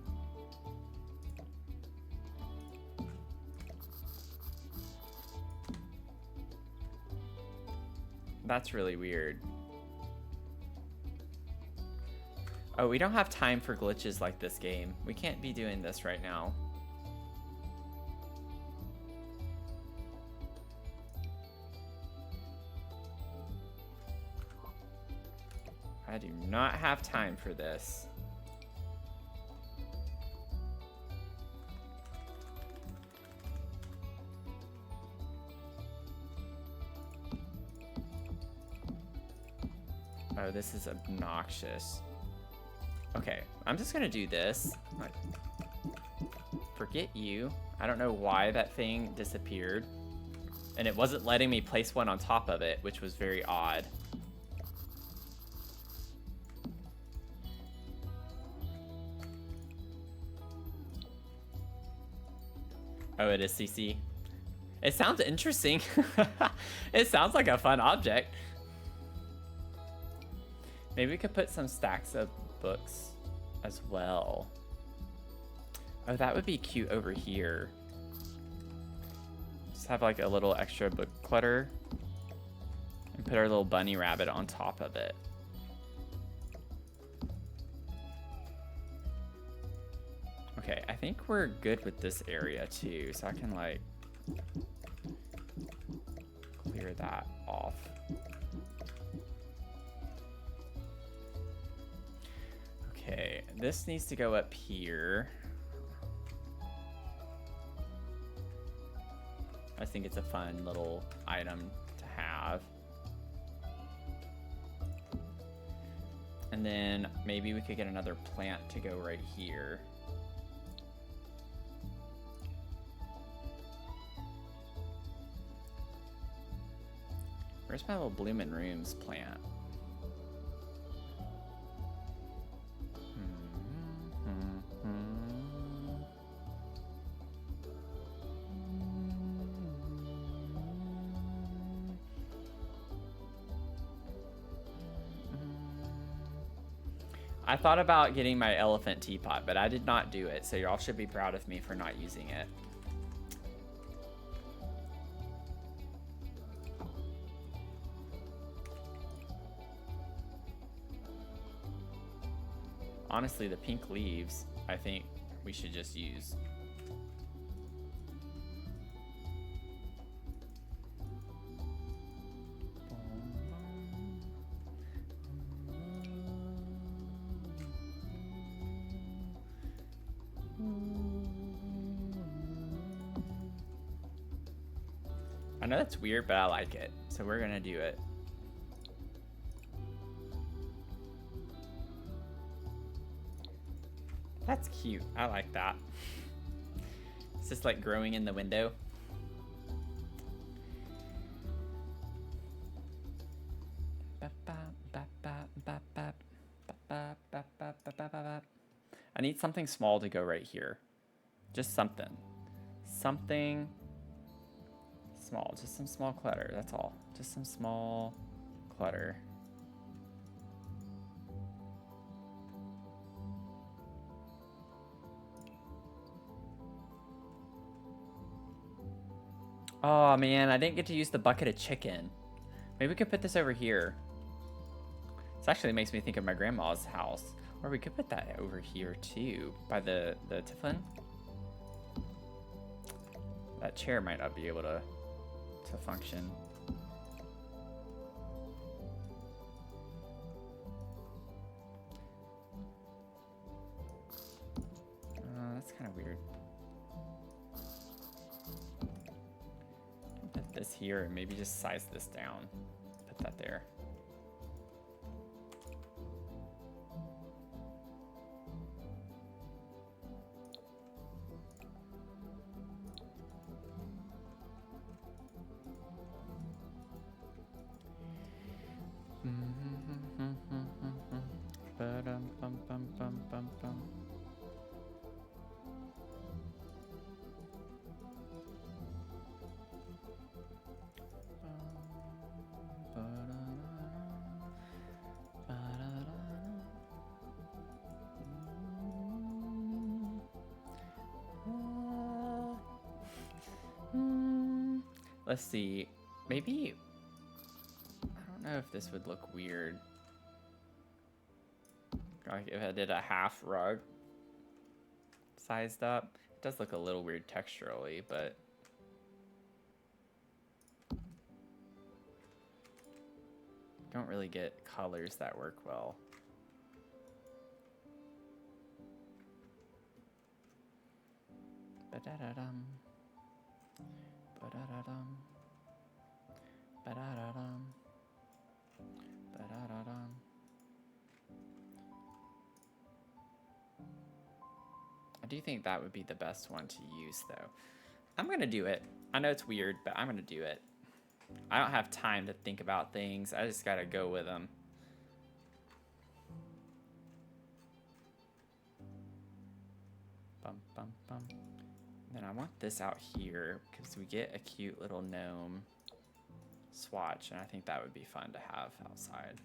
Speaker 1: That's really weird. Oh, we don't have time for glitches like this game. We can't be doing this right now. I do not have time for this. Oh, this is obnoxious. Okay, I'm just gonna do this. Like, forget you. I don't know why that thing disappeared. And it wasn't letting me place one on top of it, which was very odd. Oh, it is CC. It sounds interesting. It sounds like a fun object. Maybe we could put some stacks of books as well. Oh, that would be cute over here. Just have like a little extra book clutter and put our little bunny rabbit on top of it. Okay, I think we're good with this area too, so I can like clear that off. Okay, this needs to go up here. I think it's a fun little item to have. And then maybe we could get another plant to go right here. Where's my little Bloomin' Rooms plant? I thought about getting my elephant teapot, but I did not do it, so y'all should be proud of me for not using it. Honestly, the pink leaves, I think we should just use. I know that's weird, but I like it, so we're gonna do it. That's cute. I like that. It's just like growing in the window. I need something small to go right here. Just something. Something small. Just some small clutter. That's all. Just some small clutter. Oh man, I didn't get to use the bucket of chicken. Maybe we could put this over here. This actually makes me think of my grandma's house. Or we could put that over here too, by the Tiffin. That chair might not be able to function. That's kind of weird. Put this here and maybe just size this down. Put that there. Let's see. Maybe, I don't know if this would look weird. Like if I did a half rug sized up. It does look a little weird texturally, but don't really get colors that work well. Ba-da-da-dum. Ba-da-da-dum. Ba-da-da-dum. Ba-da-da-dum. I do think that would be the best one to use, though. I'm gonna do it. I know it's weird, but I'm gonna do it. I don't have time to think about things. I just gotta go with them. Bum, bum, bum. Then I want this out here because we get a cute little gnome swatch, and I think that would be fun to have outside.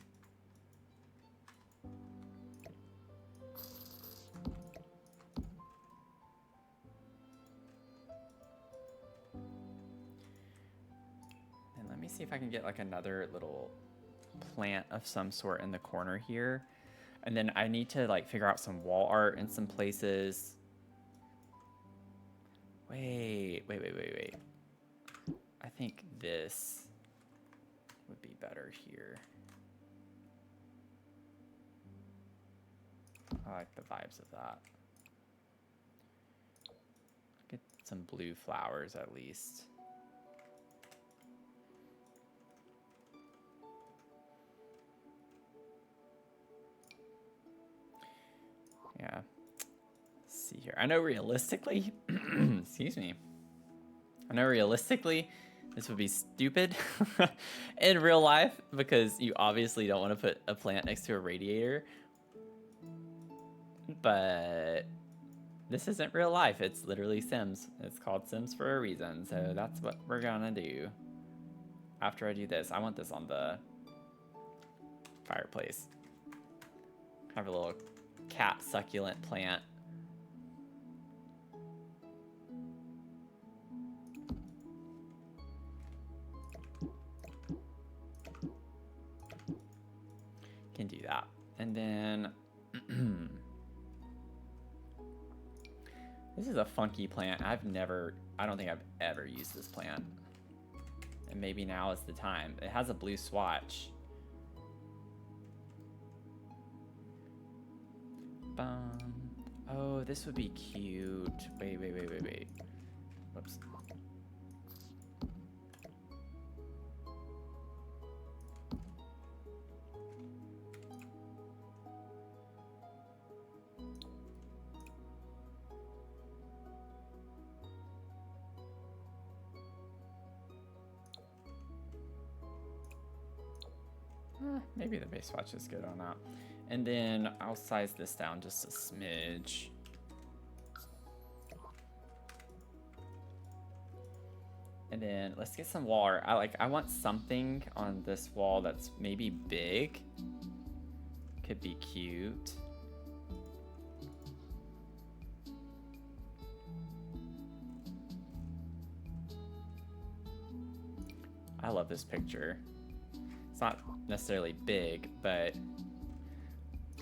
Speaker 1: And let me see if I can get like another little plant of some sort in the corner here. And then I need to like figure out some wall art in some places. Wait. I think this would be better here. I like the vibes of that. Get some blue flowers at least. Yeah. Let's see here. I know realistically, excuse me. I know realistically, This would be stupid in real life because you obviously don't want to put a plant next to a radiator. But this isn't real life. It's literally Sims. It's called Sims for a reason. So that's what we're gonna do. After I do this, I want this on the fireplace. Have a little cat succulent plant. Can do that. And then this is a funky plant. I don't think I've ever used this plant. And maybe now is the time. It has a blue swatch. Oh, this would be cute. Wait. Whoops. Maybe the base swatch is good on that. And then I'll size this down just a smidge. And then let's get some wall art. I want something on this wall that's maybe big. Could be cute. I love this picture. It's not necessarily big, but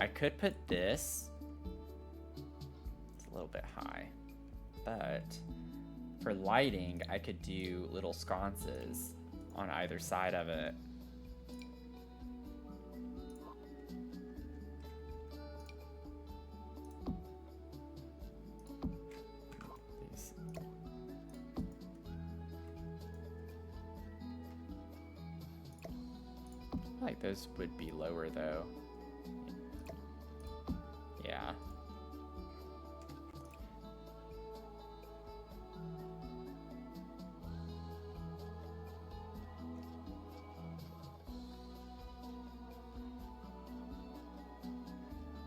Speaker 1: I could put this. It's a little bit high, but for lighting, I could do little sconces on either side of it. These. I feel like those would be lower though. Yeah.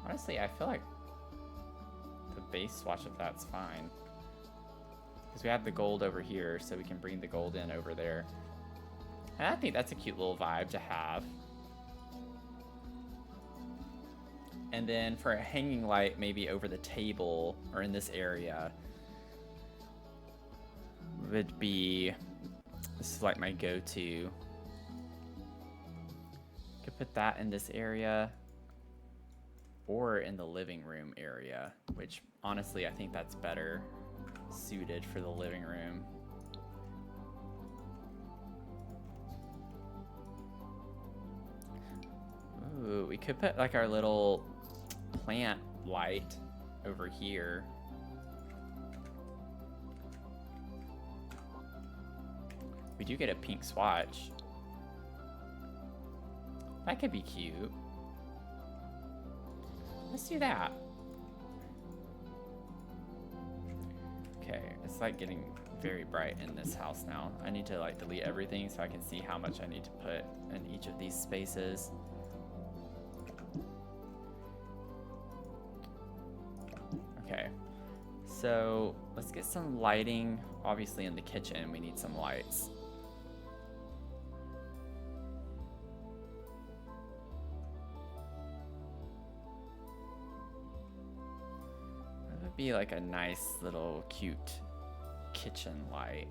Speaker 1: Honestly, I feel like the base swatch of that's fine. Because we have the gold over here, so we can bring the gold in over there. And I think that's a cute little vibe to have. And then for a hanging light, maybe over the table or in this area, would be, this is like my go-to. Could put that in this area or in the living room area, which honestly, I think that's better suited for the living room. Ooh, we could put like our little plant light over here. We do get a pink swatch. That could be cute. Let's do that. Okay, it's like getting very bright in this house now. I need to like delete everything so I can see how much I need to put in each of these spaces. Okay, so let's get some lighting. Obviously in the kitchen, we need some lights. That would be like a nice little cute kitchen light.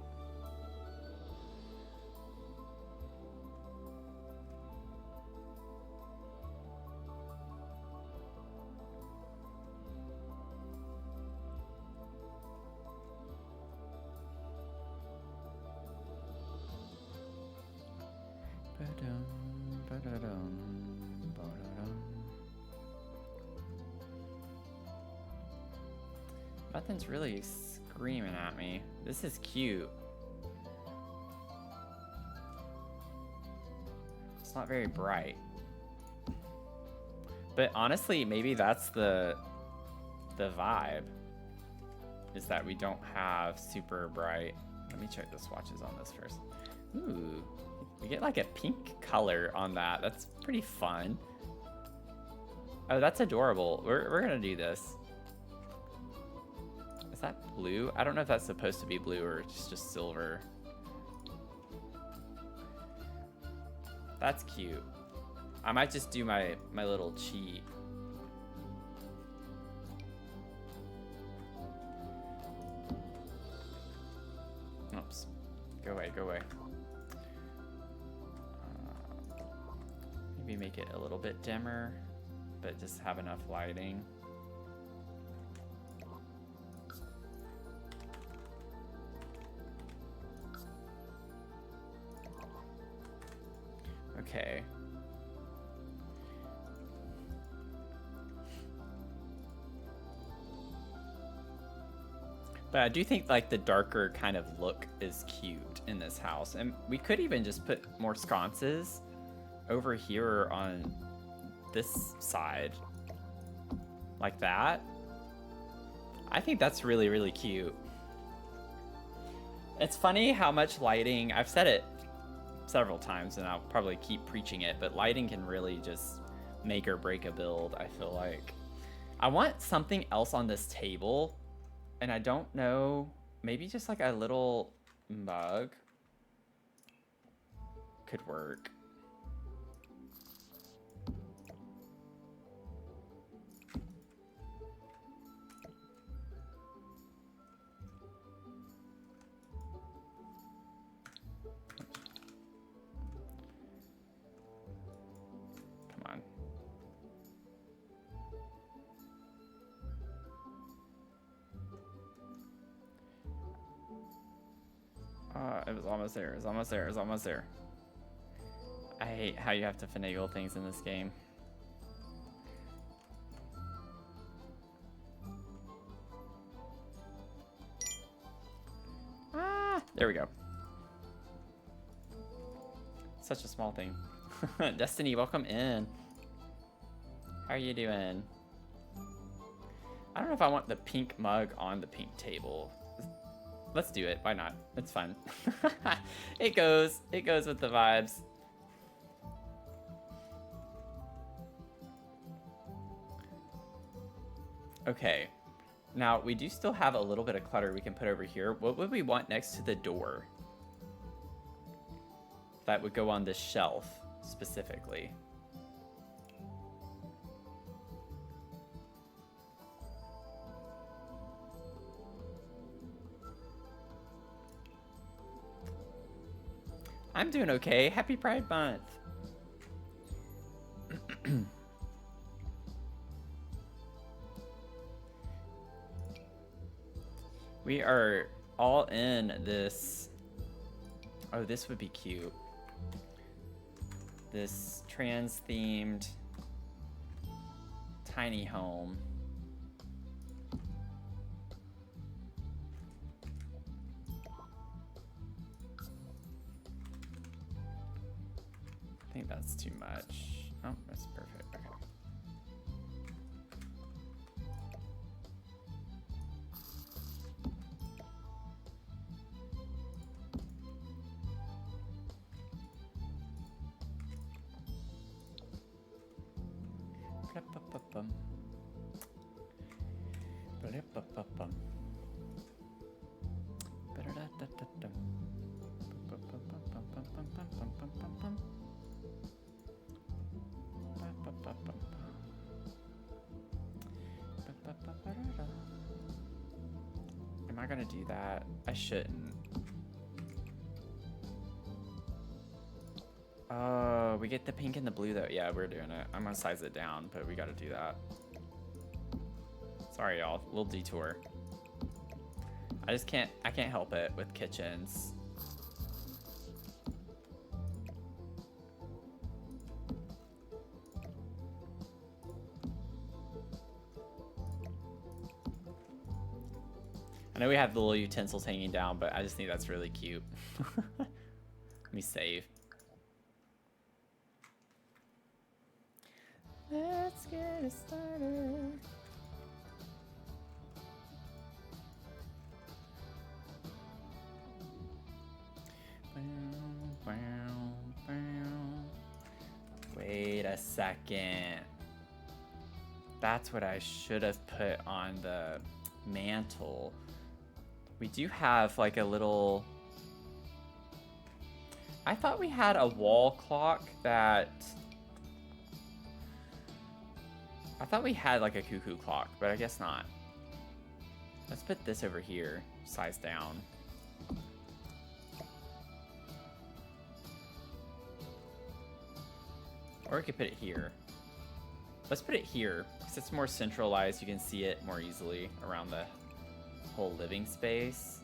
Speaker 1: Nothing's really screaming at me. This is cute. It's not very bright. But honestly, maybe that's the vibe. Is that we don't have super bright. Let me check the swatches on this first. Ooh, we get like a pink color on that. That's pretty fun. Oh, that's adorable. We're gonna do this. Is that blue? I don't know if that's supposed to be blue or it's just silver. That's cute. I might just do my little cheat. Oops. Go away, go away. Maybe make it a little bit dimmer, but just have enough lighting. Okay. But I do think like the darker kind of look is cute in this house. And we could even just put more sconces over here on this side. Like that. I think that's really, really cute. It's funny how much lighting, I've said it several times and I'll probably keep preaching it, but lighting can really just make or break a build, I feel like. I want something else on this table, and I don't know, maybe just like a little mug could work. It was almost there. It was almost there. It was almost there. I hate how you have to finagle things in this game. Ah, there we go. Such a small thing. Destiny, welcome in. How are you doing? I don't know if I want the pink mug on the pink table. Let's do it. Why not? It's fun. It goes with the vibes. Okay. Now, we do still have a little bit of clutter we can put over here. What would we want next to the door? That would go on this shelf, specifically. I'm doing okay. Happy Pride Month. We are all in this. Oh, this would be cute. This trans-themed tiny home. I think that's too much. Oh, that's perfect. Okay. Am I gonna do that? I shouldn't. Oh, we get the pink and the blue though. Yeah, we're doing it. I'm gonna size it down, but we gotta do that. Sorry, y'all. Little detour. I can't help it with kitchens. I know we have the little utensils hanging down, but I just think that's really cute. Let me save. Let's get it started. a second. That's what I should have put on the mantle. We do have like a little... I thought we had a wall clock that... I thought we had like a cuckoo clock, but I guess not. Let's put this over here, size down. Or we could put it here. Let's put it here, because it's more centralized. You can see it more easily around the whole living space.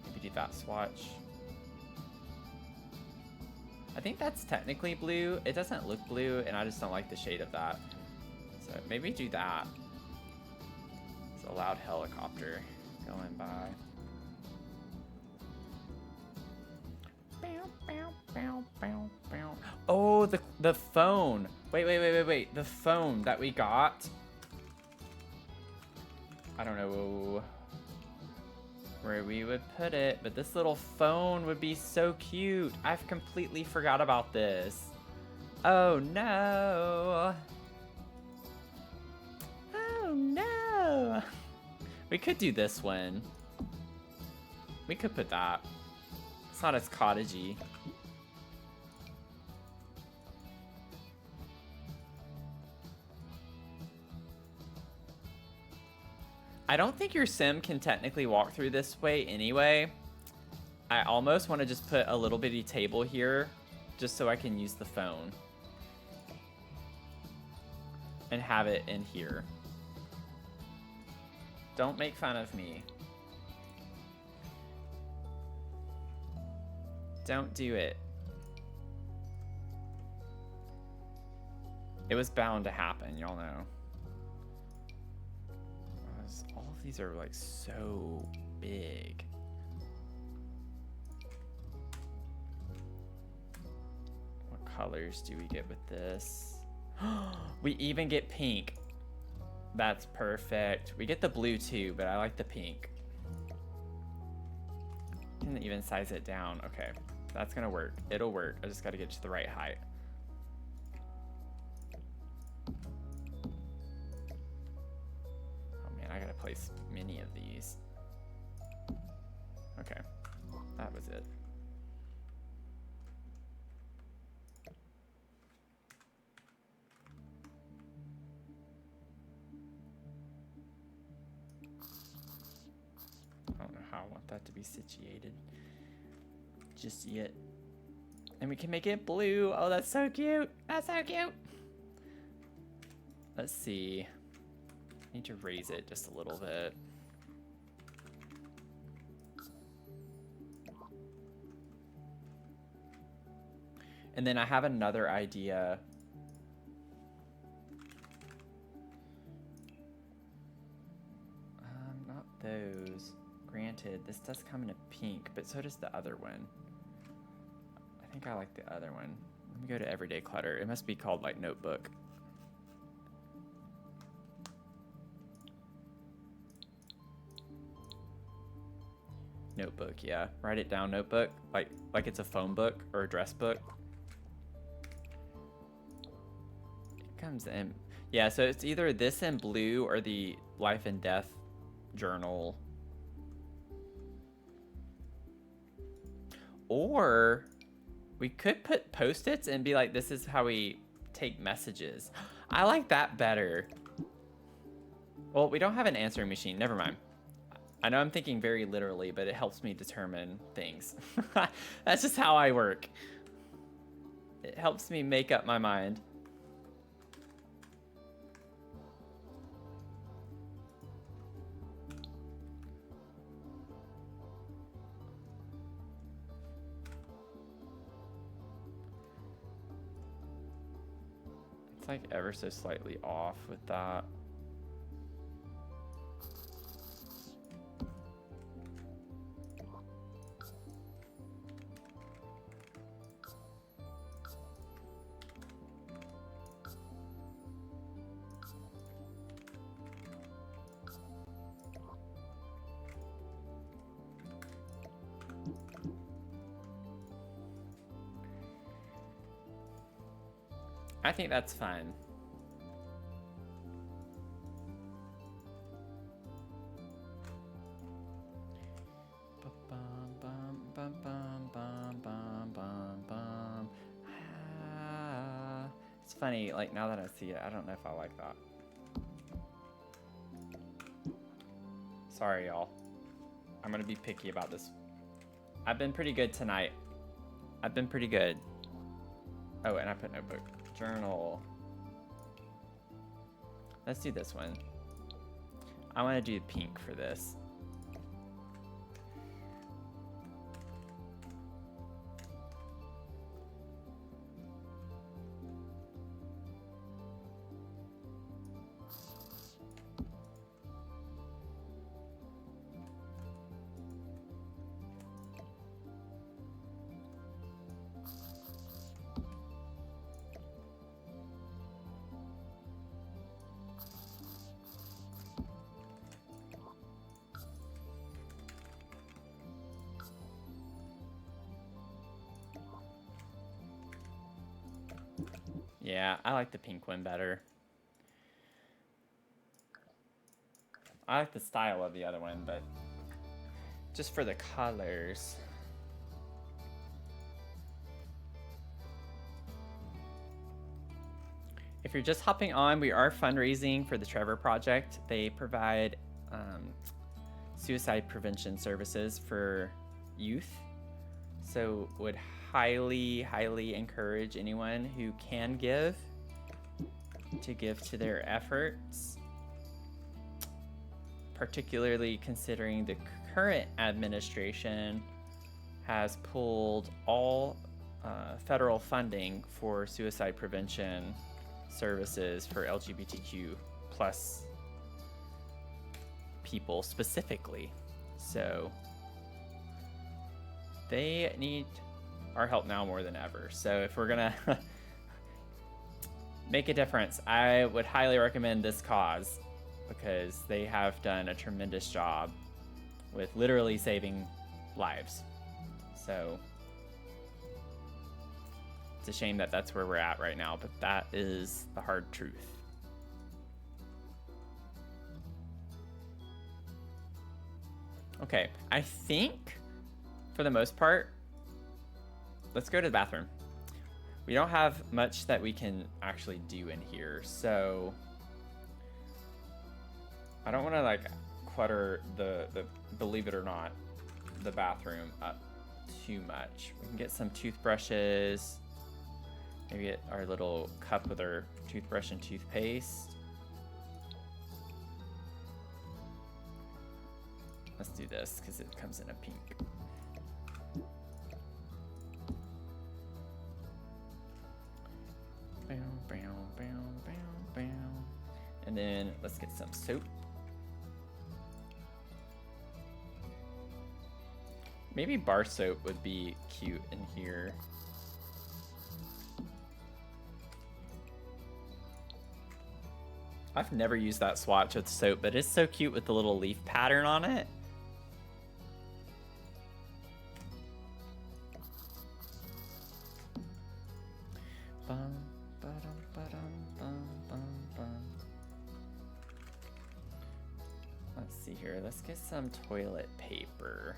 Speaker 1: Maybe do that swatch. I think that's technically blue. It doesn't look blue, and I just don't like the shade of that. So maybe do that. It's a loud helicopter going by. Oh, the phone. Wait. The phone that we got. I don't know where we would put it, but this little phone would be so cute. I've completely forgot about this. Oh no. Oh no. We could do this one. We could put that. It's not as cottagey. I don't think your sim can technically walk through this way anyway. I almost want to just put a little bitty table here just so I can use the phone. And have it in here. Don't make fun of me. Don't do it. It was bound to happen, y'all know. All of these are like so big. What colors do we get with this? We even get pink. That's perfect. We get the blue too, but I like the pink. Can even size it down. Okay, that's gonna work. It'll work. I just gotta get to the right height. I gotta place many of these. Okay, that was it. I don't know how I want that to be situated just yet. And we can make it blue. Oh, that's so cute. That's so cute. Let's see. Need to raise it just a little bit. And then I have another idea. Not those. Granted, this does come in a pink, but so does the other one. I think I like the other one. Let me go to Everyday Clutter. It must be called like Notebook. Notebook, yeah. Write it down, notebook. Like it's a phone book or a dress book. It comes in. Yeah, so it's either this in blue or the life and death journal. Or we could put Post-its and be like, this is how we take messages. I like that better. Well, we don't have an answering machine. Never mind. I know I'm thinking very literally, but it helps me determine things. That's just how I work. It helps me make up my mind. It's like ever so slightly off with that. I think that's fun. It's funny, like now that I see it, I don't know if I like that. Sorry, y'all. I'm gonna be picky about this. I've been pretty good tonight. I've been pretty good. Oh, and I put notebook. Journal. Let's do this one. I want to do pink for this. Yeah, I like the pink one better. I like the style of the other one, but just for the colors. If you're just hopping on, we are fundraising for the Trevor Project. They provide suicide prevention services for youth. So would highly, highly encourage anyone who can give to give to their efforts, particularly considering the current administration has pulled all federal funding for suicide prevention services for LGBTQ plus people specifically. So they need our help now more than ever. So if we're gonna make a difference, I would highly recommend this cause because they have done a tremendous job with literally saving lives. So it's a shame that that's where we're at right now, but that is the hard truth. Okay, I think for the most part, let's go to the bathroom. We don't have much that we can actually do in here, so I don't want to like clutter the believe it or not, the bathroom up too much. We can get some toothbrushes, maybe get our little cup with our toothbrush and toothpaste. Let's do this because it comes in a pink. And then let's get some soap. Maybe bar soap would be cute in here. I've never used that swatch with soap, but it's so cute with the little leaf pattern on it. Let's see here. Let's get some toilet paper.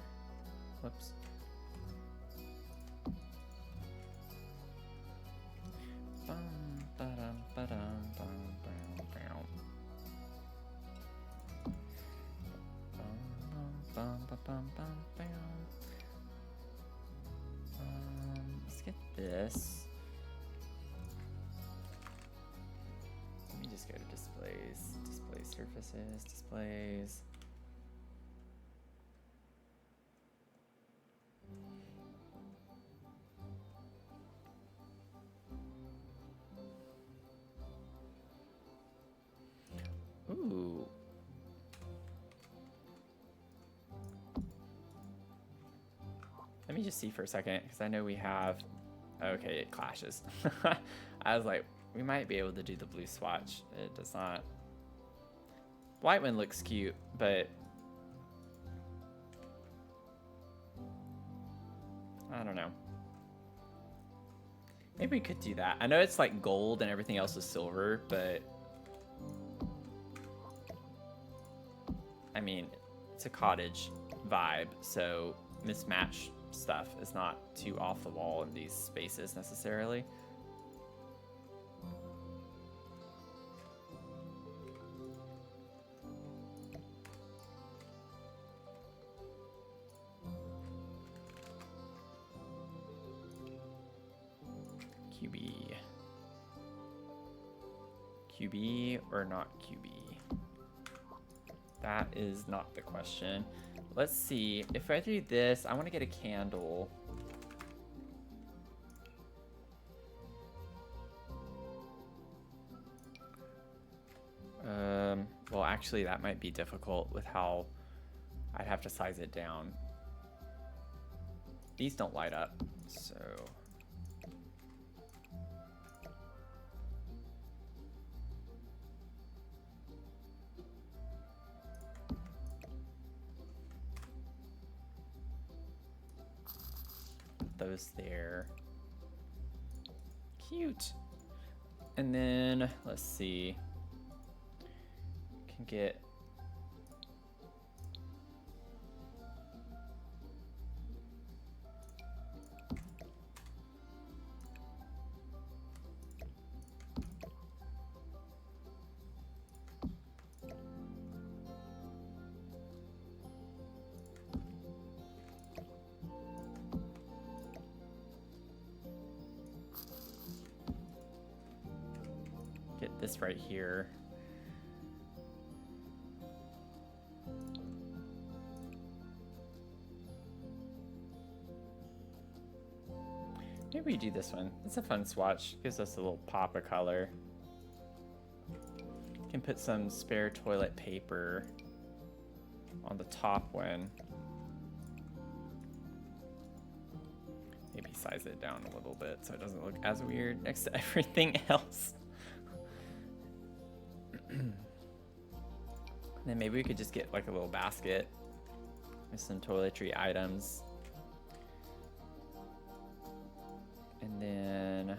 Speaker 1: Whoops. Let's get this. Let me just go to displays, display surfaces, displays. Ooh. Let me just see for a second, because I know we have... Okay, it clashes. I was like, we might be able to do the blue swatch. It does not. White one looks cute, but... I don't know. Maybe we could do that. I know it's like gold and everything else is silver, but I mean, it's a cottage vibe, so mismatched stuff is not too off the wall in these spaces necessarily. QB. QB or not QB? That is not the question. Let's see. If I do this, I want to get a candle. Well, actually, that might be difficult with how I'd have to size it down. These don't light up, so... those there. Cute. And then let's see. Can get this right here. Maybe we do this one. It's a fun swatch. Gives us a little pop of color. Can put some spare toilet paper on the top one. Maybe size it down a little bit so it doesn't look as weird next to everything else. And then maybe we could just get like a little basket with some toiletry items. And then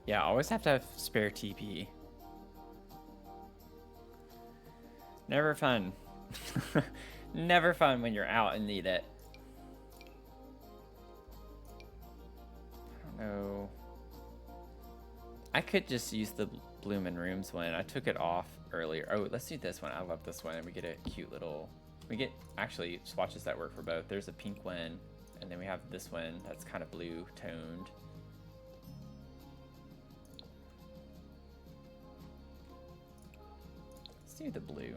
Speaker 1: yeah, always have to have spare TP. Never fun. Never fun when you're out and need it. I don't know. I could just use the Bloomin' Rooms one. I took it off earlier. Oh, let's do this one. I love this one. And we get a cute little... We get, actually, swatches that work for both. There's a pink one. And then we have this one that's kind of blue toned. Let's do the blue.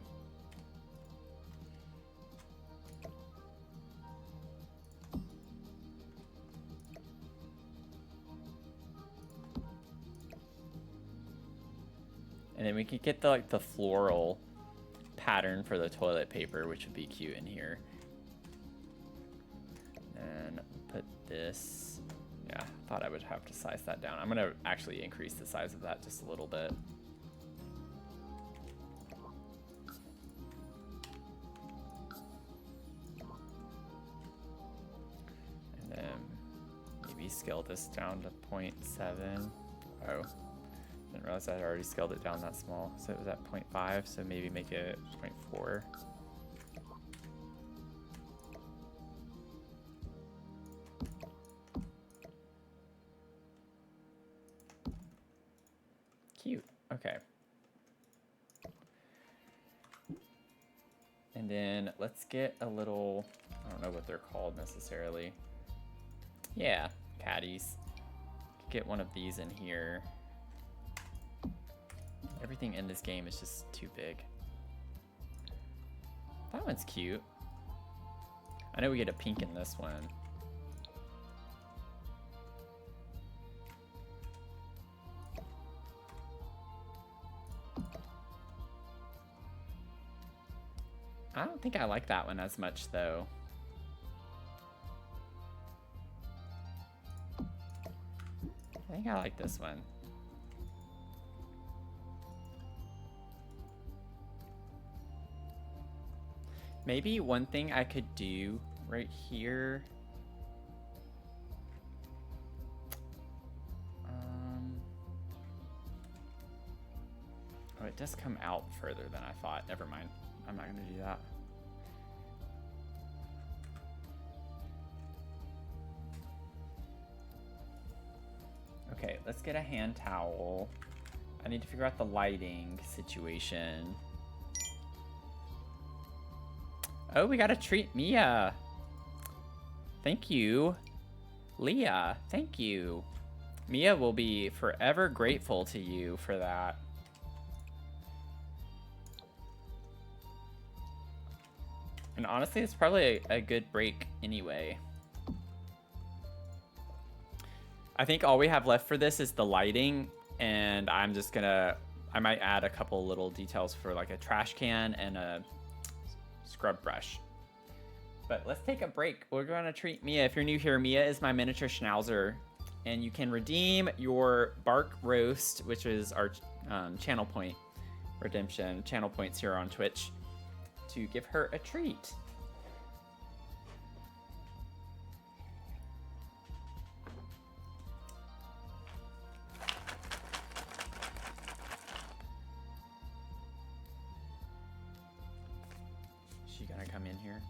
Speaker 1: And then we could get the like the floral pattern for the toilet paper, which would be cute in here. And put this. Yeah, I thought I would have to size that down. I'm gonna actually increase the size of that just a little bit. And then maybe scale this down to 0.7. Oh. Didn't realize I had already scaled it down that small. So it was at 0.5, so maybe make it 0.4. Cute. Okay. And then let's get a little, I don't know what they're called necessarily. Yeah, caddies. Get one of these in here. Everything in this game is just too big. That one's cute. I know we get a pink in this one. I don't think I like that one as much though. think I like this one. Maybe one thing I could do right here. Oh, it does come out further than I thought. Never mind. I'm not going to do that. Okay, let's get a hand towel. I need to figure out the lighting situation. Oh, we got to treat Mia. Thank you. Leah, thank you. Mia will be forever grateful to you for that. And honestly, it's probably a good break anyway. I think all we have left for this is the lighting, and I'm just gonna, I might add a couple little details for like a trash can and a scrub brush. But let's take a break. We're gonna treat Mia. If you're new here, Mia is my miniature schnauzer, and you can redeem your bark roast, which is our channel point redemption, channel points here on Twitch, to give her a treat. Is she gonna come in here?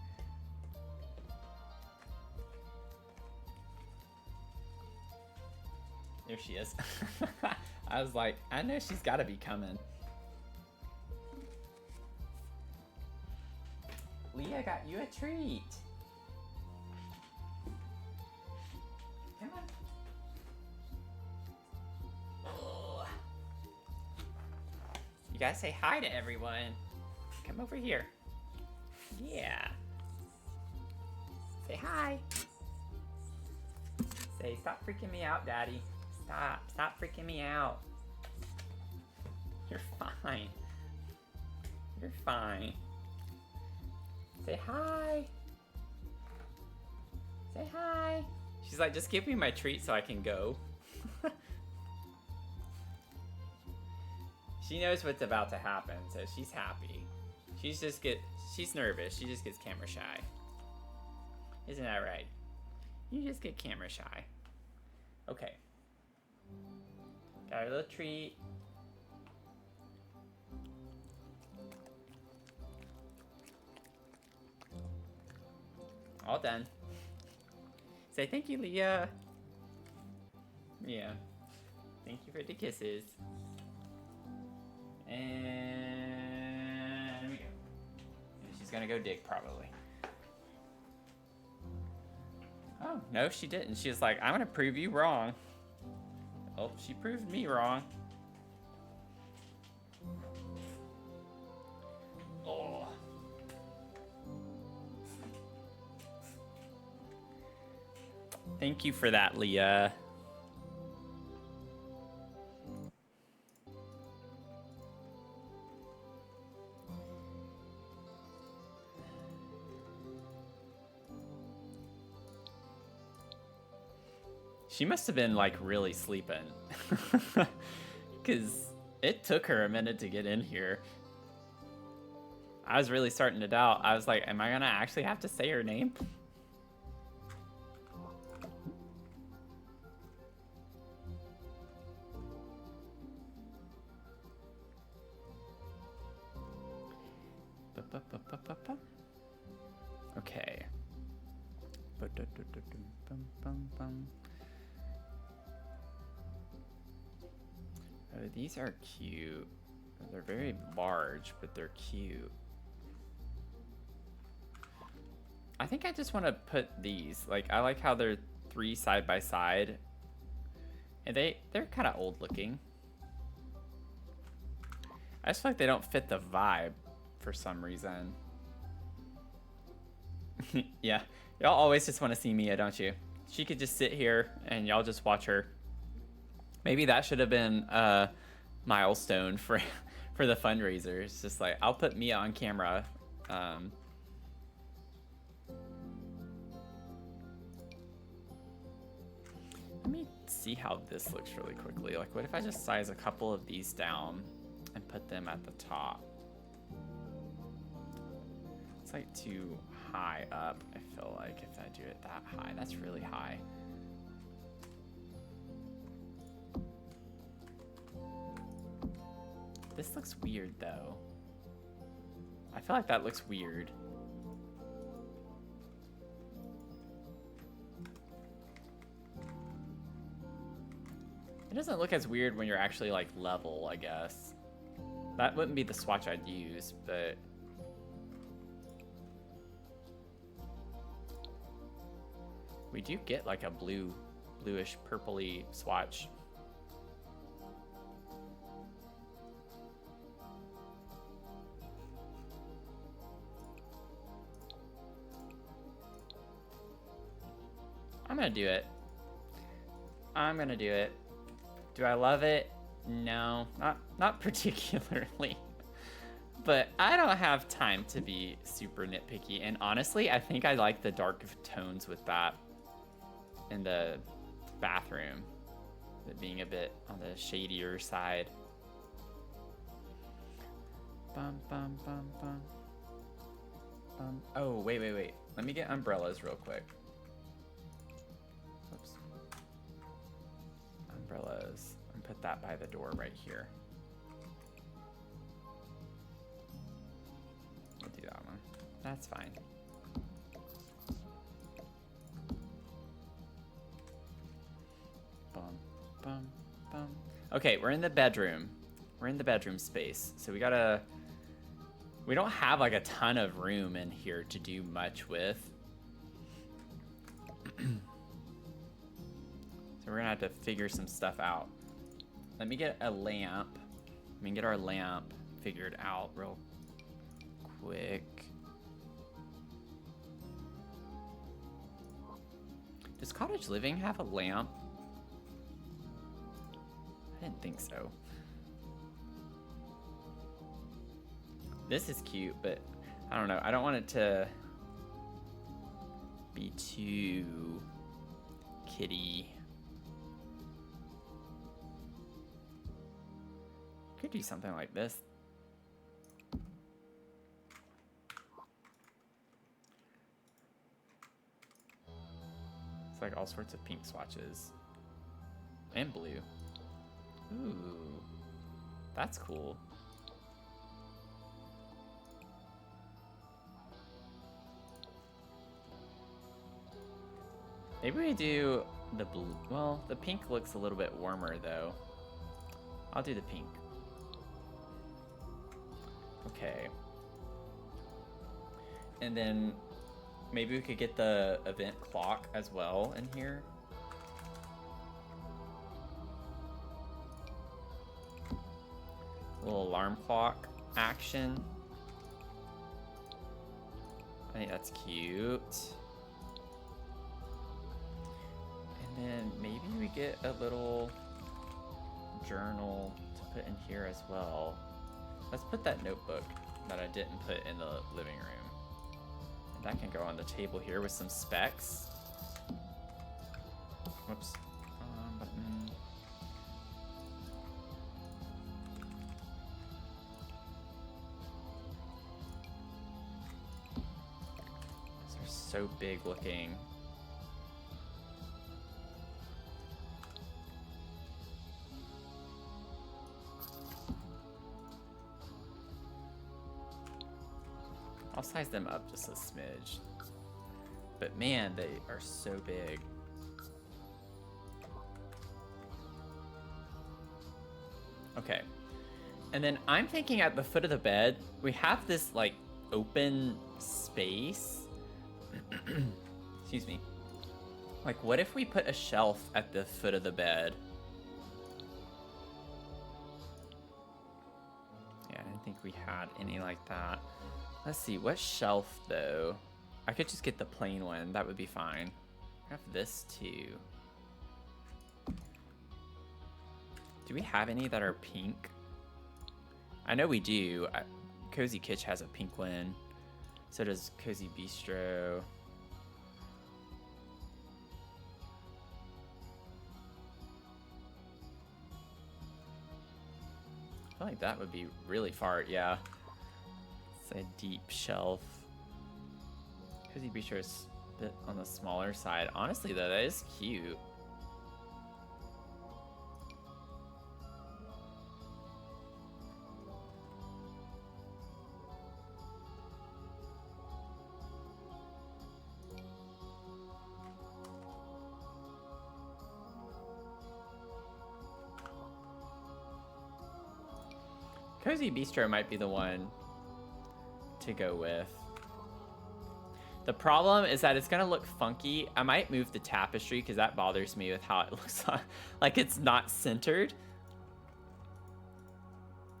Speaker 1: There she is. I was like, I know she's gotta be coming. Leah got you a treat. Come on. Oh. You gotta say hi to everyone. Come over here. Yeah. Say hi. Say, stop freaking me out, Daddy. Stop freaking me out. You're fine. You're fine. Say hi. Say hi. She's like, just give me my treat so I can go. She knows what's about to happen, so she's happy. She's nervous. She just gets camera shy. Isn't that right? You just get camera shy. Okay. Got a little treat. All done. Say thank you, Leah. Yeah. Thank you for the kisses. And there we go. And she's gonna go dig probably. Oh, no, she didn't. She was like, I'm gonna prove you wrong. Oh, she proved me wrong. Oh. Thank you for that, Leah. She must have been like really sleeping. Because it took her a minute to get in here. I was really starting to doubt. I was like, am I gonna actually have to say her name? Okay. Oh, these are cute. They're very large, but they're cute. I think I just want to put these. Like, I like how they're 3 side by side. And they're kind of old looking. I just feel like they don't fit the vibe for some reason. Yeah, y'all always just want to see Mia, don't you? She could just sit here and y'all just watch her. Maybe that should have been a milestone for the fundraiser. It's just like, I'll put Mia on camera. Let me see how this looks really quickly. Like, what if I just size a couple of these down and put them at the top? It's like too high up, I feel like, if I do it that high. That's really high. This looks weird, though. I feel like that looks weird. It doesn't look as weird when you're actually, like, level, I guess. That wouldn't be the swatch I'd use, but... we do get, like, a bluish, purpley swatch. I'm gonna do it. I'm gonna do it. Do I love it? No, not particularly. But I don't have time to be super nitpicky. And honestly, I think I like the dark tones with that in the bathroom. It being a bit on the shadier side. Bum, bum, bum, bum. Oh, wait. Let me get umbrellas real quick. Oops. Umbrellas. And put that by the door right here. We'll do that one. That's fine. Bum, bum, bum. Okay, we're in the bedroom. We're in the bedroom space. So we don't have like a ton of room in here to do much with. So we're gonna have to figure some stuff out. Let me get a lamp. Let me get our lamp figured out real quick. Does Cottage Living have a lamp? I didn't think so. This is cute, but I don't know. I don't want it to be too kitty. Could do something like this. It's like all sorts of pink swatches. And blue. Ooh. That's cool. Maybe we do the blue. Well, the pink looks a little bit warmer though. I'll do the pink. Okay. And then maybe we could get the event clock as well in here. A little alarm clock action. I think that's cute. And then maybe we get a little journal to put in here as well. Let's put that notebook that I didn't put in the living room. And that can go on the table here with some specs. Whoops. Button. These are so big looking. I'll size them up just a smidge. But man, they are so big. Okay. And then I'm thinking at the foot of the bed, we have this like open space. Excuse me. Like, what if we put a shelf at the foot of the bed? Yeah, I didn't think we had any like that. Let's see, what shelf though? I could just get the plain one, that would be fine. I have this too. Do we have any that are pink? I know we do. Cozy Kitch has a pink one. So does Cozy Bistro. feel like that would be really far, yeah. It's a deep shelf. Cozy Bistro is a bit on the smaller side. Honestly, though, that is cute. Cozy Bistro might be the one to go with. The problem is that it's gonna look funky. I might move the tapestry because that bothers me with how it looks like it's not centered.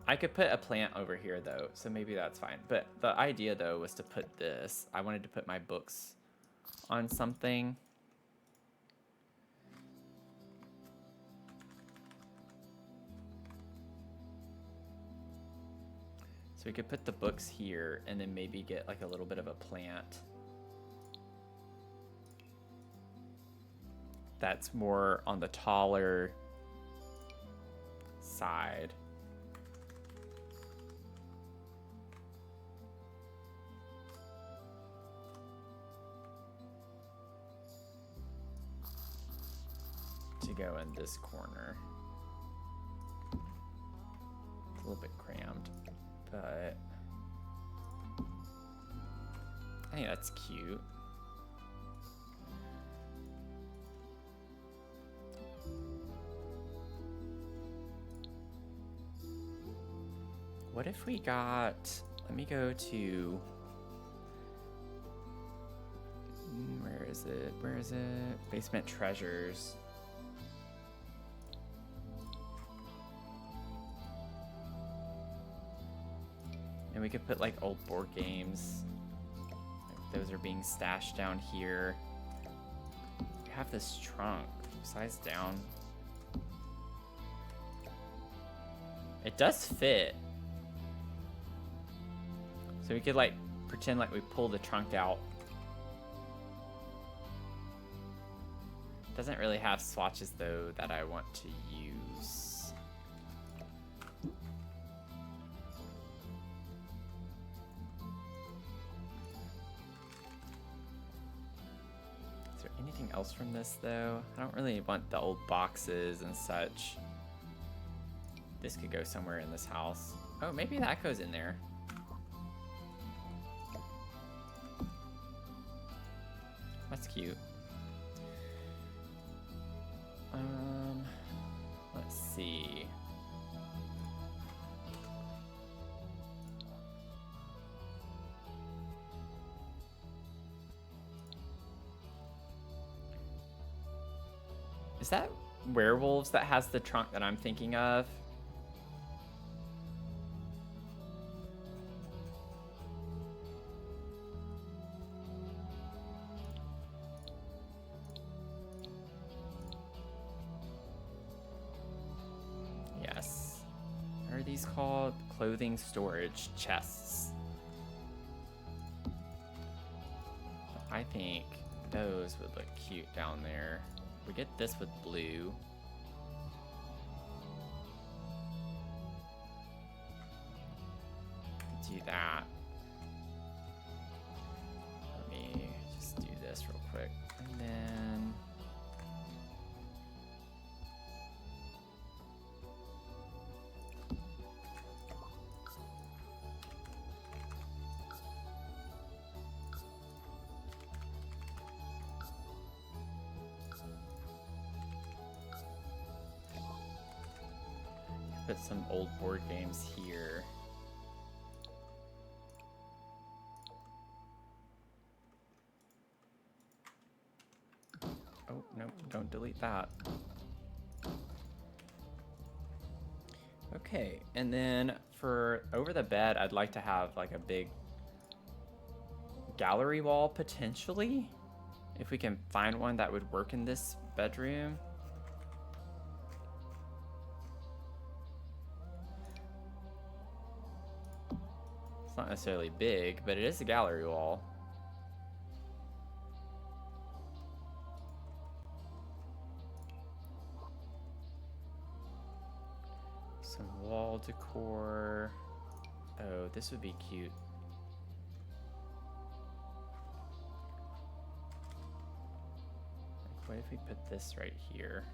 Speaker 1: I could put a plant over here though, so maybe that's fine. But the idea though was to put this. I wanted to put my books on something. So we could put the books here and then maybe get like a little bit of a plant that's more on the taller side. To go in this corner. It's a little bit crammed, but I think that's cute. What if we got, let me go to, where is it? Where is it? Basement Treasures. And we could put like old board games. Like those are being stashed down here. We have this trunk, size down. It does fit. So we could like pretend like we pull the trunk out. Doesn't really have swatches though that I want to use. Is there anything else from this though? I don't really want the old boxes and such. This could go somewhere in this house. Oh, maybe that goes in there. That's cute. Let's see. Is that Werewolves that has the trunk that I'm thinking of? Yes. What are these called? Clothing storage chests. I think those would look cute down there. We get this with blue. Do that. Let me just do this real quick. And then put some old board games here. Oh, no, don't delete that. Okay, and then for over the bed, I'd like to have like a big gallery wall potentially. If we can find one that would work in this bedroom. It's not necessarily big, but it is a gallery wall. Some wall decor. Oh, this would be cute. Like, what if we put this right here?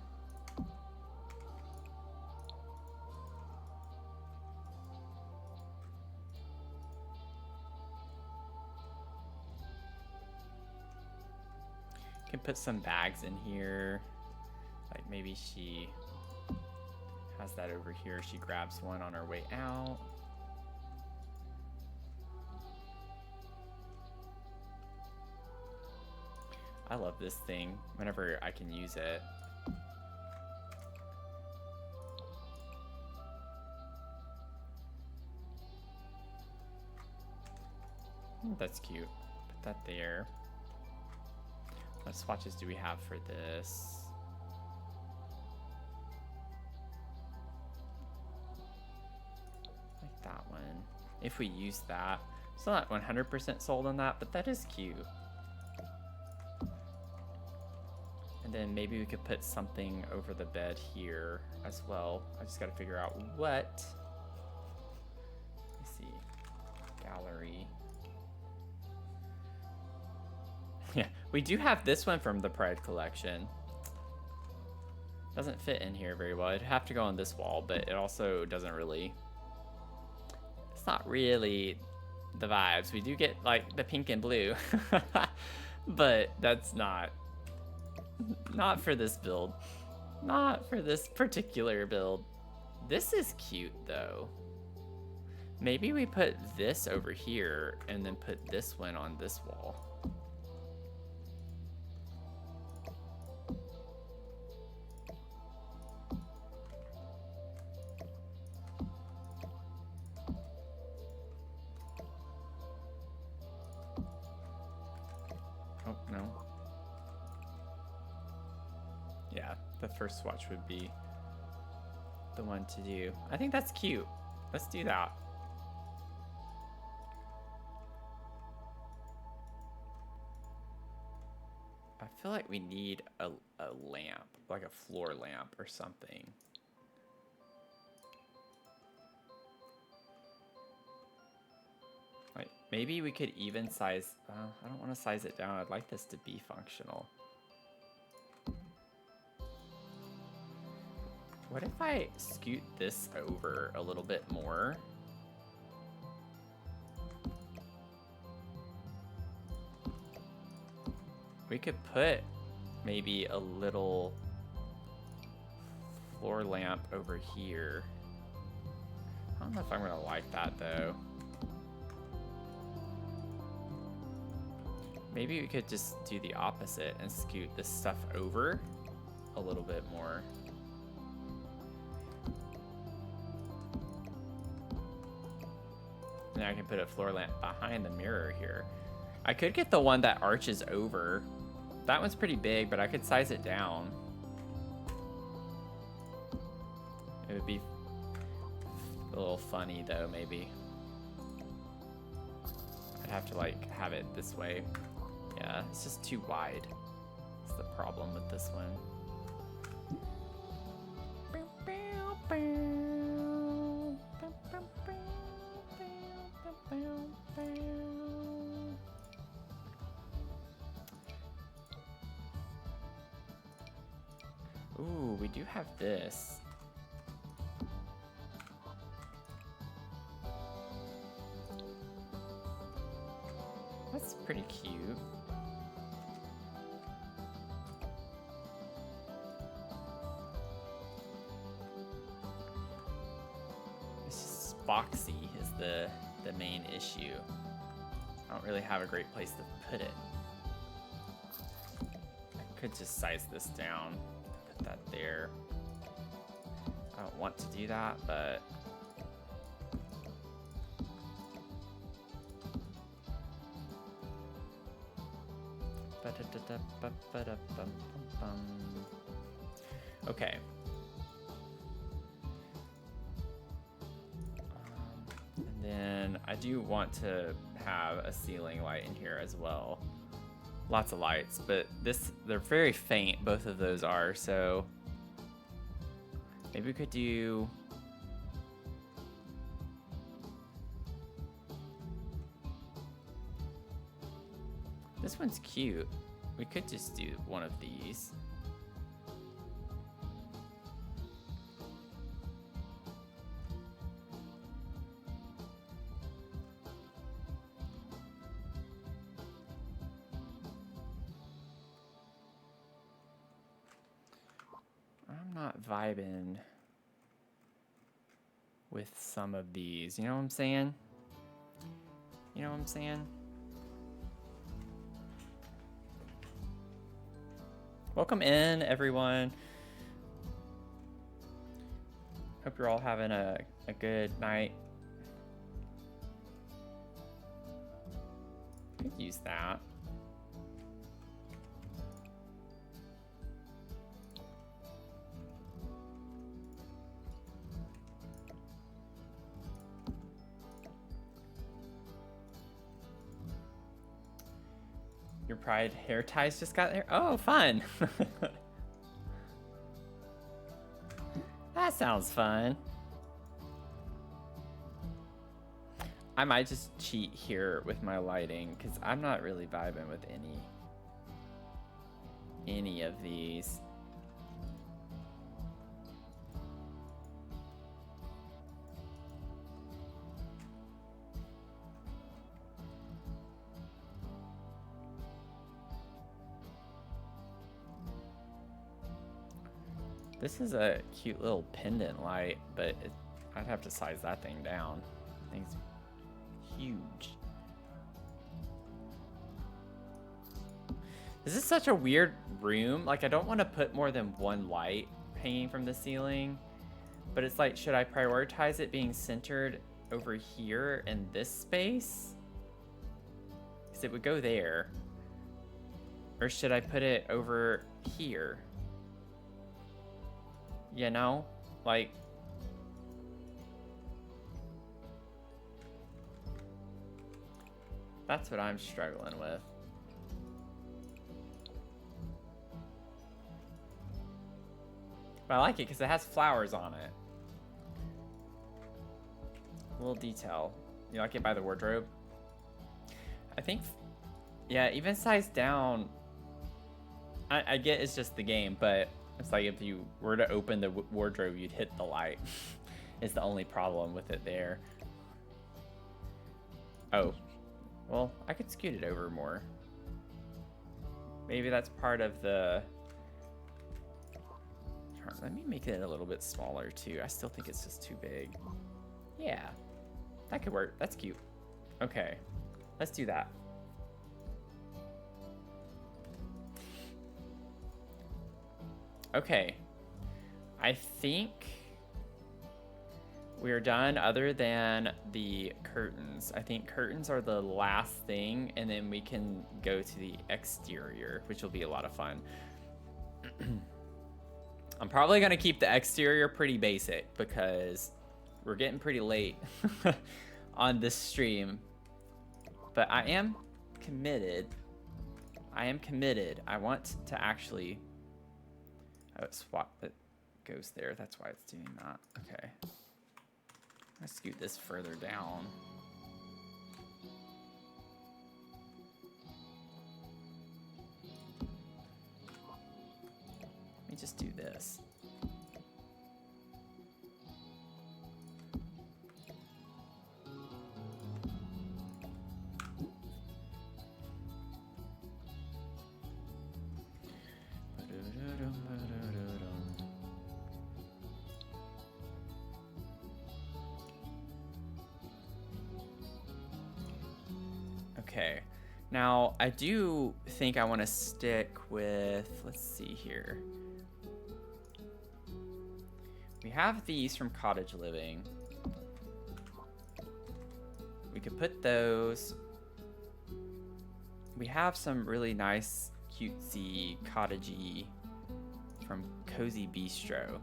Speaker 1: Can put some bags in here. Like maybe she has that over here. She grabs one on her way out. I love this thing whenever I can use it. That's cute. Put that there. What swatches do we have for this? Like that one. If we use that. Still not 100% sold on that, but that is cute. And then maybe we could put something over the bed here as well. I just gotta figure out what. Let's see. Gallery. Yeah, we do have this one from the Pride collection. Doesn't fit in here very well. It'd have to go on this wall, but it also doesn't really... It's not really the vibes. We do get, like, the pink and blue. But that's not for this build. Not for this particular build. This is cute, though. Maybe we put this over here and then put this one on this wall. Oh, no. Yeah, the first swatch would be the one to do. I think that's cute. Let's do that. I feel like we need a lamp, like a floor lamp or something. Like maybe we could even size, I don't want to size it down. I'd like this to be functional. What if I scoot this over a little bit more? We could put maybe a little floor lamp over here. I don't know if I'm gonna like that though. Maybe we could just do the opposite and scoot this stuff over a little bit more. And I can put a floor lamp behind the mirror here. I could get the one that arches over. That one's pretty big, but I could size it down. It would be a little funny though, maybe. I'd have to like have it this way. Yeah, it's just too wide. That's the problem with this one. Ooh, we do have this. That's pretty cute. It's just boxy is the main issue. I don't really have a great place to put it. I could just size this down, put that there. I don't want to do that, but okay. And then I do want to have a ceiling light in here as well. Lots of lights, but they're very faint, both of those are, so maybe we could do This one's cute. We could just do one of these. I'm not vibing with some of these. You know what I'm saying? You know what I'm saying? Welcome in, everyone. Hope you're all having a good night. Could use that. Your pride hair ties just got there? Oh, fun. That sounds fun. I might just cheat here with my lighting because I'm not really vibing with any of these. This is a cute little pendant light, but I'd have to size that thing down. Thing's huge. This is such a weird room. Like, I don't want to put more than one light hanging from the ceiling, but it's like, should I prioritize it being centered over here in this space? Because it would go there. Or should I put it over here? You know, like, that's what I'm struggling with. But I like it because it has flowers on it. A little detail. You like it by the wardrobe? I think, yeah, even size down, I get it's just the game, but it's like if you were to open the wardrobe, you'd hit the light. It's the only problem with it there. Oh, well, I could scoot it over more. Maybe that's part of the... Let me make it a little bit smaller too. I still think it's just too big. Yeah, that could work. That's cute. Okay, let's do that. Okay, I think we're done other than the curtains. I think curtains are the last thing, and then we can go to the exterior, which will be a lot of fun. I'm probably gonna keep the exterior pretty basic because we're getting pretty late on this stream, but I am committed. I want to actually... Oh, swap it goes there. That's why it's doing that. Okay. Let's scoot this further down. Let me just do this. Okay, now I do think I want to stick with, let's see here. We have these from Cottage Living. We could put those. We have some really nice, cutesy, cottagey from Cozy Bistro.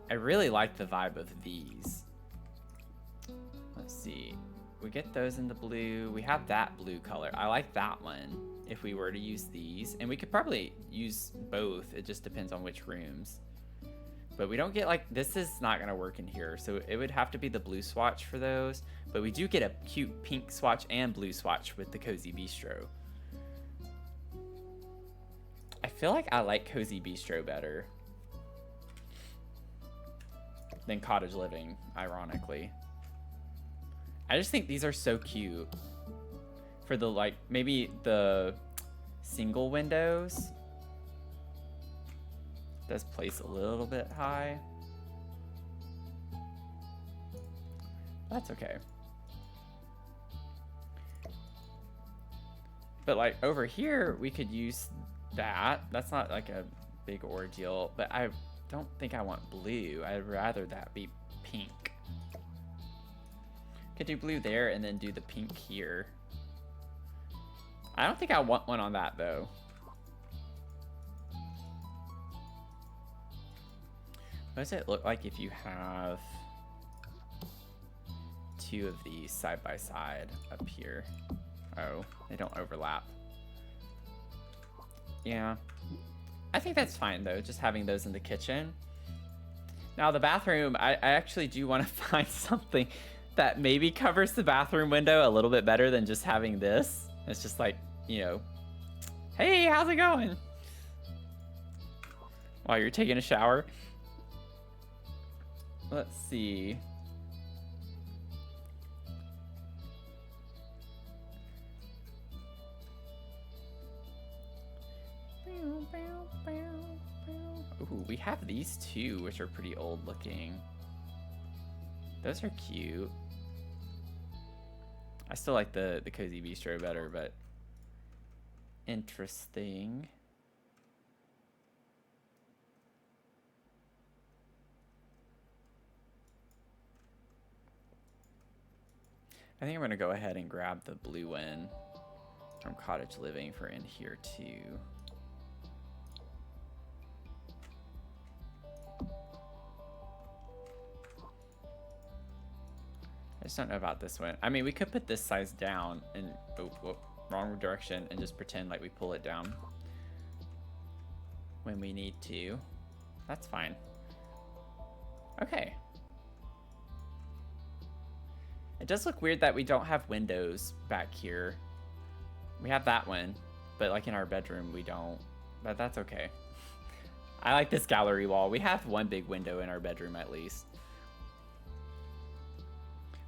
Speaker 1: I really like the vibe of these. Let's see. We get those in the blue. We have that blue color. I like that one if we were to use these. And we could probably use both. It just depends on which rooms. But we don't get like, this is not gonna work in here. So it would have to be the blue swatch for those. But we do get a cute pink swatch and blue swatch with the Cozy Bistro. feel like I like Cozy Bistro better than Cottage Living, ironically. I just think these are so cute. For the, like, maybe the single windows. Does place a little bit high. That's okay. But like over here, we could use that. That's not like a big ordeal, but I don't think I want blue. I'd rather that be pink. Could do blue there and then do the pink here. I don't think I want one on that though. What does it look like if you have two of these side by side up here? Oh, they don't overlap. Yeah. I think that's fine though, just having those in the kitchen. Now the bathroom, I actually do want to find something that maybe covers the bathroom window a little bit better than just having this. It's just like, you know, hey, how's it going? While you're taking a shower. Let's see. Ooh, we have these two, which are pretty old looking. Those are cute. I still like the Cozy Bistro better, but interesting. I think I'm gonna go ahead and grab the blue one from Cottage Living for in here too. I just don't know about this one. I mean, we could put this size down and, oh, wrong direction, and just pretend like we pull it down when we need to. That's fine. Okay. It does look weird that we don't have windows back here. We have that one, but like in our bedroom, we don't. But that's okay. I like this gallery wall. We have one big window in our bedroom at least.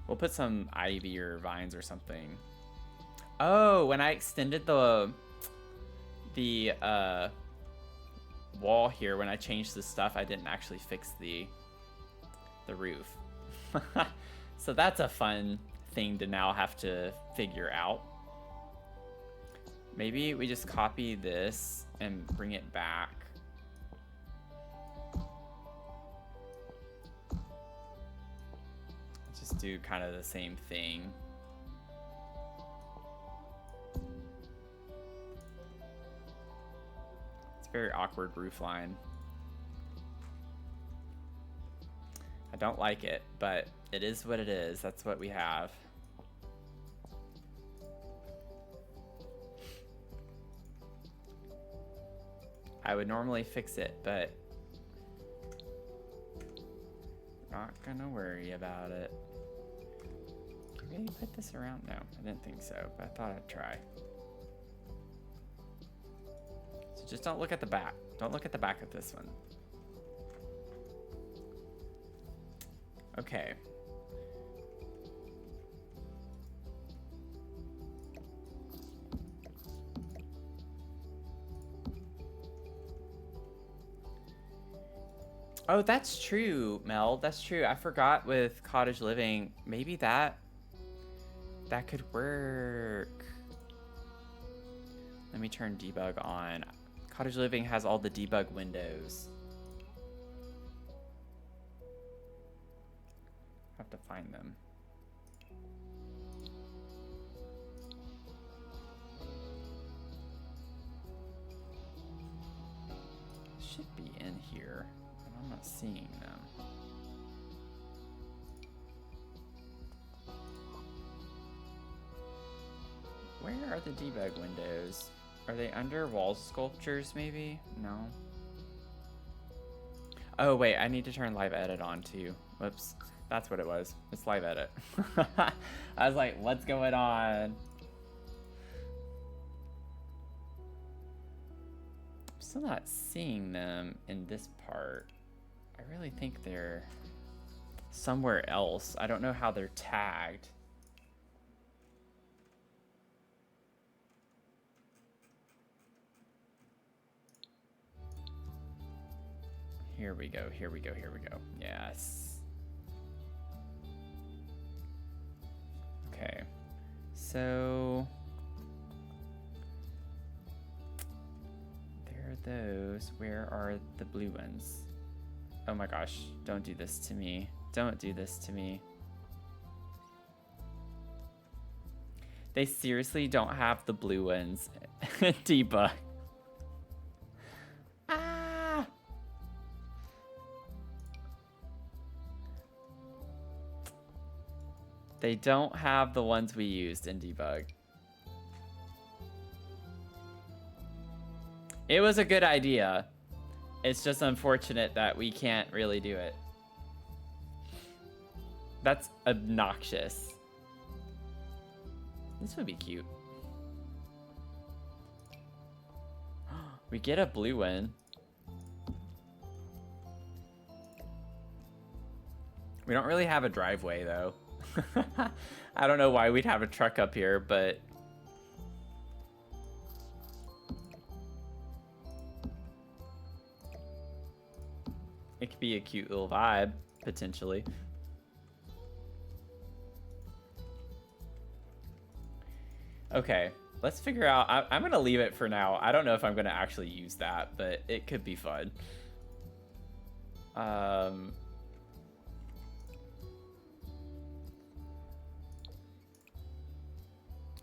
Speaker 1: We'll put some ivy or vines or something. Oh, when I extended the wall here, when I changed the stuff, I didn't actually fix the roof. So that's a fun thing to now have to figure out. Maybe we just copy this and bring it back. Just do kind of the same thing. It's a very awkward roof line. I don't like it, but it is what it is. That's what we have. I would normally fix it, but not gonna worry about it. Can we put this around? No, I didn't think so, but I thought I'd try. So just don't look at the back. Don't look at the back of this one. Okay. Oh, that's true, Mel. That's true. I forgot with Cottage Living. Maybe that could work. Let me turn debug on. Cottage Living has all the debug windows. Have to find them. Should be in here. I'm not seeing them. Where are the debug windows? Are they under wall sculptures maybe? No. Oh wait, I need to turn live edit on too. Whoops. That's what it was. It's live edit. I was like, what's going on? Still not seeing them in this part. I really think they're somewhere else. I don't know how they're tagged. Here we go, here we go, here we go. Yes. Okay. So there are those. Where are the blue ones? Oh my gosh, don't do this to me. Don't do this to me. They seriously don't have the blue ones. Debug. Ah! They don't have the ones we used in debug. It was a good idea. It's just unfortunate that we can't really do it. That's obnoxious. This would be cute. We get a blue one. We don't really have a driveway though. I don't know why we'd have a truck up here, but it could be a cute little vibe, potentially. Okay, let's figure out. I'm going to leave it for now. I don't know if I'm going to actually use that, but it could be fun.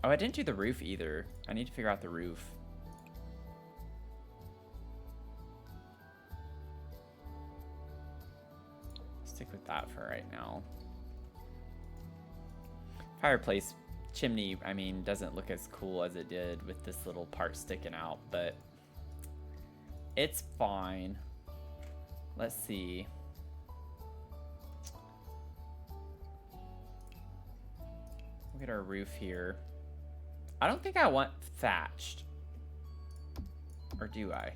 Speaker 1: Oh, I didn't do the roof either. I need to figure out the roof. Stick with that for right now. Fireplace chimney, I mean, doesn't look as cool as it did with this little part sticking out, but it's fine. Let's see. Look at our roof here. I don't think I want thatched. Or do I?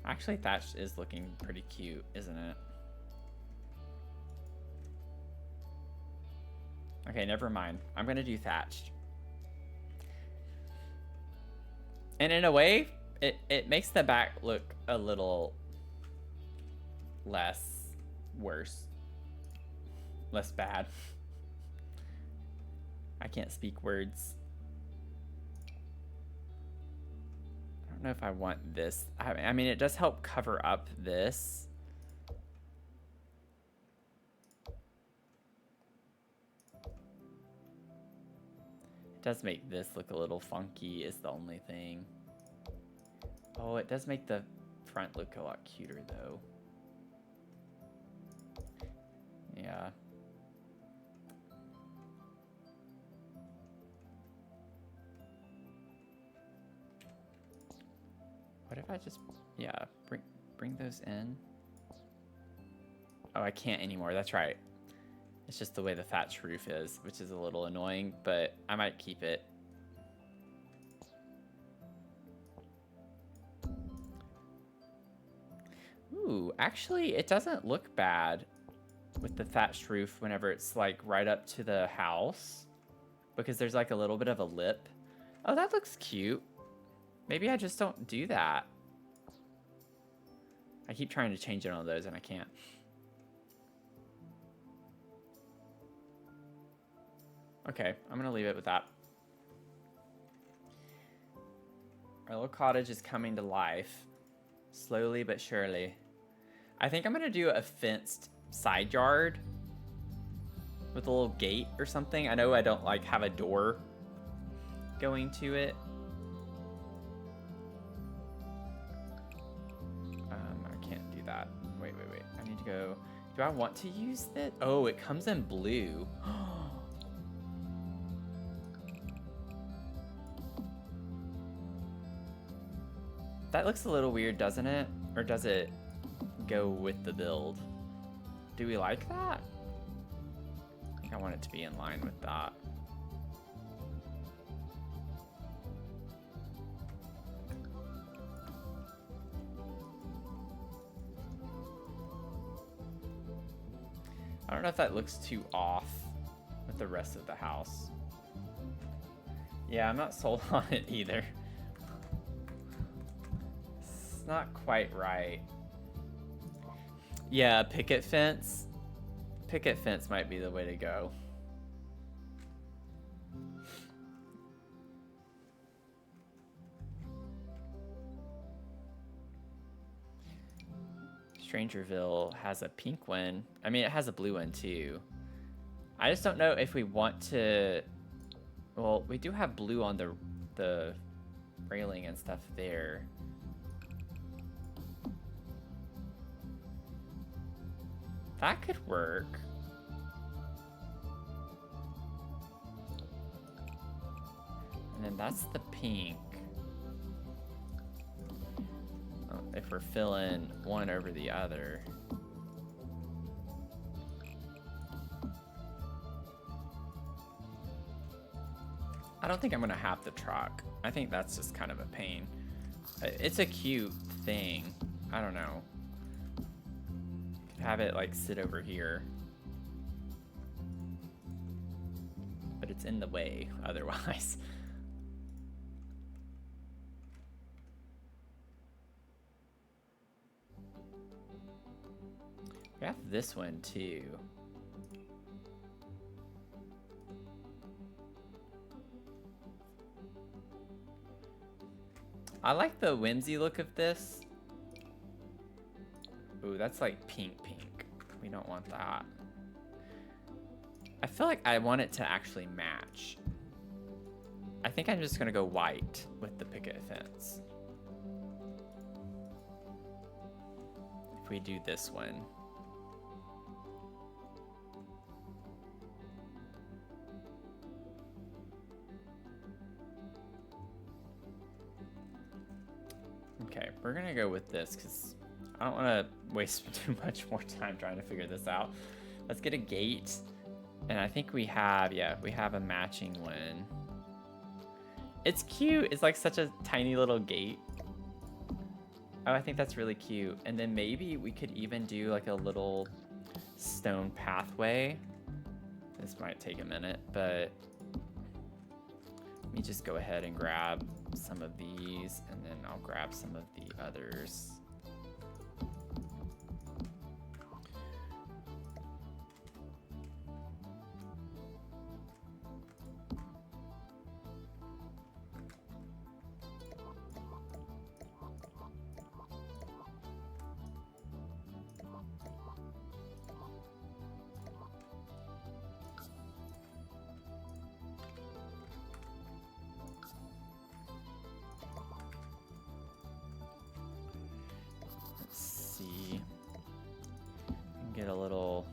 Speaker 1: Actually, thatched is looking pretty cute, isn't it? Okay, never mind. I'm gonna do thatched. And in a way, it makes the back look a little less worse. Less bad. I can't speak words. I don't know if I want this. I mean, it does help cover up this. It does make this look a little funky is the only thing. Oh, it does make the front look a lot cuter though. Yeah. What if I just, yeah, bring those in? Oh, I can't anymore. That's right. It's just the way the thatch roof is, which is a little annoying, but I might keep it. Ooh, actually, it doesn't look bad with the thatched roof whenever it's like right up to the house, because there's like a little bit of a lip. Oh, that looks cute. Maybe I just don't do that. I keep trying to change it on those and I can't. Okay, I'm gonna leave it with that. Our little cottage is coming to life, slowly but surely. I think I'm gonna do a fenced side yard with a little gate or something. I know I don't like have a door going to it. I can't do that. Wait. I need to go. Do I want to use that? Oh, it comes in blue. That looks a little weird, doesn't it? Or does it go with the build? Do we like that? I think I want it to be in line with that. I don't know if that looks too off with the rest of the house. Yeah, I'm not sold on it either. It's not quite right. Yeah, picket fence. Picket fence might be the way to go. Strangerville has a pink one. I mean, it has a blue one too. I just don't know if we want to... Well, we do have blue on the railing and stuff there. That could work. And then that's the pink. If we're filling one over the other. I don't think I'm gonna have the truck. I think that's just kind of a pain. It's a cute thing. I don't know. Could have it like sit over here. But it's in the way otherwise. We have this one too. I like the whimsy look of this. Ooh, that's like pink. We don't want that. I feel like I want it to actually match. I think I'm just gonna go white with the picket fence. If we do this one. Okay, we're gonna go with this because I don't want to waste too much more time trying to figure this out. Let's get a gate. And I think we have, yeah, we have a matching one. It's cute. It's like such a tiny little gate. Oh, I think that's really cute. And then maybe we could even do like a little stone pathway. This might take a minute, but let me just go ahead and grab some of these, and then I'll grab some of the others. Get a little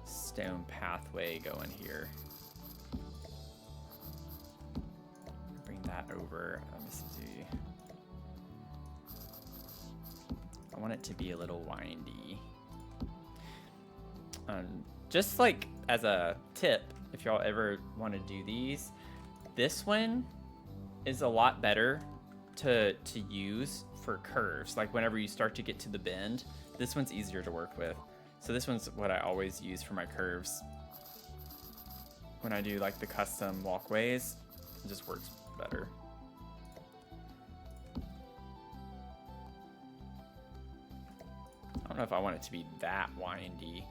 Speaker 1: stone pathway going here. Bring that over. Let me see. I want it to be a little windy. Just like as a tip, if y'all ever want to do these, this one is a lot better to use for curves. Like whenever you start to get to the bend, this one's easier to work with. So this one's what I always use for my curves. When I do like the custom walkways, it just works better. I don't know if I want it to be that windy.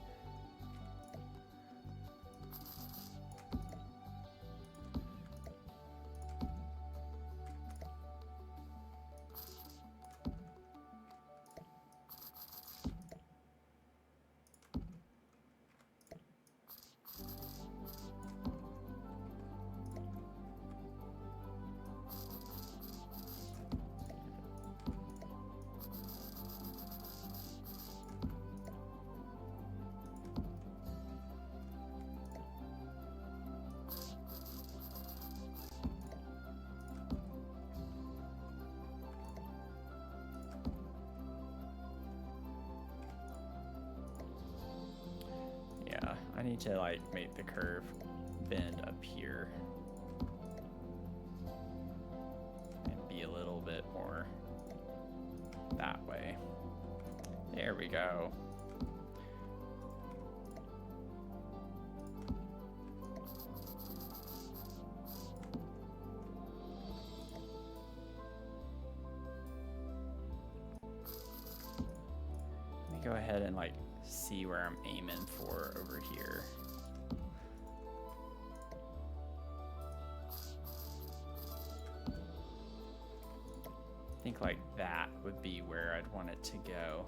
Speaker 1: need to like make the curve bend up here and be a little bit more that way. There we go. Let me go ahead and like see where I'm aiming for over here. I think like that would be where I'd want it to go.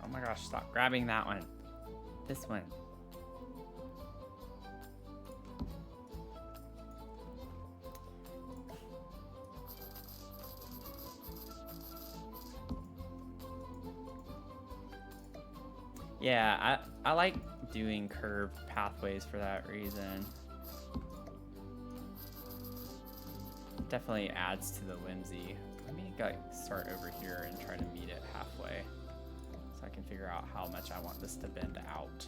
Speaker 1: Oh my gosh, stop grabbing that one. This one. Yeah, I like doing curved pathways for that reason. Definitely adds to the whimsy. Let me start over here and try to meet it halfway, so I can figure out how much I want this to bend out.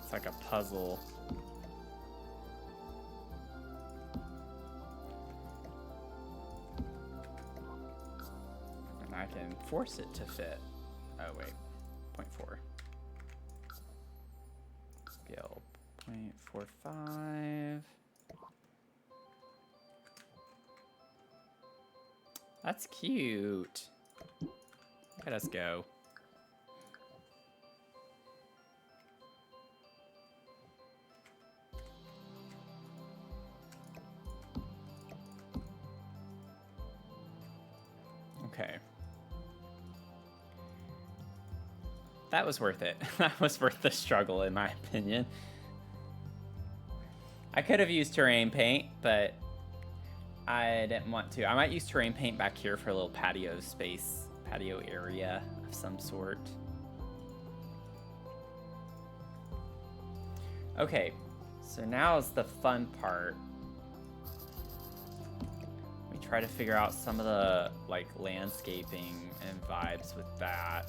Speaker 1: It's like a puzzle. And I can force it to fit. Oh wait, 0.4. Scale 0.45. That's cute. Let us go. Okay. That was worth it. That was worth the struggle, in my opinion. I could have used terrain paint, but I didn't want to. I might use terrain paint back here for a little patio space, patio area of some sort. Okay, so now is the fun part. Try to figure out some of the like landscaping and vibes with that.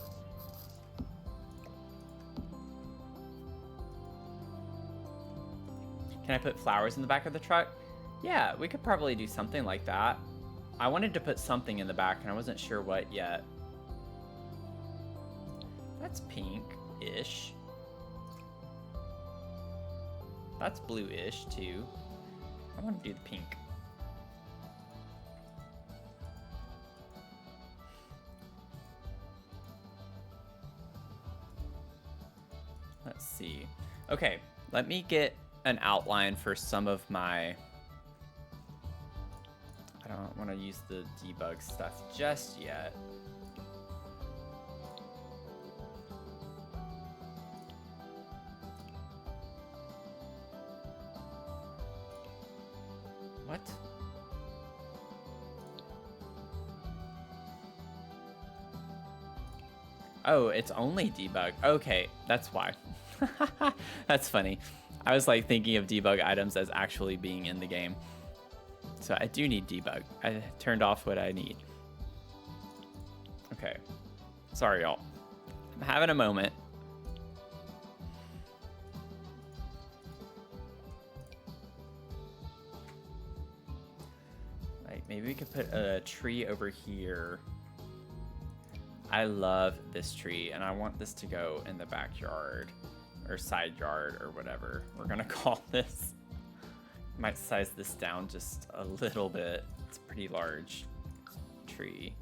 Speaker 1: Can I put flowers in the back of the truck? Yeah, we could probably do something like that. I wanted to put something in the back and I wasn't sure what yet. That's pink-ish. That's blue-ish too. I want to do the pink. Let's see. Okay, let me get an outline for some of my... I don't want to use the debug stuff just yet. What? Oh, it's only debug. Okay, that's why. That's funny. I was like thinking of debug items as actually being in the game. So I do need debug. I turned off what I need. Okay. Sorry, y'all. I'm having a moment. Like, maybe we could put a tree over here. I love this tree, and I want this to go in the backyard or side yard or whatever we're gonna call this. Might size this down just a little bit. It's a pretty large tree.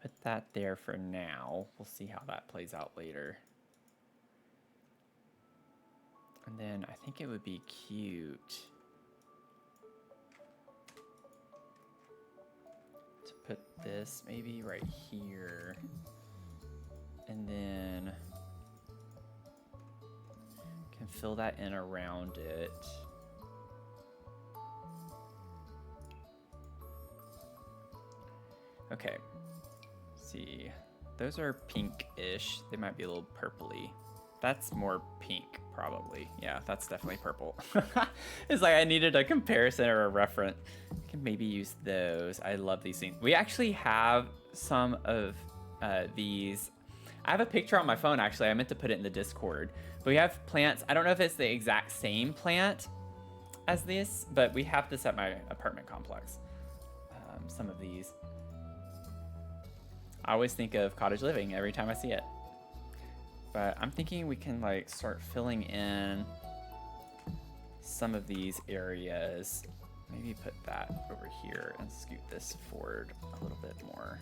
Speaker 1: Put that there for now. We'll see how that plays out later. And then I think it would be cute to put this maybe right here. And then can fill that in around it. Okay. See, those are pink-ish. They might be a little purpley. That's more pink, probably. Yeah, that's definitely purple. It's like I needed a comparison or a reference. I can maybe use those. I love these things. We actually have some of these. I have a picture on my phone, actually. I meant to put it in the Discord. But we have plants. I don't know if it's the exact same plant as this, but we have this at my apartment complex. Some of these. I always think of cottage living every time I see it. But I'm thinking we can like start filling in some of these areas. Maybe put that over here and scoot this forward a little bit more.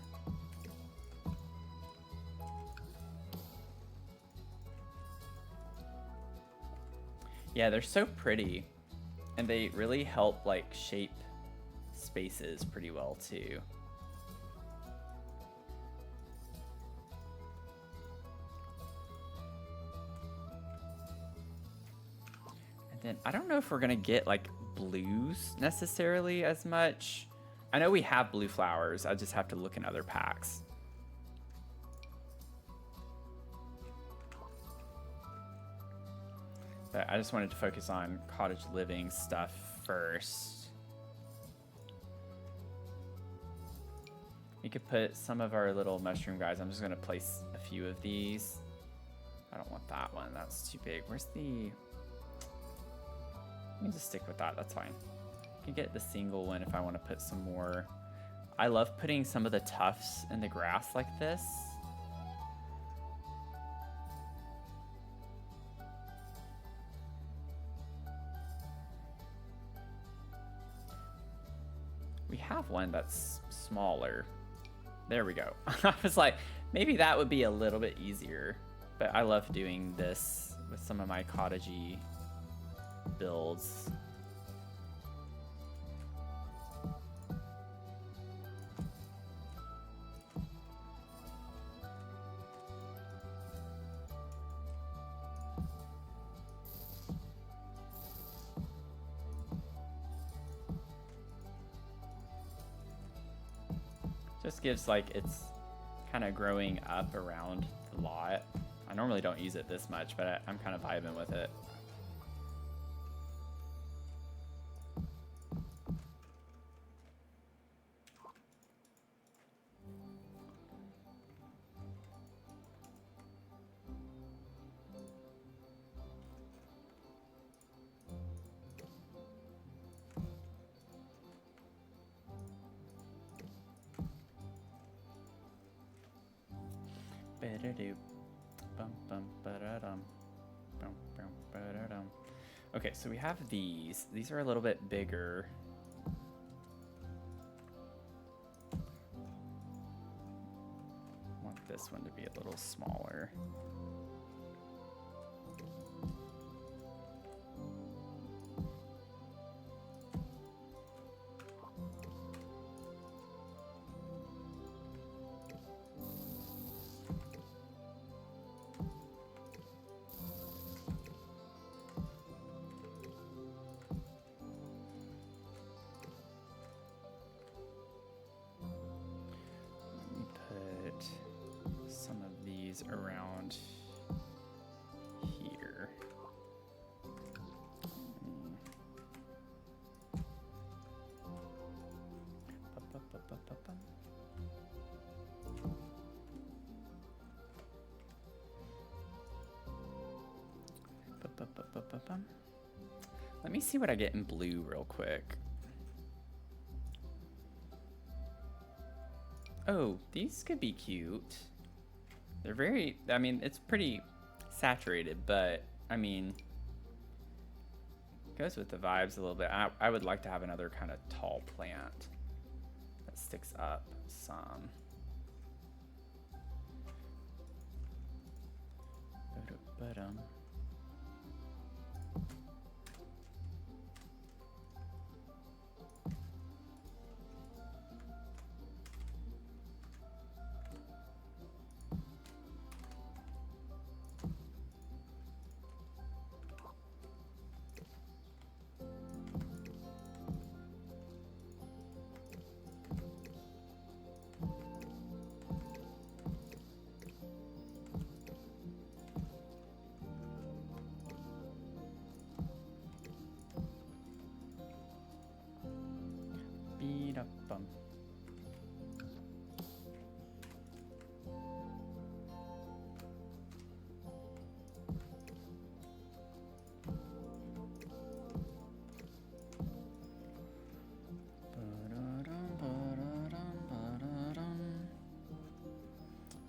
Speaker 1: Yeah, they're so pretty. And they really help like shape spaces pretty well too. Then I don't know if we're gonna get like blues necessarily as much. I know we have blue flowers. I just have to look in other packs. But I just wanted to focus on cottage living stuff first. We could put some of our little mushroom guys. I'm just gonna place a few of these. I don't want that one. That's too big. Where's the... Let me just stick with that, that's fine. I can get the single one if I want to put some more. I love putting some of the tufts in the grass like this. We have one that's smaller. There we go. I was like, maybe that would be a little bit easier, but I love doing this with some of my cottagey builds. Just gives like it's kind of growing up around the lot. I normally don't use it this much, but I'm kind of vibing with it. Okay, so we have these. These are a little bit bigger. I want this one to be a little smaller. Ba-ba-bum. Let me see what I get in blue real quick. Oh, these could be cute. They're very, I mean, it's pretty saturated, but I mean, goes with the vibes a little bit. I would like to have another kind of tall plant that sticks up some. Ba-dum. Beat-up-bum.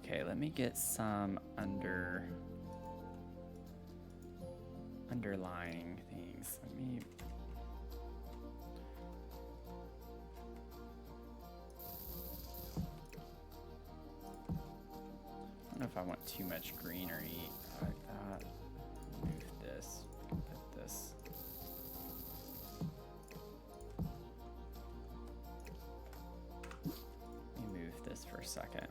Speaker 1: Okay, let me get some underlying things. Let me I don't know if I want too much greenery like that. Move this. Put this. Let me move this for a second.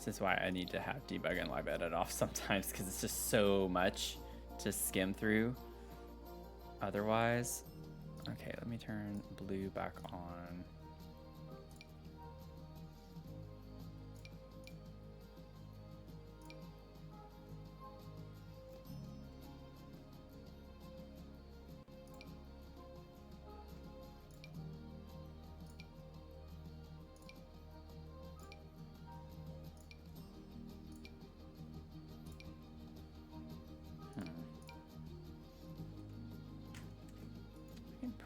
Speaker 1: This is why I need to have debug and live edit off sometimes, because it's just so much to skim through otherwise. Okay, let me turn blue back on.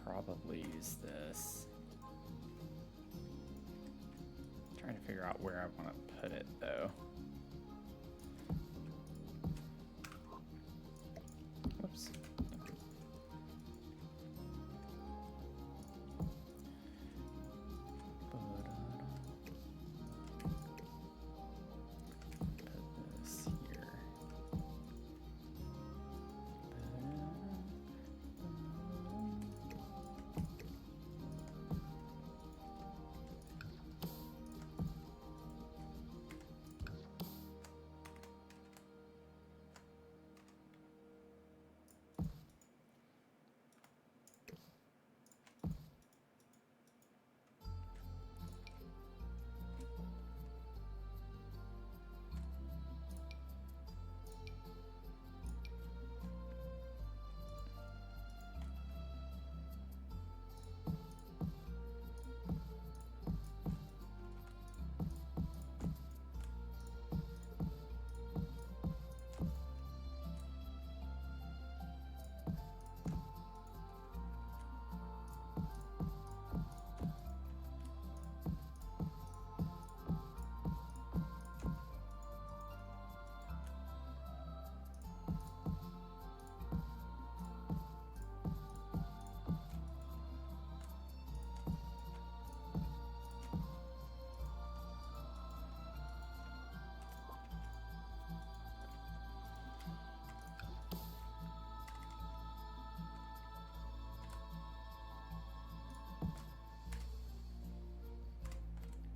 Speaker 1: Probably use this. I'm trying to figure out where I want to put it though. Whoops. Put this here.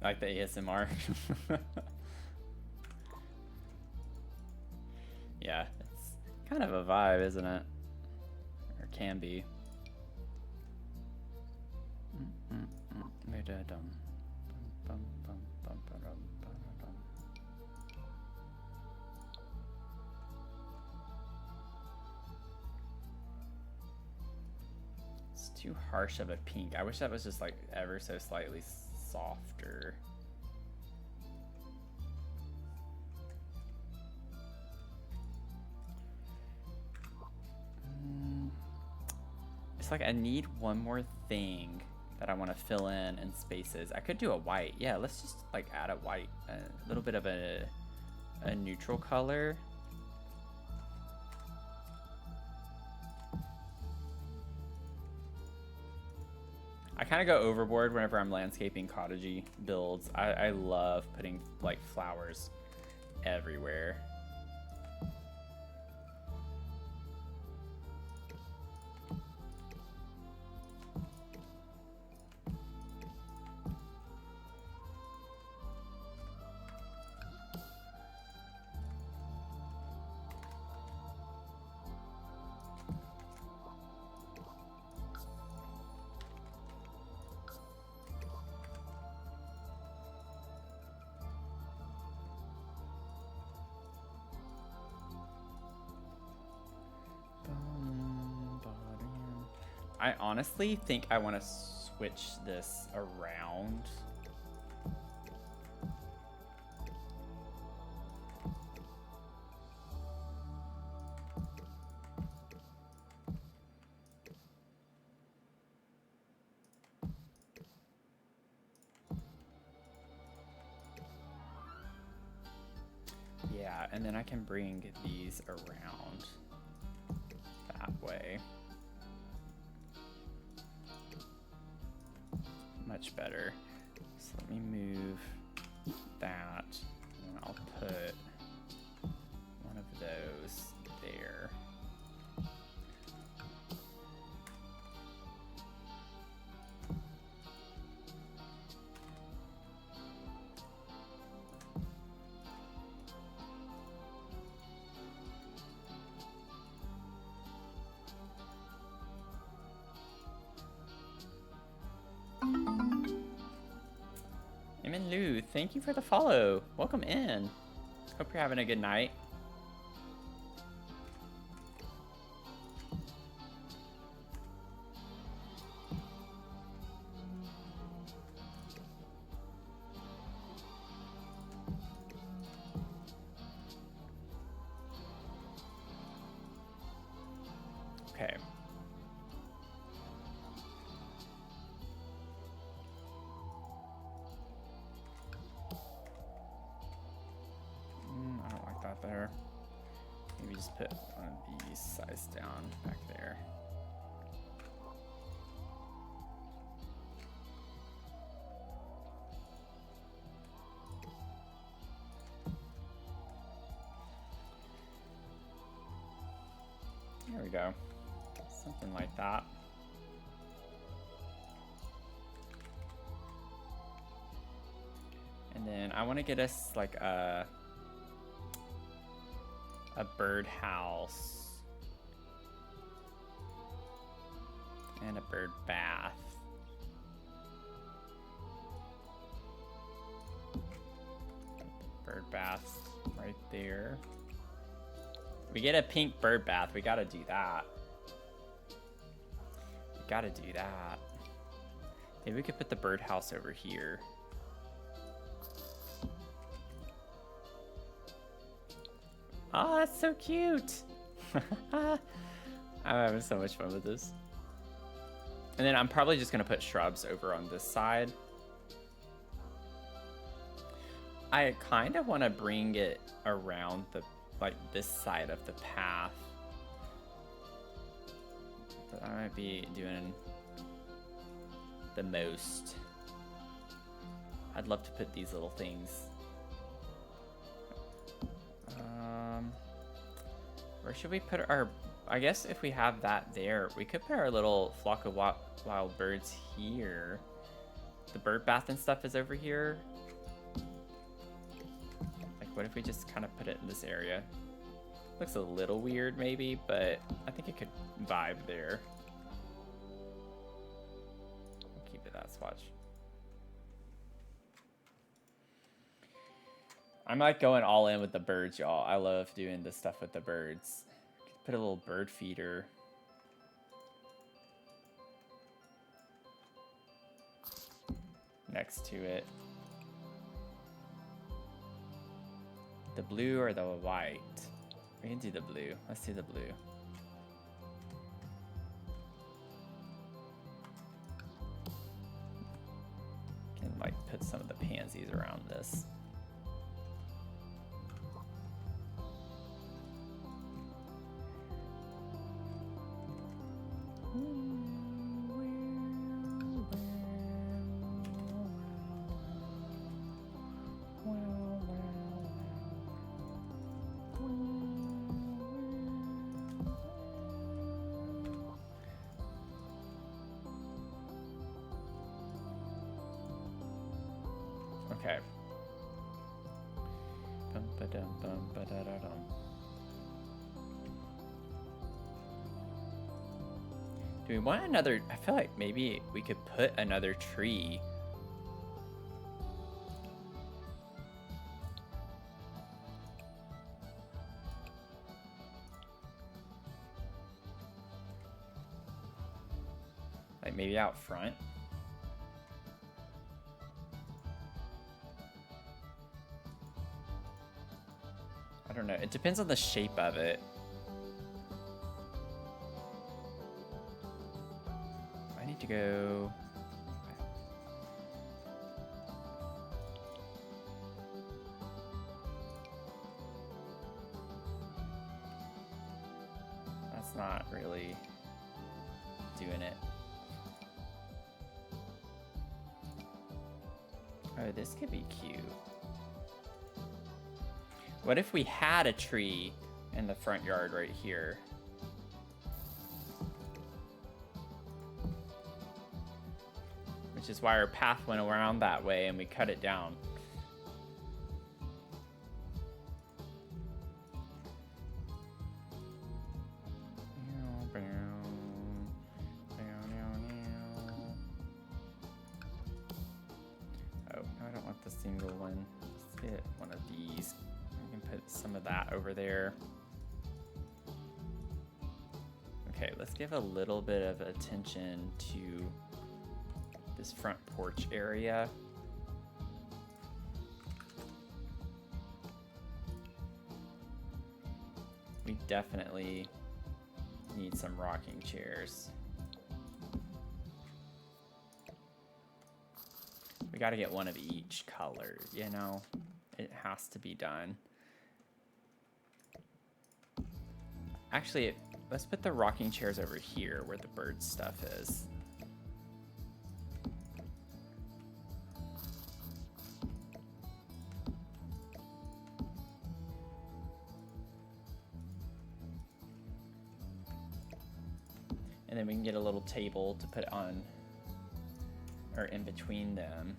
Speaker 1: I like the ASMR. Yeah, it's kind of a vibe, isn't it? Or can be. Too harsh of a pink. I wish that was just like ever so slightly softer. It's like I need one more thing that I want to fill in spaces. I could do a white. Yeah, let's just like add a white, a little bit of a neutral color. I kind of go overboard whenever I'm landscaping cottagey builds. I love putting like flowers everywhere. I honestly think I want to switch this around. Yeah, and then I can bring these around that way. Much better. So let me move that, and I'll put one of those there. Emin Lu, thank you for the follow. Welcome in. Hope you're having a good night. Okay. I don't like that there. Maybe just put one of these size down back there. There we go. Something like that. And then I want to get us like a bird house and a bird bath. Bird bath right there. We get a pink bird bath. We gotta do that. We gotta do that. Maybe we could put the birdhouse over here. Oh, that's so cute. I'm having so much fun with this. And then I'm probably just gonna put shrubs over on this side. I kind of want to bring it around the like this side of the path. But I might be doing the most. I'd love to put these little things. Where should we put our... I guess if we have that there, we could put our little flock of wild birds here. The bird bath and stuff is over here. Like, what if we just kind of put it in this area? Looks a little weird, maybe, but I think it could vibe there. We'll keep it that swatch. I'm like going all in with the birds, y'all. I love doing this stuff with the birds. Put a little bird feeder. next to it. The blue or the white? We can do the blue. Let's do the blue. Can like put some of the pansies around this. Okay. Bum, ba-dum, bum, ba-da-da-dum. Do we want another? I feel like maybe we could put another tree. Like maybe out front. I don't know. It depends on the shape of it. I need to go. That's not really doing it. Oh, this could be cute. What if we had a tree in the front yard right here? Which is why our path went around that way and we cut it down. Oh, I don't want the single one. Let's get one of these. We can put some of that over there. Okay, let's give a little bit of attention to this front porch area. We definitely need some rocking chairs. We got to get one of each color, you know? It has to be done. Actually, let's put the rocking chairs over here where the bird stuff is. And then we can get a little table to put on, or in between them.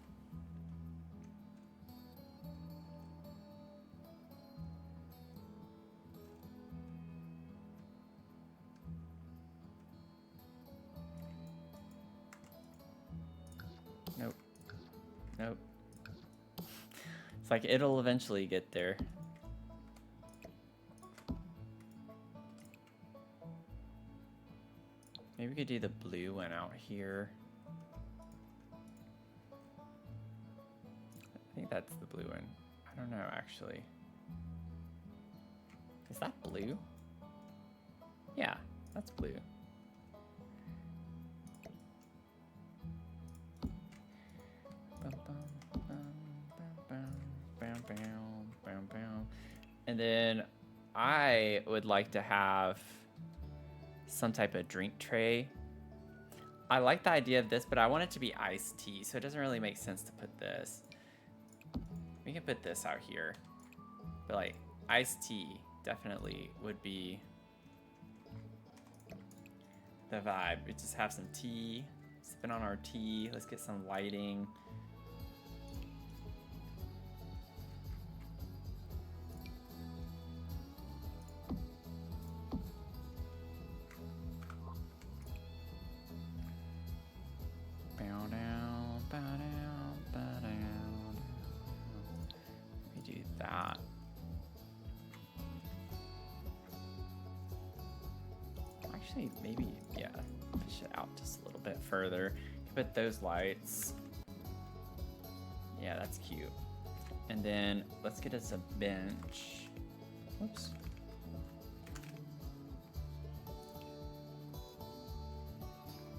Speaker 1: Nope. Nope. It's like it'll eventually get there. Maybe we could do the blue one out here. I think that's the blue one. I don't know, actually. Is that blue? Yeah, that's blue. And then I would like to have some type of drink tray. I like the idea of this, but I want it to be iced tea, so it doesn't really make sense to put this. We can put this out here, but like iced tea definitely would be the vibe. We just have some tea, sipping on our tea. Let's get some lighting. We do that. Actually, maybe, yeah, push it out just a little bit further. Put those lights. Yeah, that's cute. And then let's get us a bench. Whoops.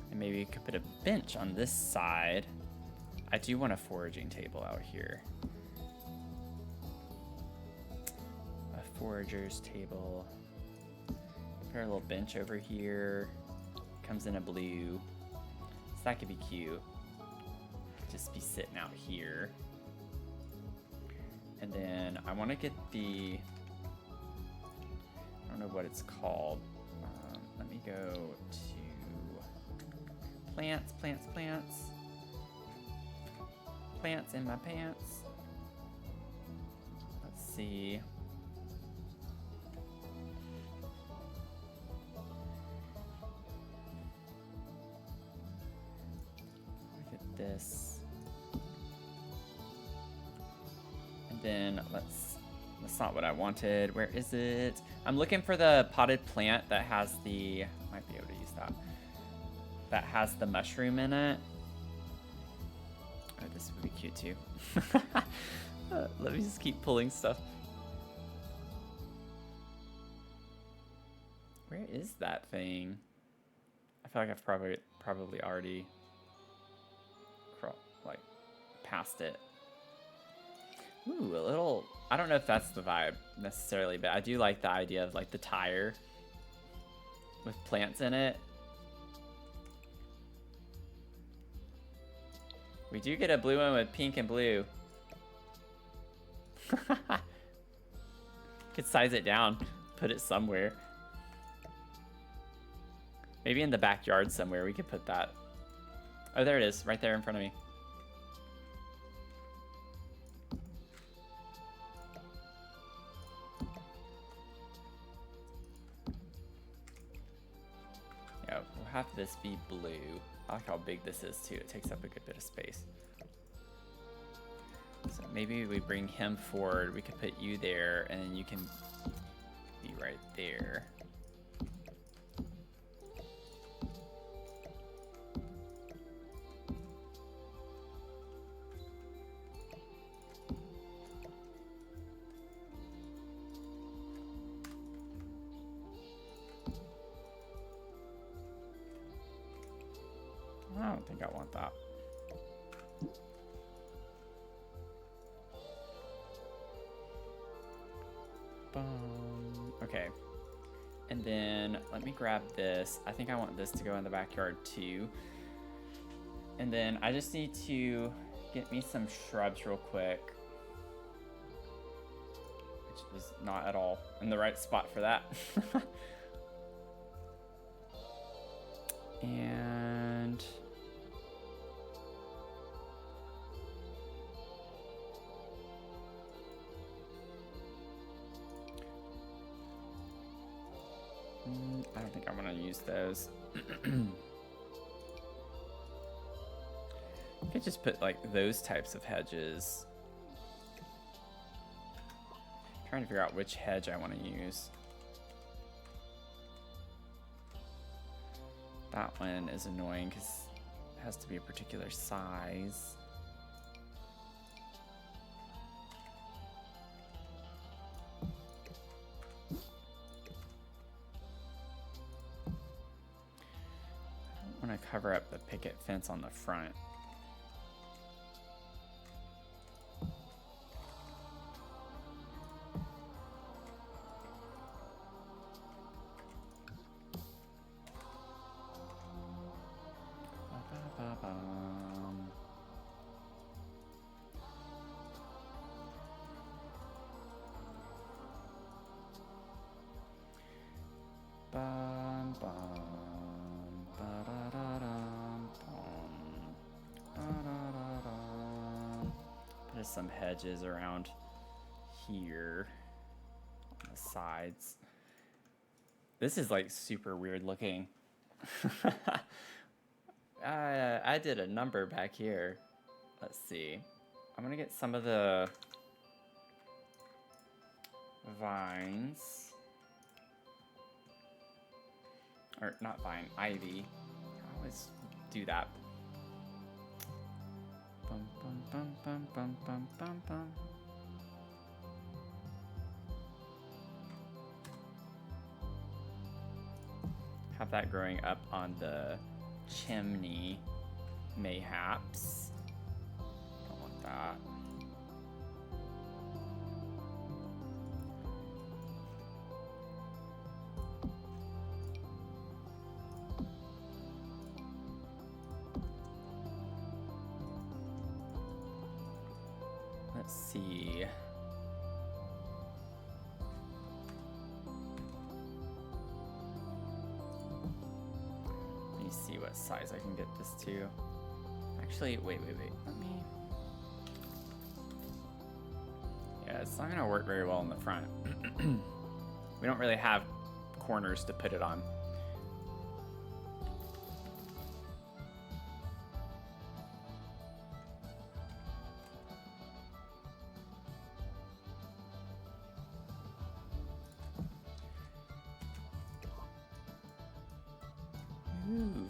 Speaker 1: And maybe we could put a bench on this side. I do want a foraging table out here. A forager's table. Put our little bench over here. Comes in a blue. So that could be cute. Just be sitting out here. And then I want to get the, I don't know what it's called. Let me go to plants, plants, plants. Plants in my pants. Let's see. Look at this. And then that's not what I wanted. Where is it? I'm looking for the potted plant that has the, might be able to use that. That has the mushroom in it. Oh, this would be cute too. Let me just keep pulling stuff. Where is that thing? I feel like I've probably already like passed it. Ooh, a little, I don't know if that's the vibe necessarily, but I do like the idea of like the tire with plants in it. We do get a blue one with pink and blue. Could size it down, put it somewhere. Maybe in the backyard somewhere we could put that. Oh, there it is, right there in front of me. Yeah, we'll have this be blue. I like how big this is too. It takes up a good bit of space. So maybe we bring him forward. We could put you there, and then you can be right there. I don't think I want that. Okay. And then let me grab this. I think I want this to go in the backyard too. And then I just need to get me some shrubs real quick. Which was not at all in the right spot for that. And I don't think I want to use those. I could just put like those types of hedges. Trying to figure out which hedge I want to use. That one is annoying because it has to be a particular size. I don't want to cover up the picket fence on the front. Put some hedges around here on the sides. This is like super weird looking. I did a number back here. Let's see. I'm gonna get some of the vines. Or not vine, ivy. I always do that. Bum, bum, bum, bum, bum, bum, bum, bum. Have that growing up on the chimney, mayhaps. Don't want that. Let's see. Let me see what size I can get this to. Actually, wait. Let me. Yeah, it's not gonna work very well in the front. We don't really have corners to put it on. Move.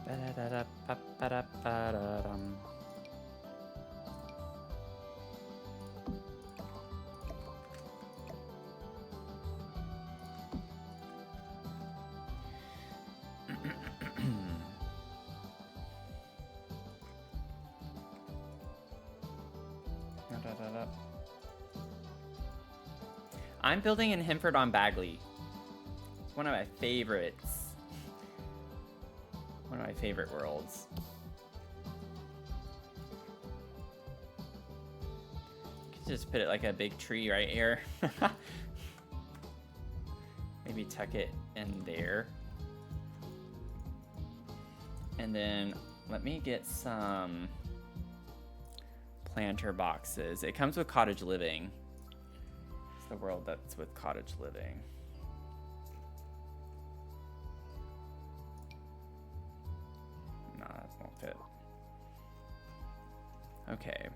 Speaker 1: Ba-da-da-da-ba-ba-da-ba-da-dum. Da-da-da-da. I'm building in Hinford on Bagley. It's one of my favorites. One of my favorite worlds. Could just put it like a big tree right here. Maybe tuck it in there. And then let me get some planter boxes. It comes with cottage living. It's the world that's with cottage living. No, that won't fit. Okay.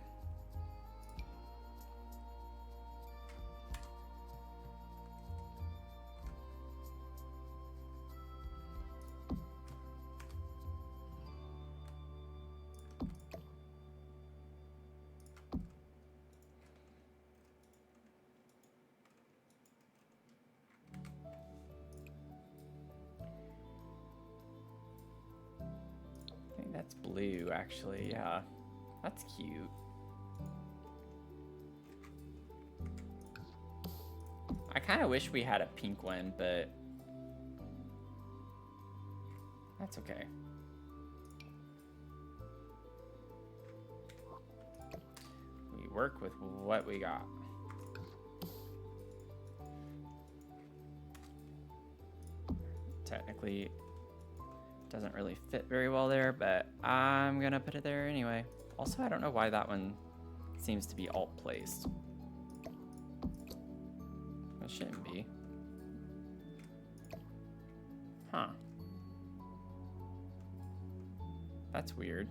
Speaker 1: I think that's blue, actually. Yeah, that's cute. I kind of wish we had a pink one, but that's okay. We work with what we got. Technically, doesn't really fit very well there, but I'm gonna put it there anyway. Also, I don't know why that one seems to be alt placed. It shouldn't be. Huh. That's weird.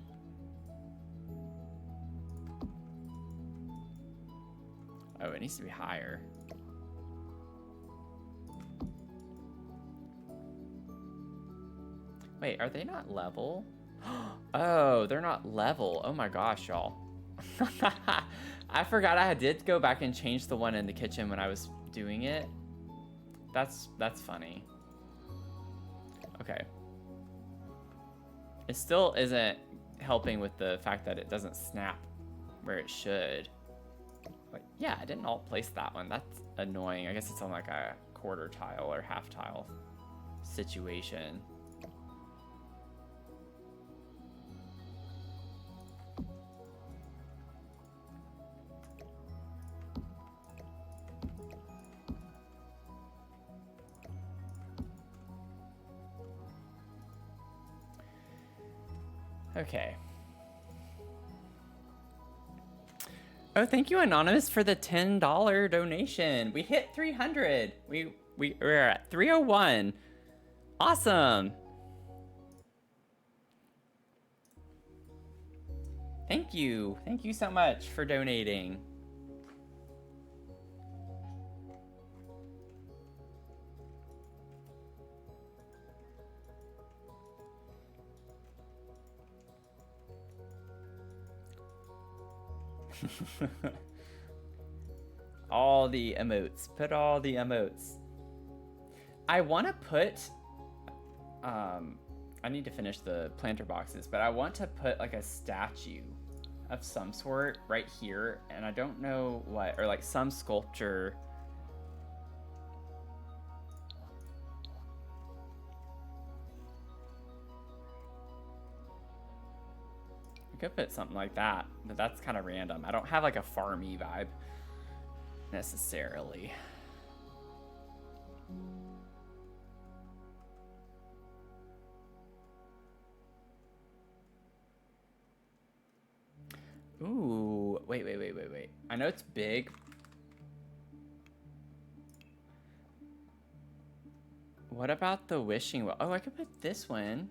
Speaker 1: Oh, it needs to be higher. Wait, are they not level? Oh, they're not level. Oh my gosh, y'all. I forgot I did go back and change the one in the kitchen when I was doing it. That's funny. Okay. It still isn't helping with the fact that it doesn't snap where it should. But yeah, I didn't alt place that one. That's annoying. I guess it's on like a quarter tile or half tile situation. Okay. Oh, thank you, Anonymous, for the $10 donation. We hit 300. We're at 301. Awesome. Thank you. Thank you so much for donating. All the emotes. Put all the emotes. I want to put... I need to finish the planter boxes, but I want to put like a statue of some sort right here, and I don't know what, or like some sculpture. I could put something like that, but that's kind of random. I don't have like a farmy vibe necessarily. Ooh, wait. I know it's big. What about the wishing well? Oh, I could put this one.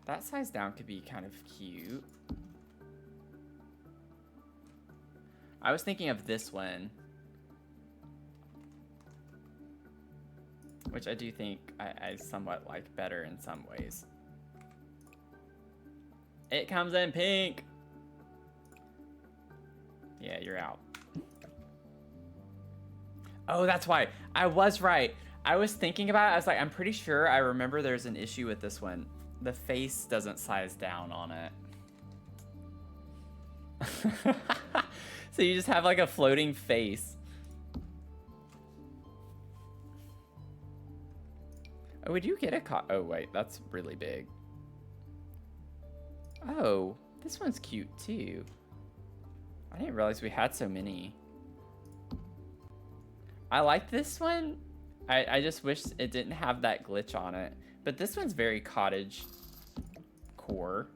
Speaker 1: That size down could be kind of cute. I was thinking of this one, which I do think I somewhat like better in some ways. It comes in pink. Yeah, you're out. Oh, that's why. I was right. I was thinking about it. I was like, I'm pretty sure I remember there's an issue with this one. The face doesn't size down on it. So you just have like a floating face. Oh, would you get a oh, wait, that's really big. Oh, this one's cute too. I didn't realize we had so many. I like this one. I just wish it didn't have that glitch on it. But this one's very cottage core.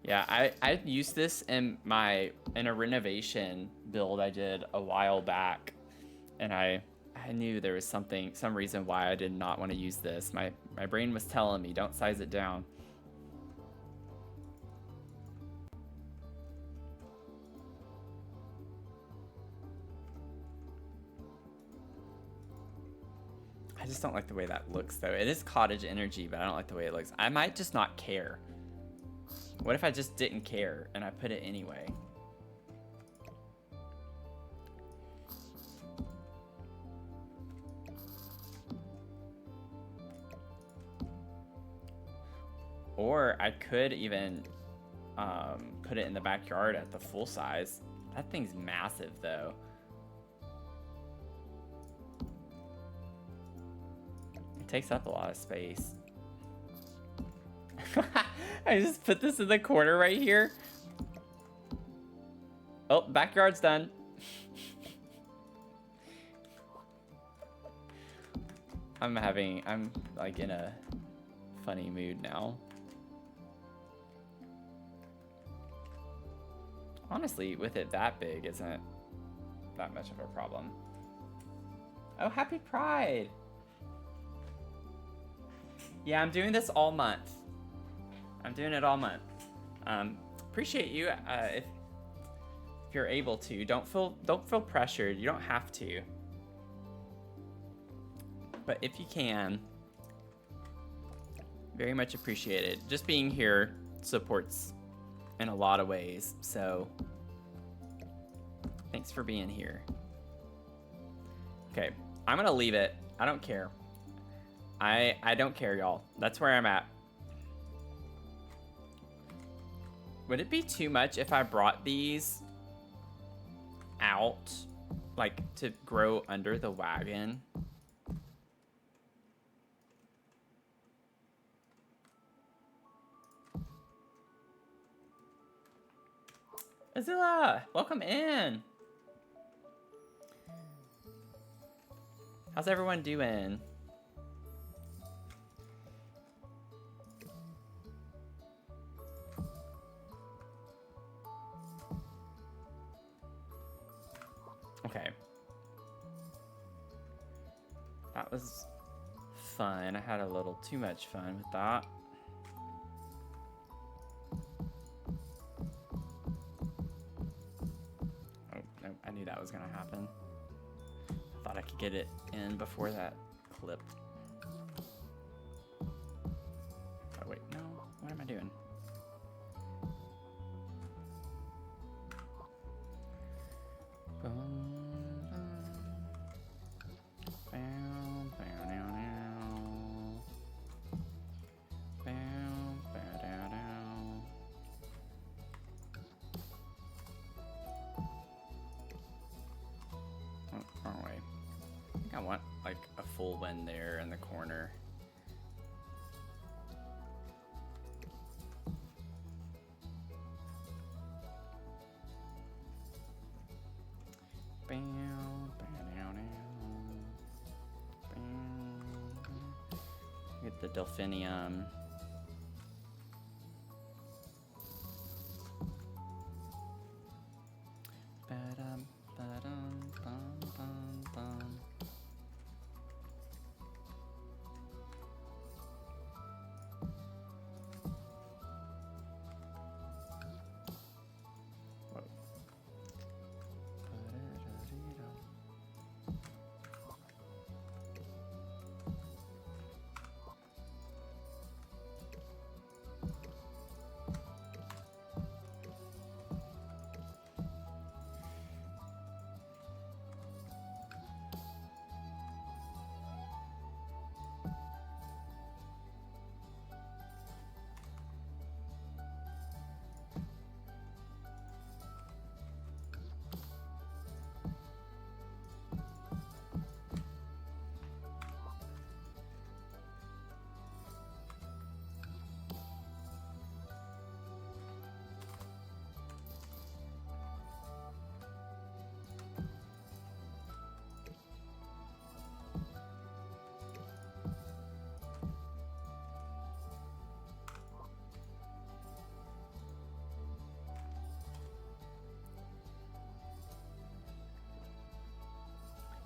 Speaker 1: Yeah, I used this in a renovation build I did a while back, and I knew there was some reason why I did not want to use this. My brain was telling me, don't size it down. I just don't like the way that looks though. It is cottage energy, but I don't like the way it looks. I might just not care. What if I just didn't care and I put it anyway? Or I could even put it in the backyard at the full size. That thing's massive though. It takes up a lot of space. I just put this in the corner right here. Oh, backyard's done. I'm like in a funny mood now. Honestly, with it that big isn't that much of a problem. Oh, happy Pride. Yeah, I'm doing this all month. I'm doing it all month. Appreciate you if you're able to. Don't feel pressured. You don't have to. But if you can, very much appreciated. Just being here supports in a lot of ways. So thanks for being here. Okay, I'm gonna leave it. I don't care. I don't care, y'all. That's where I'm at. Would it be too much if I brought these out, like, to grow under the wagon? Azilla, welcome in. How's everyone doing? Okay. That was fun. I had a little too much fun with that. Oh, no, I knew that was gonna happen. I thought I could get it in before that want like a full win there in the corner. Get the Delphinium.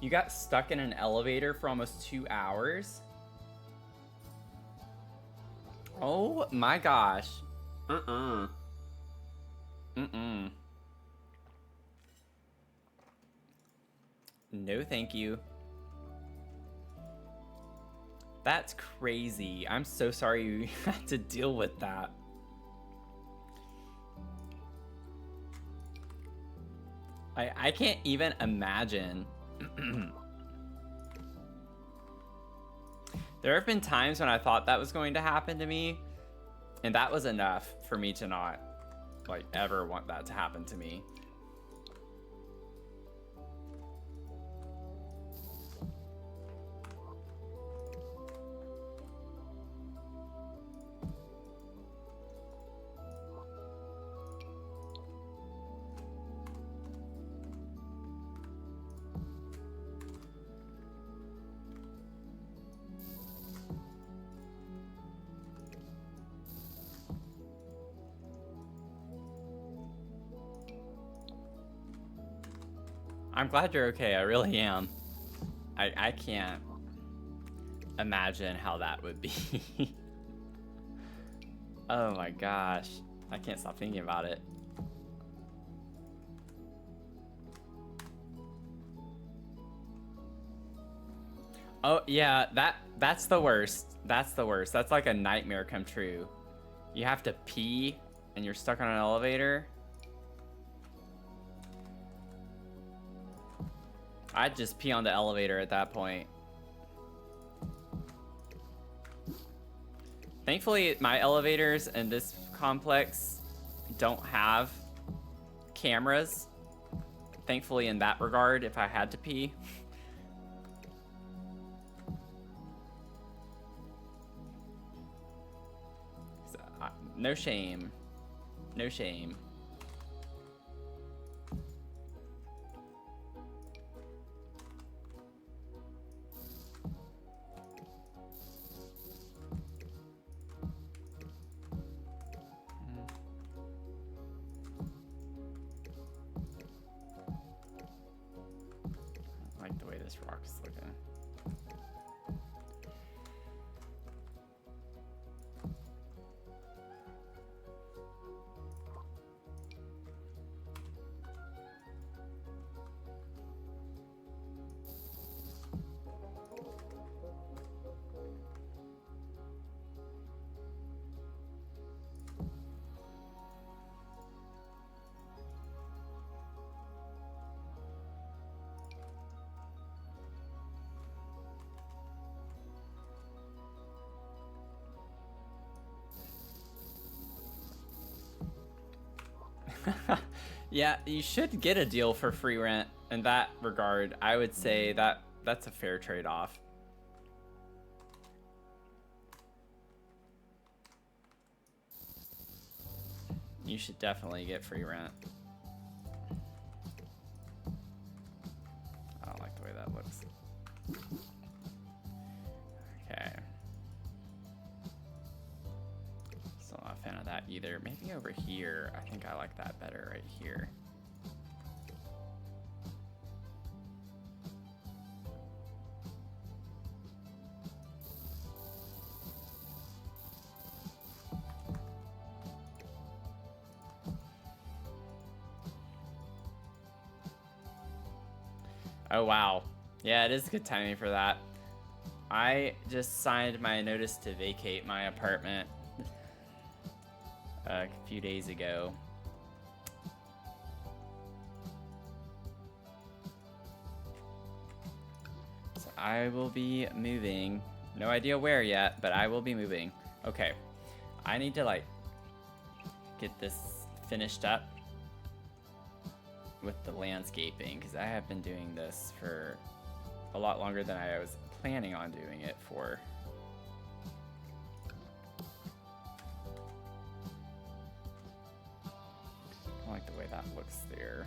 Speaker 1: You got stuck in an elevator for almost 2 hours? Oh my gosh. Mm-mm. No, thank you. That's crazy. I'm so sorry you had to deal with that. I can't even imagine. There have been times when I thought that was going to happen to me, and that was enough for me to not, like, ever want that to happen to me. I'm glad you're okay. I really am. I can't imagine how that would be. Oh my gosh. I can't stop thinking about it. Oh yeah, that's the worst. That's the worst. That's like a nightmare come true. You have to pee and you're stuck on an elevator. I'd just pee on the elevator at that point. Thankfully, my elevators in this complex don't have cameras. Thankfully, in that regard, if I had to pee. So, no shame. No shame. I like the way this rock is looking. Yeah, you should get a deal for free rent in that regard. I would say that That's a fair trade-off. You should definitely get free rent. I don't like the way that looks. Okay. Still not a fan of that either. Maybe over here. I think I like that better right here. Oh, wow. Yeah, it is good timing for that. I just signed my notice to vacate my apartment a few days ago. So I will be moving. No idea where yet, but I will be moving. Okay. I need to, like, get this finished up with the landscaping, because I have been doing this for a lot longer than I was planning on doing it for. I like the way that looks there.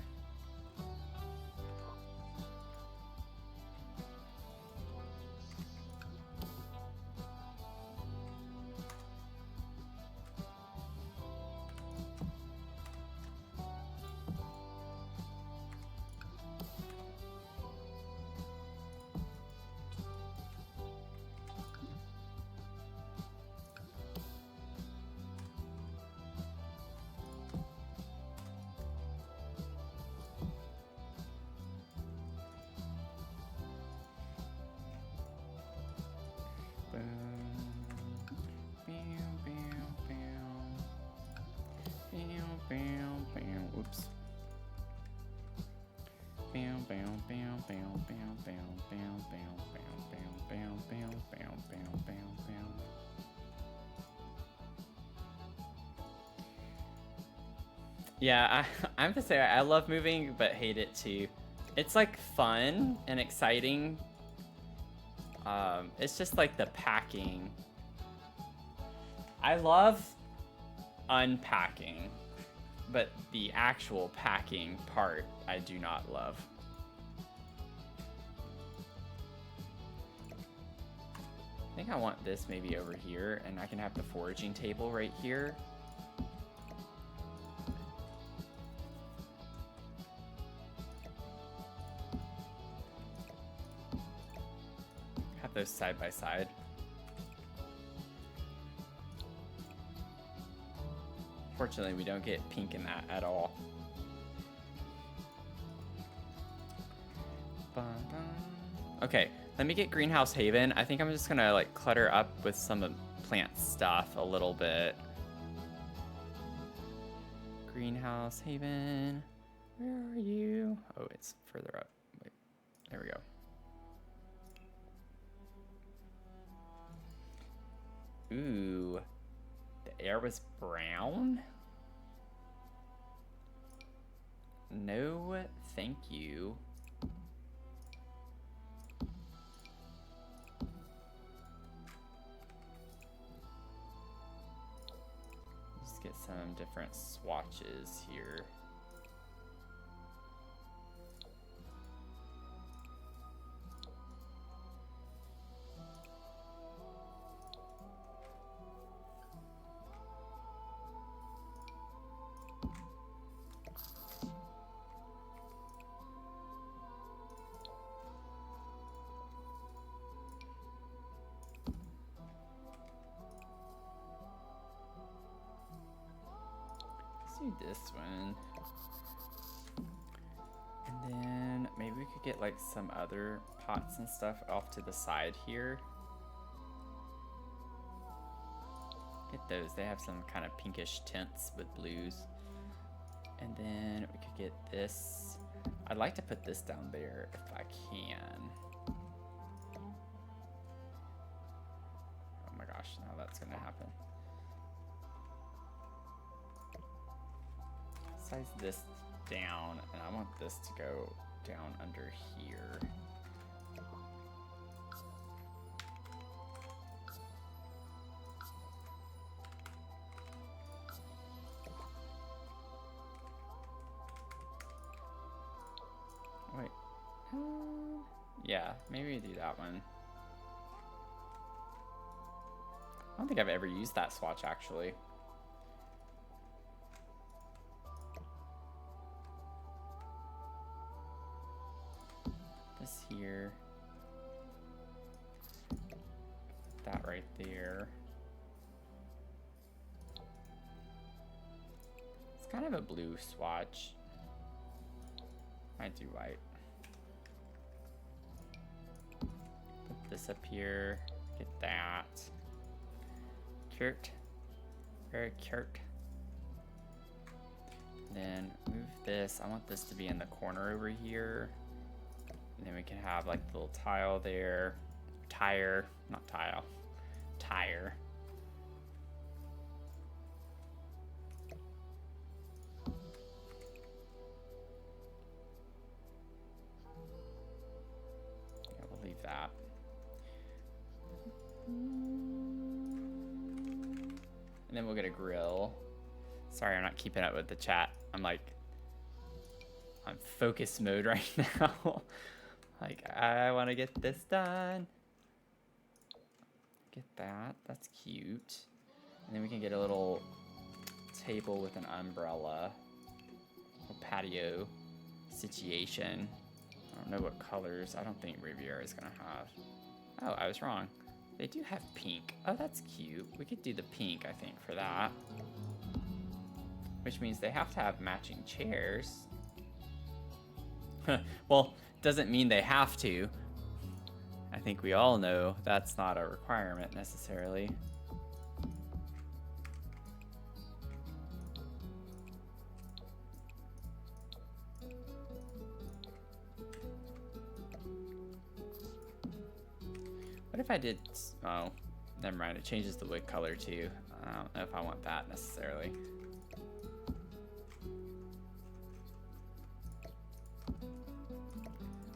Speaker 1: Oops. Yeah, I have to say I love moving, but hate it too. It's like fun and exciting. It's just like the packing. I love unpacking, but the actual packing part I do not love. I think I want this maybe over here, and I can have the foraging table right here. Have those side by side. Fortunately, we don't get pink in that at all. Okay, let me get Greenhouse Haven. I think I'm just gonna like clutter up with some plant stuff a little bit. Greenhouse Haven, where are you? Oh, it's further up. Wait, there we go. Ooh, the air was brown? No, thank you. Let's get some different swatches here. This one, and then maybe we could get like some other pots and stuff off to the side here. Get those, they have some kind of pinkish tints with blues. And then we could get this. I'd like to put this down there if I can. Oh my gosh, now that's gonna happen. Size this down, and I want this to go down under here. Wait. Yeah, maybe do that one. I don't think I've ever used that swatch actually. This here. That right there. It's kind of a blue swatch. Might do white. Put this up here. Get that. Curt. Very curt. Then move this. I want this to be in the corner over here. And then we can have like the little tile there. Tire. Not tile. Tire. Yeah, we'll leave that. And then we'll get a grill. Sorry, I'm not keeping up with the chat. I'm focus mode right now. Like, I want to get this done. Get that. That's cute. And then we can get a little table with an umbrella. A patio situation. I don't know what colors. I don't think Riviera is going to have. Oh, I was wrong. They do have pink. Oh, that's cute. We could do the pink, I think, for that. Which means they have to have matching chairs. Well, doesn't mean they have to. I think we all know that's not a requirement necessarily. What if I did, oh, never mind, it changes the wood color too. I don't know if I want that necessarily.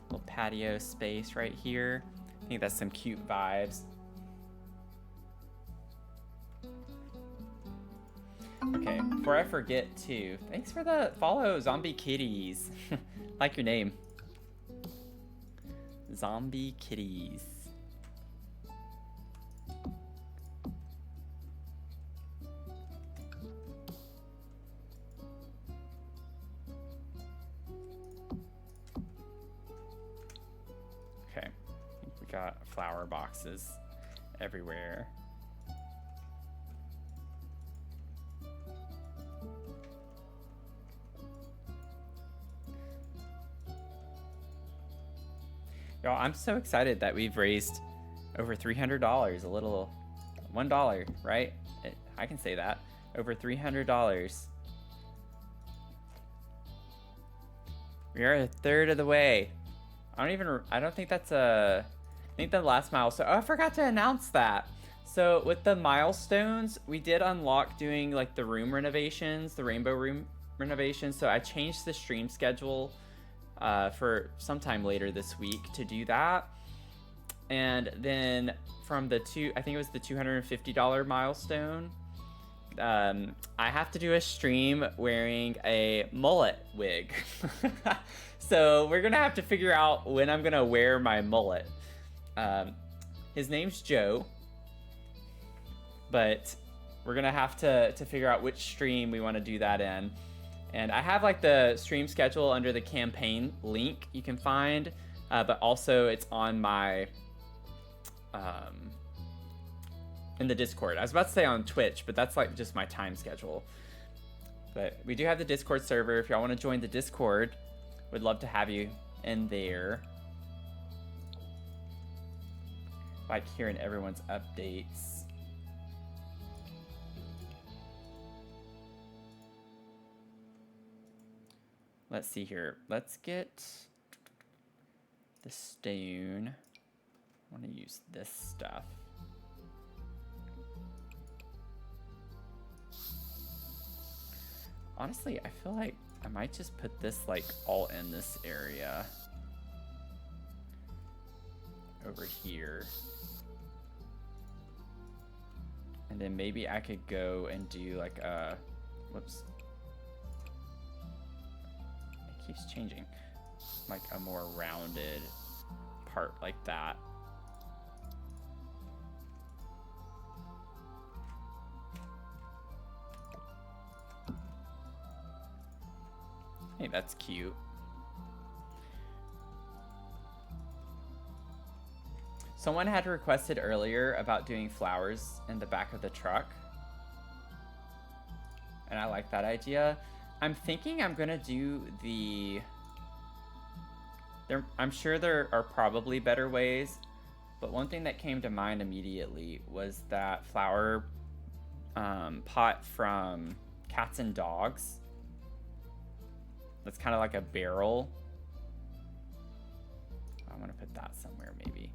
Speaker 1: Little patio space right here. I think that's some cute vibes. Okay, before I forget to, thanks for the follow, Zombie Kitties. Like your name. Zombie Kitties. Okay, we got flower boxes everywhere. Y'all, I'm so excited that we've raised over $300, a little $1, right? I can say that. Over $300. We are a third of the way. I don't think that's I think the last milestone. Oh, I forgot to announce that. So with the milestones, we did unlock doing like the room renovations, the rainbow room renovations. So I changed the stream schedule for sometime later this week to do that. And then from the I think it was the $250 milestone, I have to do a stream wearing a mullet wig. So we're gonna have to figure out when I'm gonna wear my mullet. His name's Joe, but we're gonna have to figure out which stream we want to do that in. And I have like the stream schedule under the campaign link you can find, but also it's on my in the Discord. I was about to say on Twitch, but that's like just my time schedule. But we do have the Discord server. If y'all want to join the Discord, would love to have you in there. Like hearing everyone's updates. Let's see here. Let's get the stone. I want to use this stuff. Honestly, I feel like I might just put this like all in this area over here. And then maybe I could go and do like a, whoops. It keeps changing. like a more rounded part like that. Hey, that's cute. Someone had requested earlier about doing flowers in the back of the truck. And I like that idea. I'm thinking I'm gonna do the... I'm sure there are probably better ways, but one thing that came to mind immediately was that flower pot from Cats and Dogs. That's kind of like a barrel. I'm gonna put that somewhere maybe.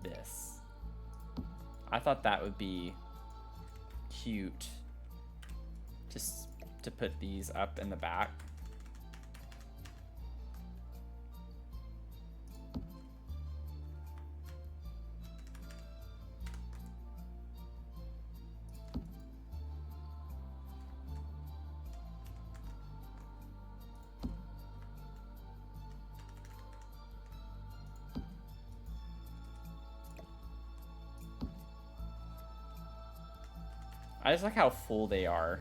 Speaker 1: This. I thought that would be cute. Just to put these up in the back. I just like how full they are.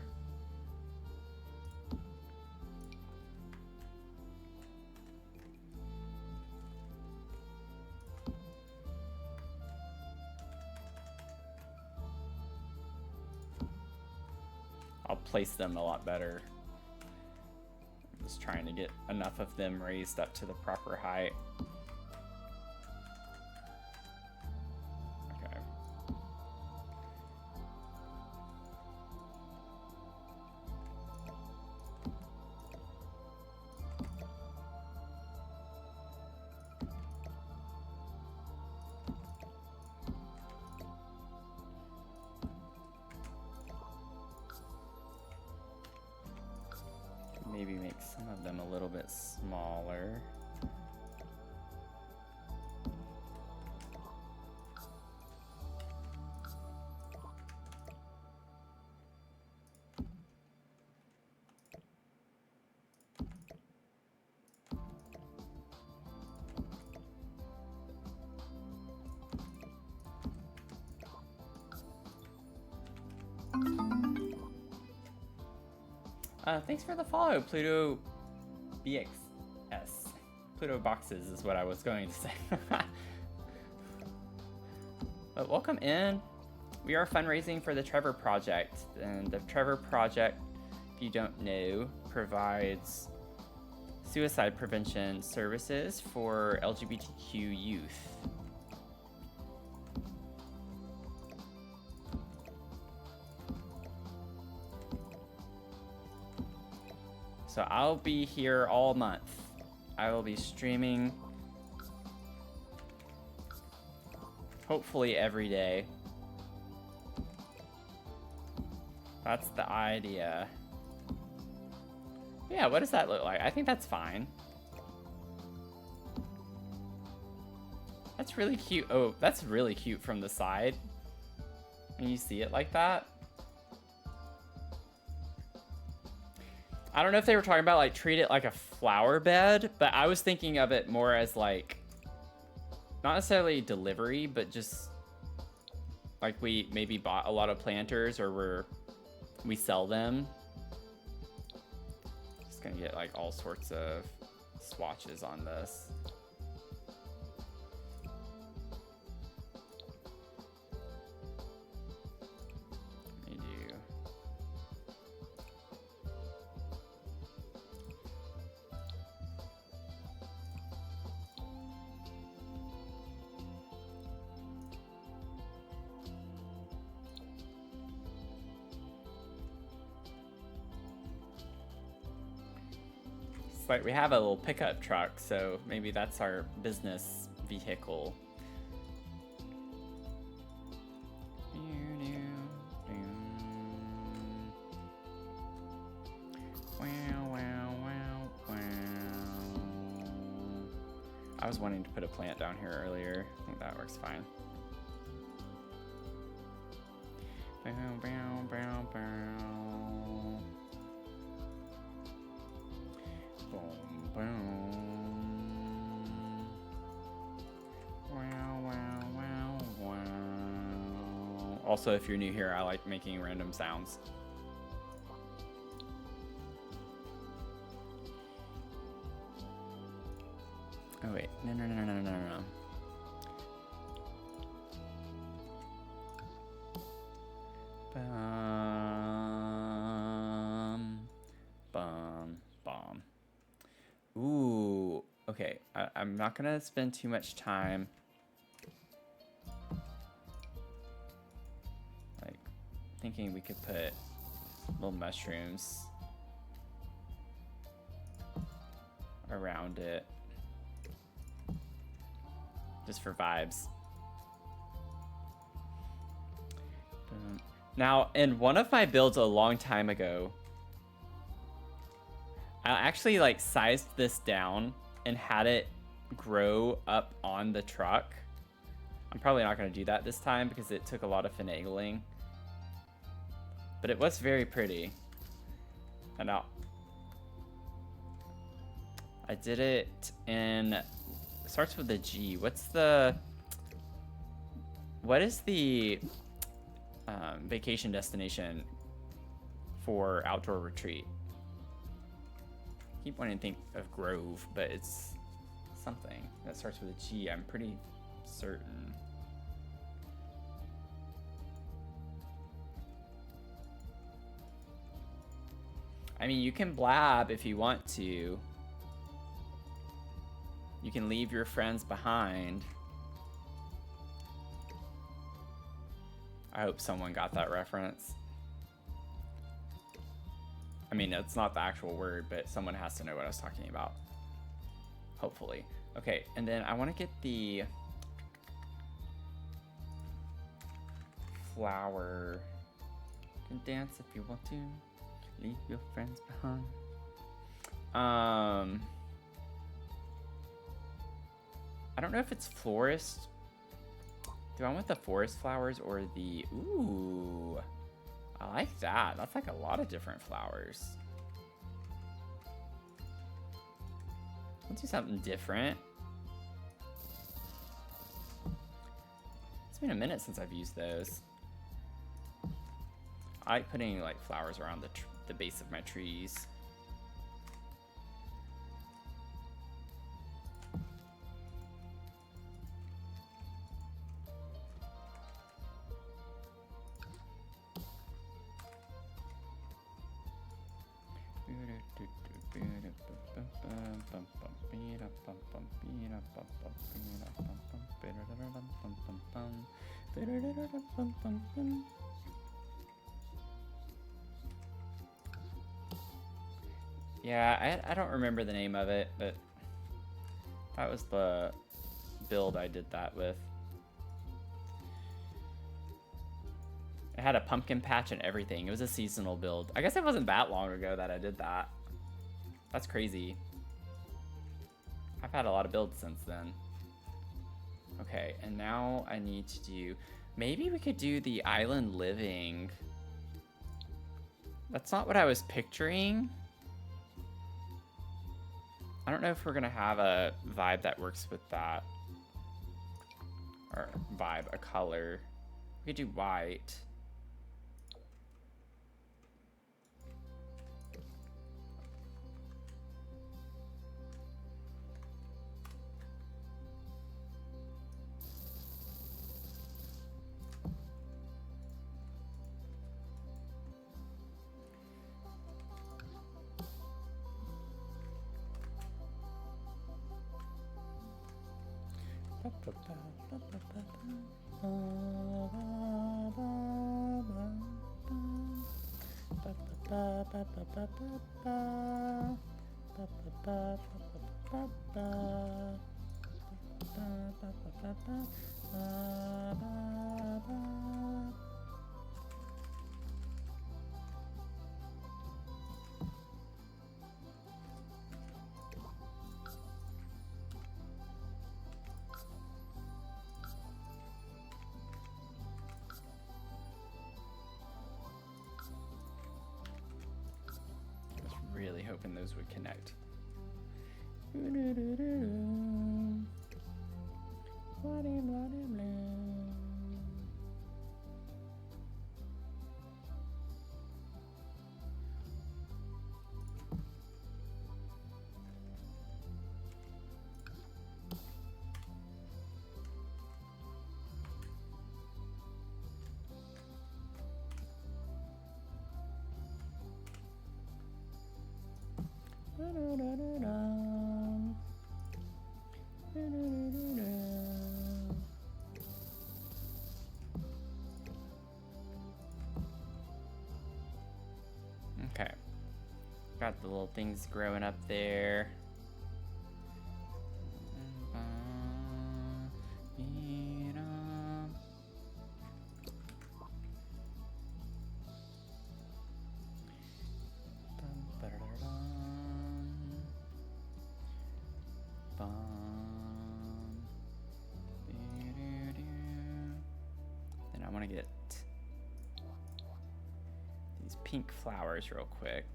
Speaker 1: I'll place them a lot better. I'm just trying to get enough of them raised up to the proper height. Okay. Maybe make some of them a little bit smaller. Thanks for the follow, Pluto BXS. Pluto Boxes is what I was going to say. But welcome in. We are fundraising for the Trevor Project. And the Trevor Project, if you don't know, provides suicide prevention services for LGBTQ youth. So I'll be here all month. I will be streaming hopefully every day. That's the idea. Yeah, what does that look like? I think that's fine. That's really cute. Oh, that's really cute from the side. When you see it like that. I don't know if they were talking about like treat it like a flower bed, but I was thinking of it more as like, not necessarily delivery, but just like we maybe bought a lot of planters or we sell them. Just gonna get like all sorts of swatches on this. Like we have a little pickup truck, so maybe that's our business vehicle. I was wanting to put a plant down here earlier. I think that works fine. Bow, bow, bow. Boom, boom. Wow, wow, wow, wow. Also, if you're new here, I like making random sounds. Oh wait, no. Bum. Ooh, okay. I'm not gonna spend too much time like thinking we could put little mushrooms around it just for vibes. Now, in one of my builds a long time ago, I actually like sized this down and had it grow up on the truck. I'm probably not going to do that this time because it took a lot of finagling. But it was very pretty. And I did it in... It starts with a G. What is the vacation destination for outdoor retreat? I keep wanting to think of Grove, but it's something that starts with a G. I'm pretty certain. I mean, you can blab if you want to. You can leave your friends behind. I hope someone got that reference. I mean, it's not the actual word, but someone has to know what I was talking about. Hopefully. Okay, and then I want to get the flower. You can dance if you want to. Leave your friends behind. I don't know if it's florist. Do I want the forest flowers or the... Ooh. I like that. That's like a lot of different flowers. Let's do something different. It's been a minute since I've used those. I like putting like flowers around the base of my trees. Yeah, I don't remember the name of it, but that was the build I did that with. It had a pumpkin patch and everything. It was a seasonal build. I guess it wasn't that long ago that I did that. That's crazy. I've had a lot of builds since then. Okay, and now I need to do... Maybe we could do the island living. That's not what I was picturing. I don't know if we're gonna have a vibe that works with that. Or vibe, a color. We could do white. hoping those would connect. Okay. Got the little things growing up there. Then I want to get these pink flowers real quick.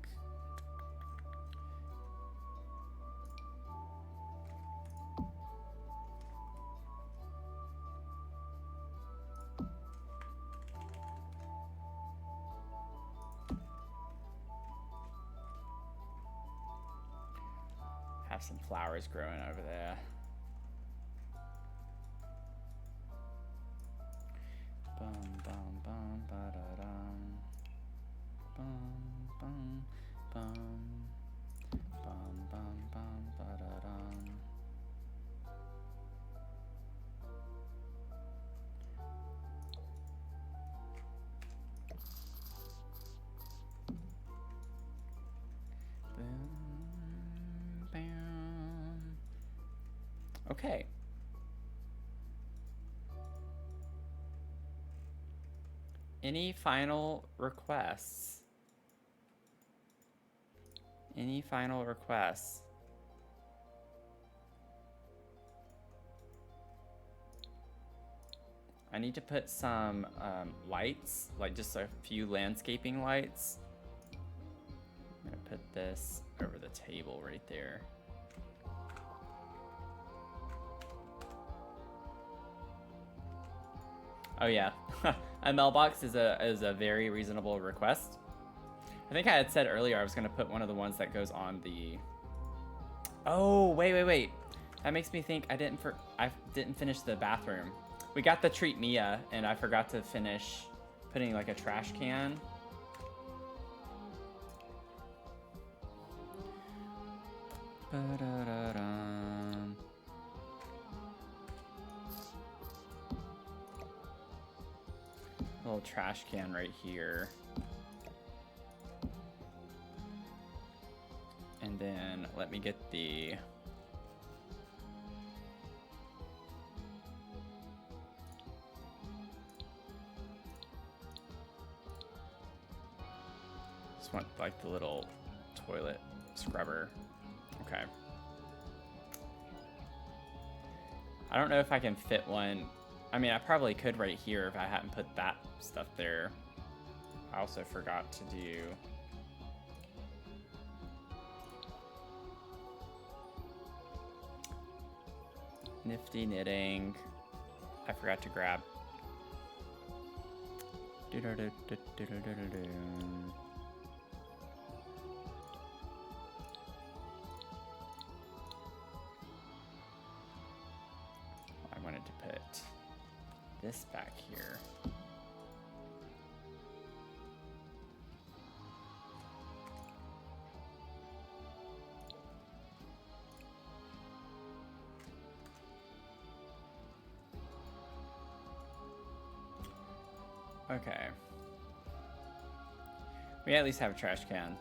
Speaker 1: Have some flowers growing over there. Bum bum bum ba da dum. Bum bum bum bum bum bum ba da dum. Boom, bam. Okay. Any final requests? Any final requests? I need to put some lights, like just a few landscaping lights. I'm gonna put this over the table right there. Oh yeah, a mailbox is a very reasonable request. I think I had said earlier I was gonna put one of the ones that goes on the. Oh wait. That makes me think I didn't finish the bathroom. We got the treat Mia, and I forgot to finish putting like a trash can. Ba-da-da-dum. Little trash can right here. And then let me get the just want like the little toilet scrubber. Okay. I don't know if I can fit one. I mean, I probably could right here if I hadn't put that stuff there. I also forgot to do nifty knitting. I forgot to grab. I wanted to put this back here. Okay. We at least have a trash can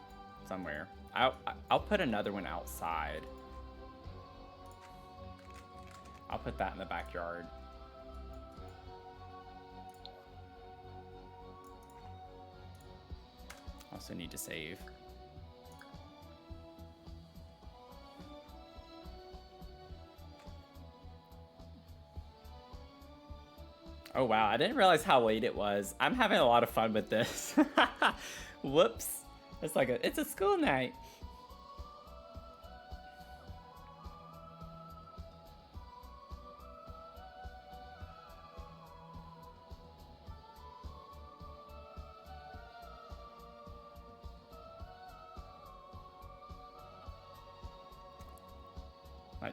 Speaker 1: somewhere. I'll put another one outside. I'll put that in the backyard. Also need to save. Oh wow, I didn't realize how late it was. I'm having a lot of fun with this. Whoops. It's a school night.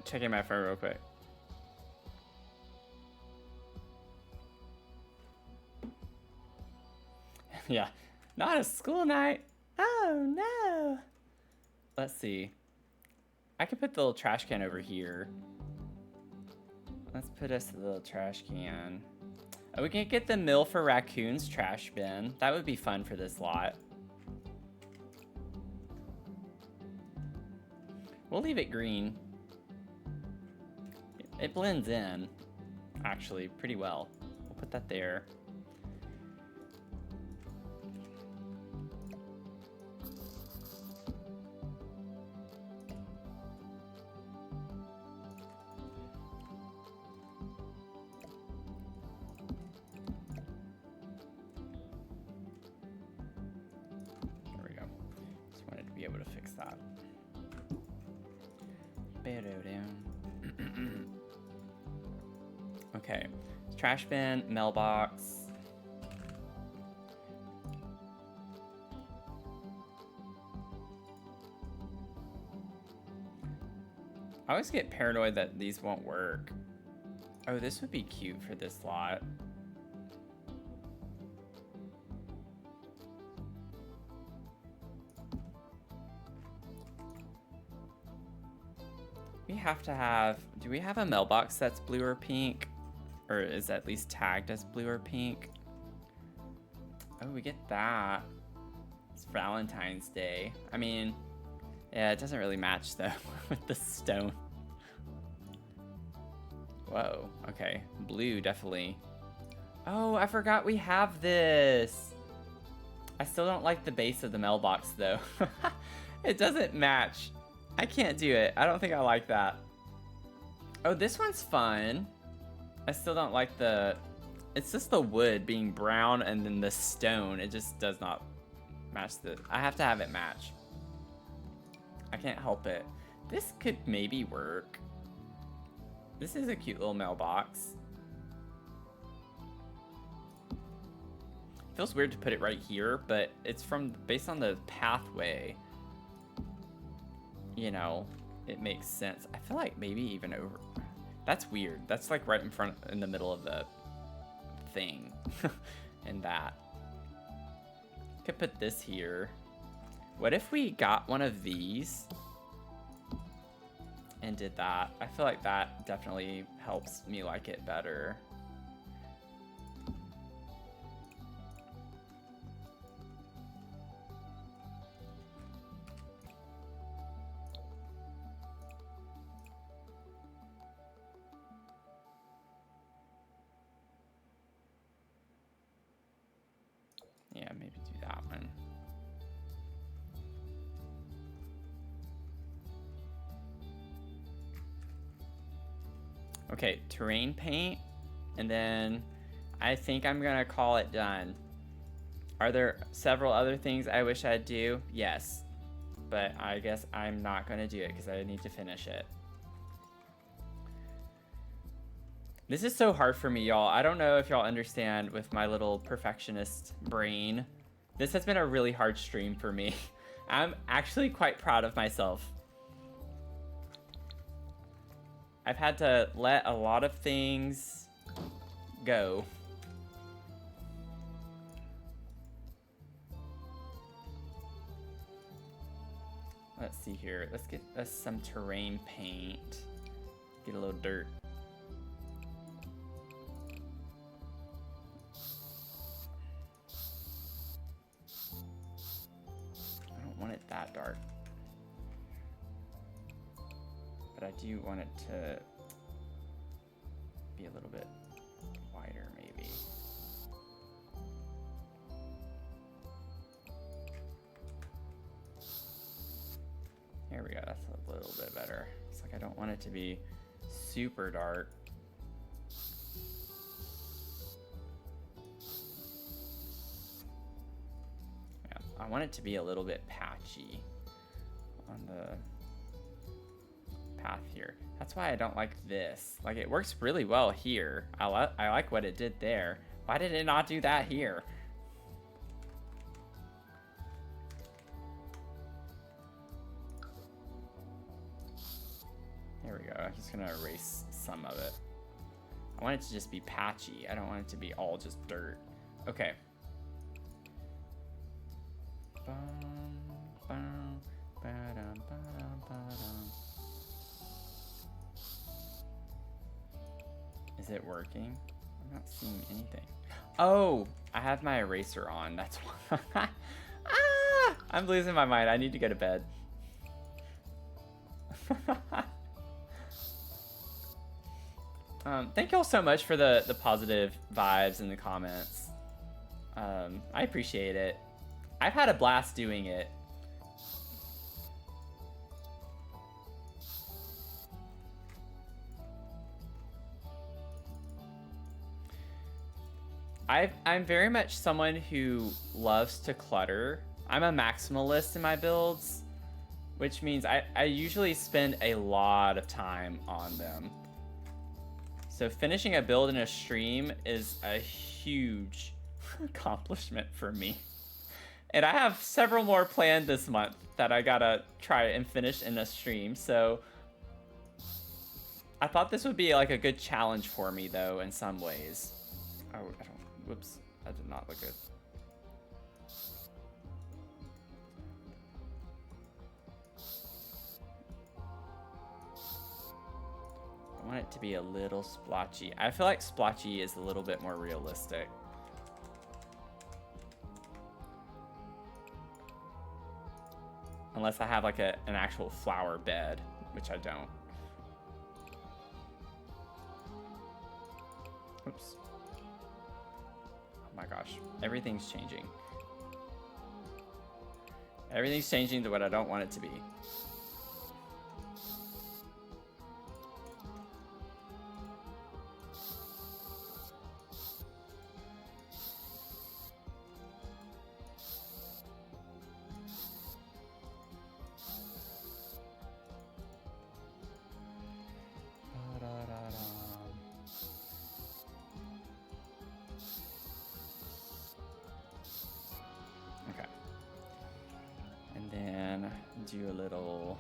Speaker 1: Checking my phone real quick. Yeah, not a school night. Oh no. Let's see. I could put the little trash can over here. Let's put us a little trash can. Oh, we can get the Mill for Raccoons trash bin. That would be fun for this lot. We'll leave it green. It blends in, actually, pretty well. We'll put that there. Okay, trash bin, mailbox. I always get paranoid that these won't work. Oh, this would be cute for this lot. We have to have, do we have a mailbox that's blue or pink? Or is at least tagged as blue or pink? Oh, we get that. It's Valentine's Day. I mean, yeah, it doesn't really match though with the stone. Whoa, okay. Blue, definitely. Oh, I forgot we have this. I still don't like the base of the mailbox though. It doesn't match. I can't do it. I don't think I like that. Oh, this one's fun. I still don't like the... It's just the wood being brown and then the stone. It just does not match the... I have to have it match. I can't help it. This could maybe work. This is a cute little mailbox. Feels weird to put it right here, but it's from based on the pathway. You know, it makes sense. I feel like maybe even over... That's weird. That's like right in front, in the middle of the thing. And that. Could put this here. What if we got one of these and did that? I feel like that definitely helps me like it better. Yeah, maybe do that one. Okay, terrain paint, and then I think I'm gonna call it done. Are there several other things I wish I'd do? Yes, but I guess I'm not gonna do it because I need to finish it. This is so hard for me, y'all. I don't know if y'all understand with my little perfectionist brain. This has been a really hard stream for me. I'm actually quite proud of myself. I've had to let a lot of things go. Let's see here. Let's get us some terrain paint. Get a little dirt. Want it that dark, but I do want it to be a little bit wider maybe. There we go, that's a little bit better. It's like I don't want it to be super dark. I want it to be a little bit patchy on the path here. That's why I don't like this. Like, it works really well here. I like what it did there. Why did it not do that here? There There we go. I'm just gonna erase some of it. I want it to just be patchy. I don't want it to be all just dirt. Okay. Is it working? I'm not seeing anything. Oh, I have my eraser on. That's why. Ah, I'm losing my mind. I need to go to bed. Thank you all so much for the positive vibes in the comments. I appreciate it. I've had a blast doing it. I'm very much someone who loves to clutter. I'm a maximalist in my builds, which means I usually spend a lot of time on them. So finishing a build in a stream is a huge accomplishment for me. And I have several more planned this month that I gotta try and finish in a stream. So I thought this would be like a good challenge for me though in some ways. Oh, I don't, whoops, that did not look good. I want it to be a little splotchy. I feel like splotchy is a little bit more realistic. Unless I have like an actual flower bed, which I don't. Oops. Oh my gosh, everything's changing. Everything's changing to what I don't want it to be. Do a little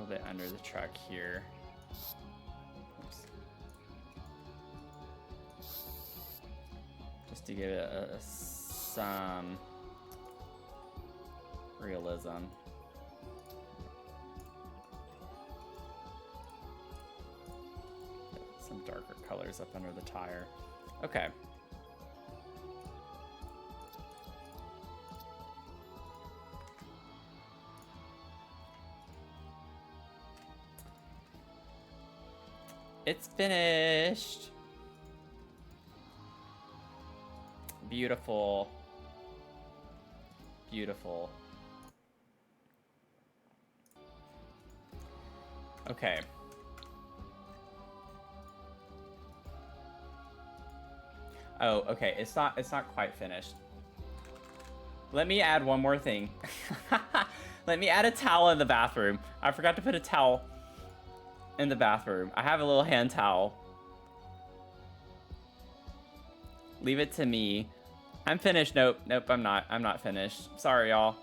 Speaker 1: bit under the truck here. Oops. Just to give it some realism. Some darker colors up under the tire. Okay. It's finished. Beautiful. Beautiful. Okay. Oh, okay. It's not quite finished. Let me add one more thing. Let me add a towel in the bathroom. I forgot to put a towel in the bathroom. I have a little hand towel. Leave it to me. I'm finished. Nope, I'm not finished. Sorry, y'all.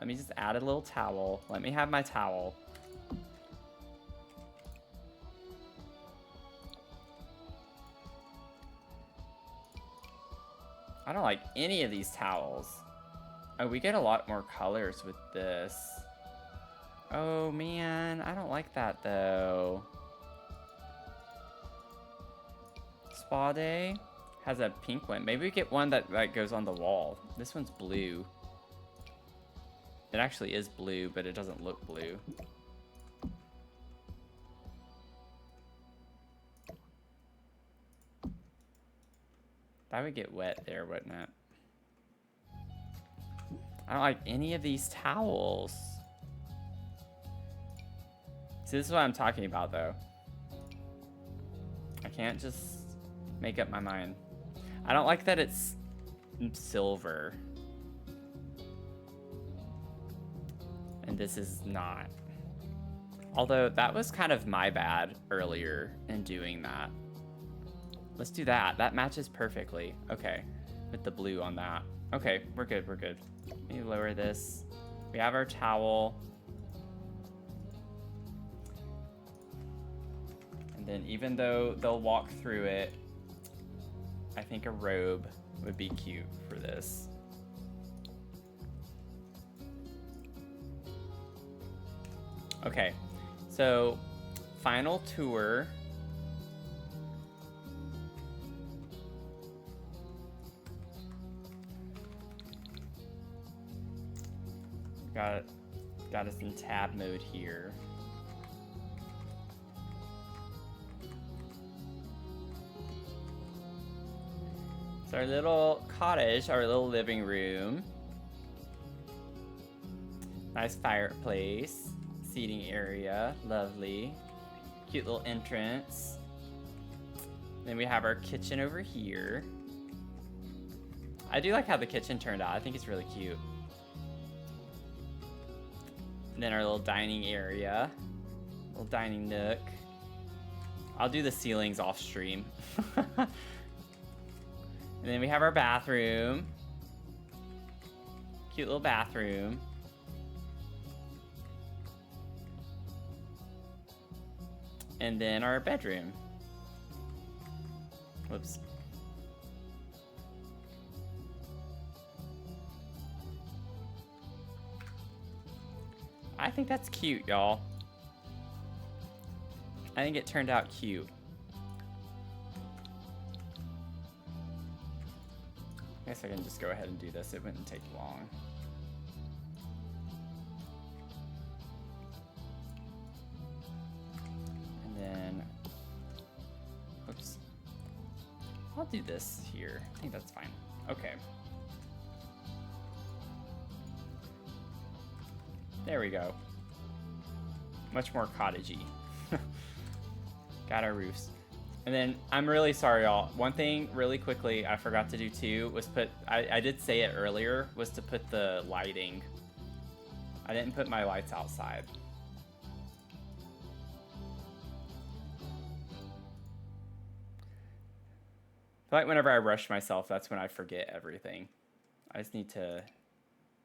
Speaker 1: Let me just add a little towel. Let me have my towel. I don't like any of these towels. Oh, we get a lot more colors with this. Oh man, I don't like that though. Spa Day has a pink one. Maybe we get one that goes on the wall. This one's blue. It actually is blue, but it doesn't look blue. That would get wet there, wouldn't it? I don't like any of these towels. See, this is what I'm talking about, though. I can't just make up my mind. I don't like that it's silver. And this is not. Although, that was kind of my bad earlier in doing that. Let's do that. That matches perfectly. Okay. With the blue on that. Okay, we're good, we're good. Let me lower this. We have our towel. And then even though they'll walk through it, I think a robe would be cute for this. Okay, so final tour. Got us in tab mode here. So our little cottage, our little living room. Nice fireplace, seating area, lovely. Cute little entrance. Then we have our kitchen over here. I do like how the kitchen turned out. I think it's really cute. And then our little dining area, little dining nook. I'll do the ceilings off stream. And then we have our bathroom. Cute little bathroom. And then our bedroom. Whoops. I think that's cute, y'all. I think it turned out cute. I guess I can just go ahead and do this. It wouldn't take long. And then, oops. I'll do this here. I think that's fine. Okay. There we go. Much more cottagey. Got our roofs. And then, I'm really sorry, y'all. One thing really quickly I forgot to do too was put, I did say it earlier, was to put the lighting. I didn't put my lights outside. I feel like whenever I rush myself, that's when I forget everything. I just need to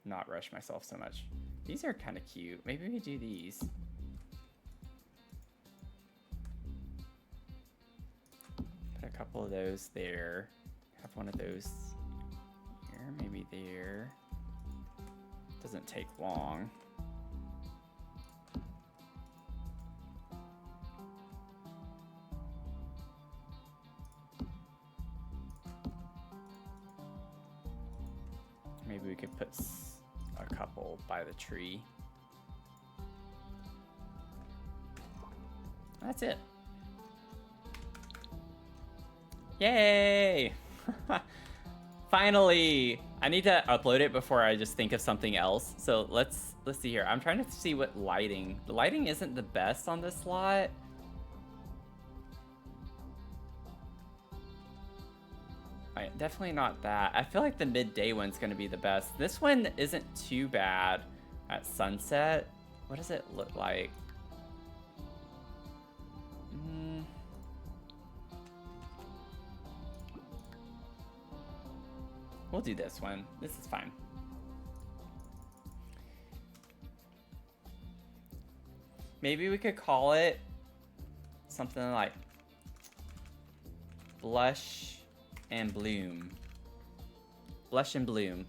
Speaker 1: not rush myself so much. These are kind of cute. Maybe we do these. Put a couple of those there. Have one of those here, maybe there. Doesn't take long. Maybe we could put a couple by the tree. That's it. Yay! Finally! I need to upload it before I just think of something else. So let's see here. I'm trying to see what lighting. The lighting isn't the best on this lot. Definitely not that. I feel like the midday one's gonna be the best. This one isn't too bad at sunset. What does it look like? We'll do this one. This is fine. Maybe we could call it something like Blush and Bloom. Blush and Bloom.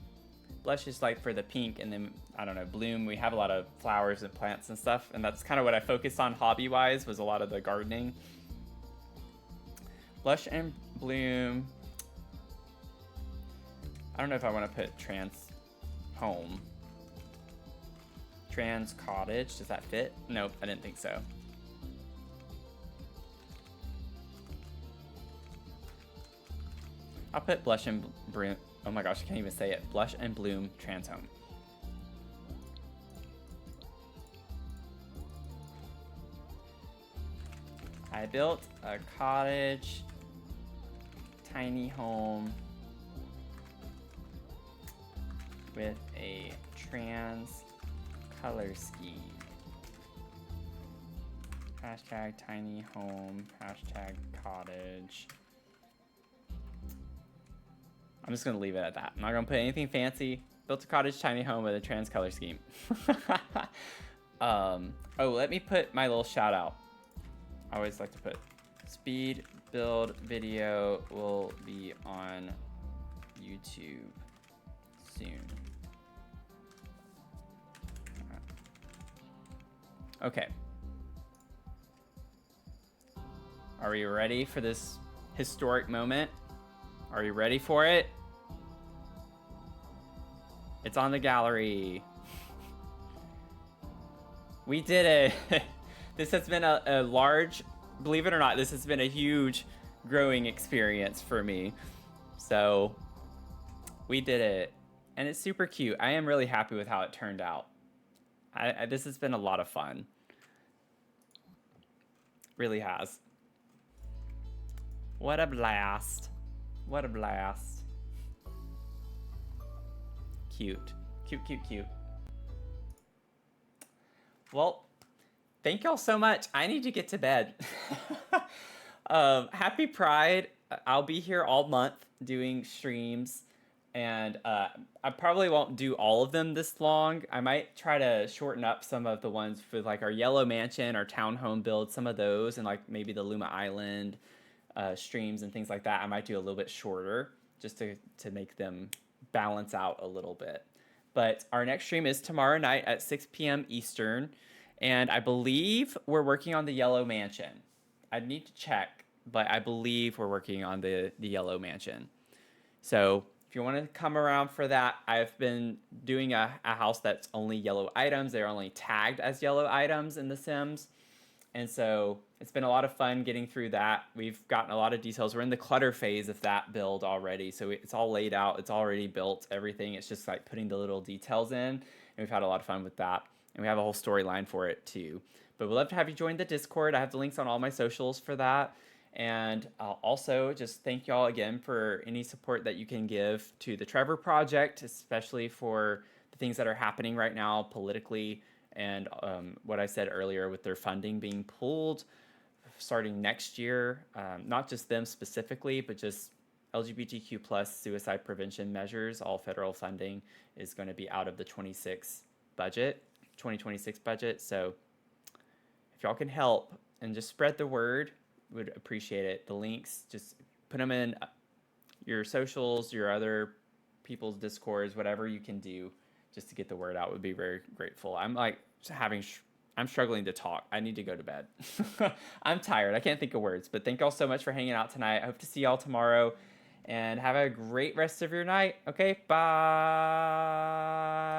Speaker 1: Blush is like for the pink, and then, I don't know, Bloom, we have a lot of flowers and plants and stuff, and that's kind of what I focused on hobby-wise, was a lot of the gardening. Blush and Bloom. I don't know if I want to put trans home. Trans cottage, does that fit? Nope, I didn't think so. I'll put Blush and Bloom. Oh my gosh, I can't even say it. Blush and Bloom trans home. I built a cottage, tiny home with a trans color scheme. Hashtag tiny home, hashtag cottage. I'm just gonna leave it at that. I'm not gonna put anything fancy. Built a cottage tiny home with a trans color scheme. Oh, let me put my little shout out. I always like to put speed build video will be on YouTube soon. Okay. Are we ready for this historic moment? Are you ready for it? It's on the gallery. We did it. This has been a large, believe it or not, this has been a huge growing experience for me. So we did it. And it's super cute. I am really happy with how it turned out. This has been a lot of fun. Really has. What a blast. What a blast. Cute. Cute, cute, cute. Well, thank y'all so much. I need to get to bed. Happy Pride. I'll be here all month doing streams. And I probably won't do all of them this long. I might try to shorten up some of the ones for like our Yellow Mansion, our townhome build, some of those, and like maybe the Luma Island streams and things like that. I might do a little bit shorter just to make them balance out a little bit. But our next stream is tomorrow night at 6 p.m. Eastern. And I believe we're working on the Yellow Mansion. I need to check, but I believe we're working on the Yellow Mansion. So if you want to come around for that, I've been doing a house that's only yellow items. They're only tagged as yellow items in The Sims. And so it's been a lot of fun getting through that. We've gotten a lot of details. We're in the clutter phase of that build already. So it's all laid out. It's already built, everything. It's just like putting the little details in. And we've had a lot of fun with that. And we have a whole storyline for it too. But we'd love to have you join the Discord. I have the links on all my socials for that. And I'll also just thank y'all again for any support that you can give to the Trevor Project, especially for the things that are happening right now politically and what I said earlier with their funding being pulled starting next year. Not just them specifically, but just LGBTQ plus suicide prevention measures. All federal funding is going to be out of the 2026 budget. So if y'all can help and just spread the word, would appreciate it. The links, just put them in your socials, your other people's Discords, whatever you can do just to get the word out would be very grateful. I'm like I'm struggling to talk. I need to go to bed. I'm tired. I can't think of words, but thank y'all so much for hanging out tonight. I hope to see y'all tomorrow and have a great rest of your night. Okay, bye.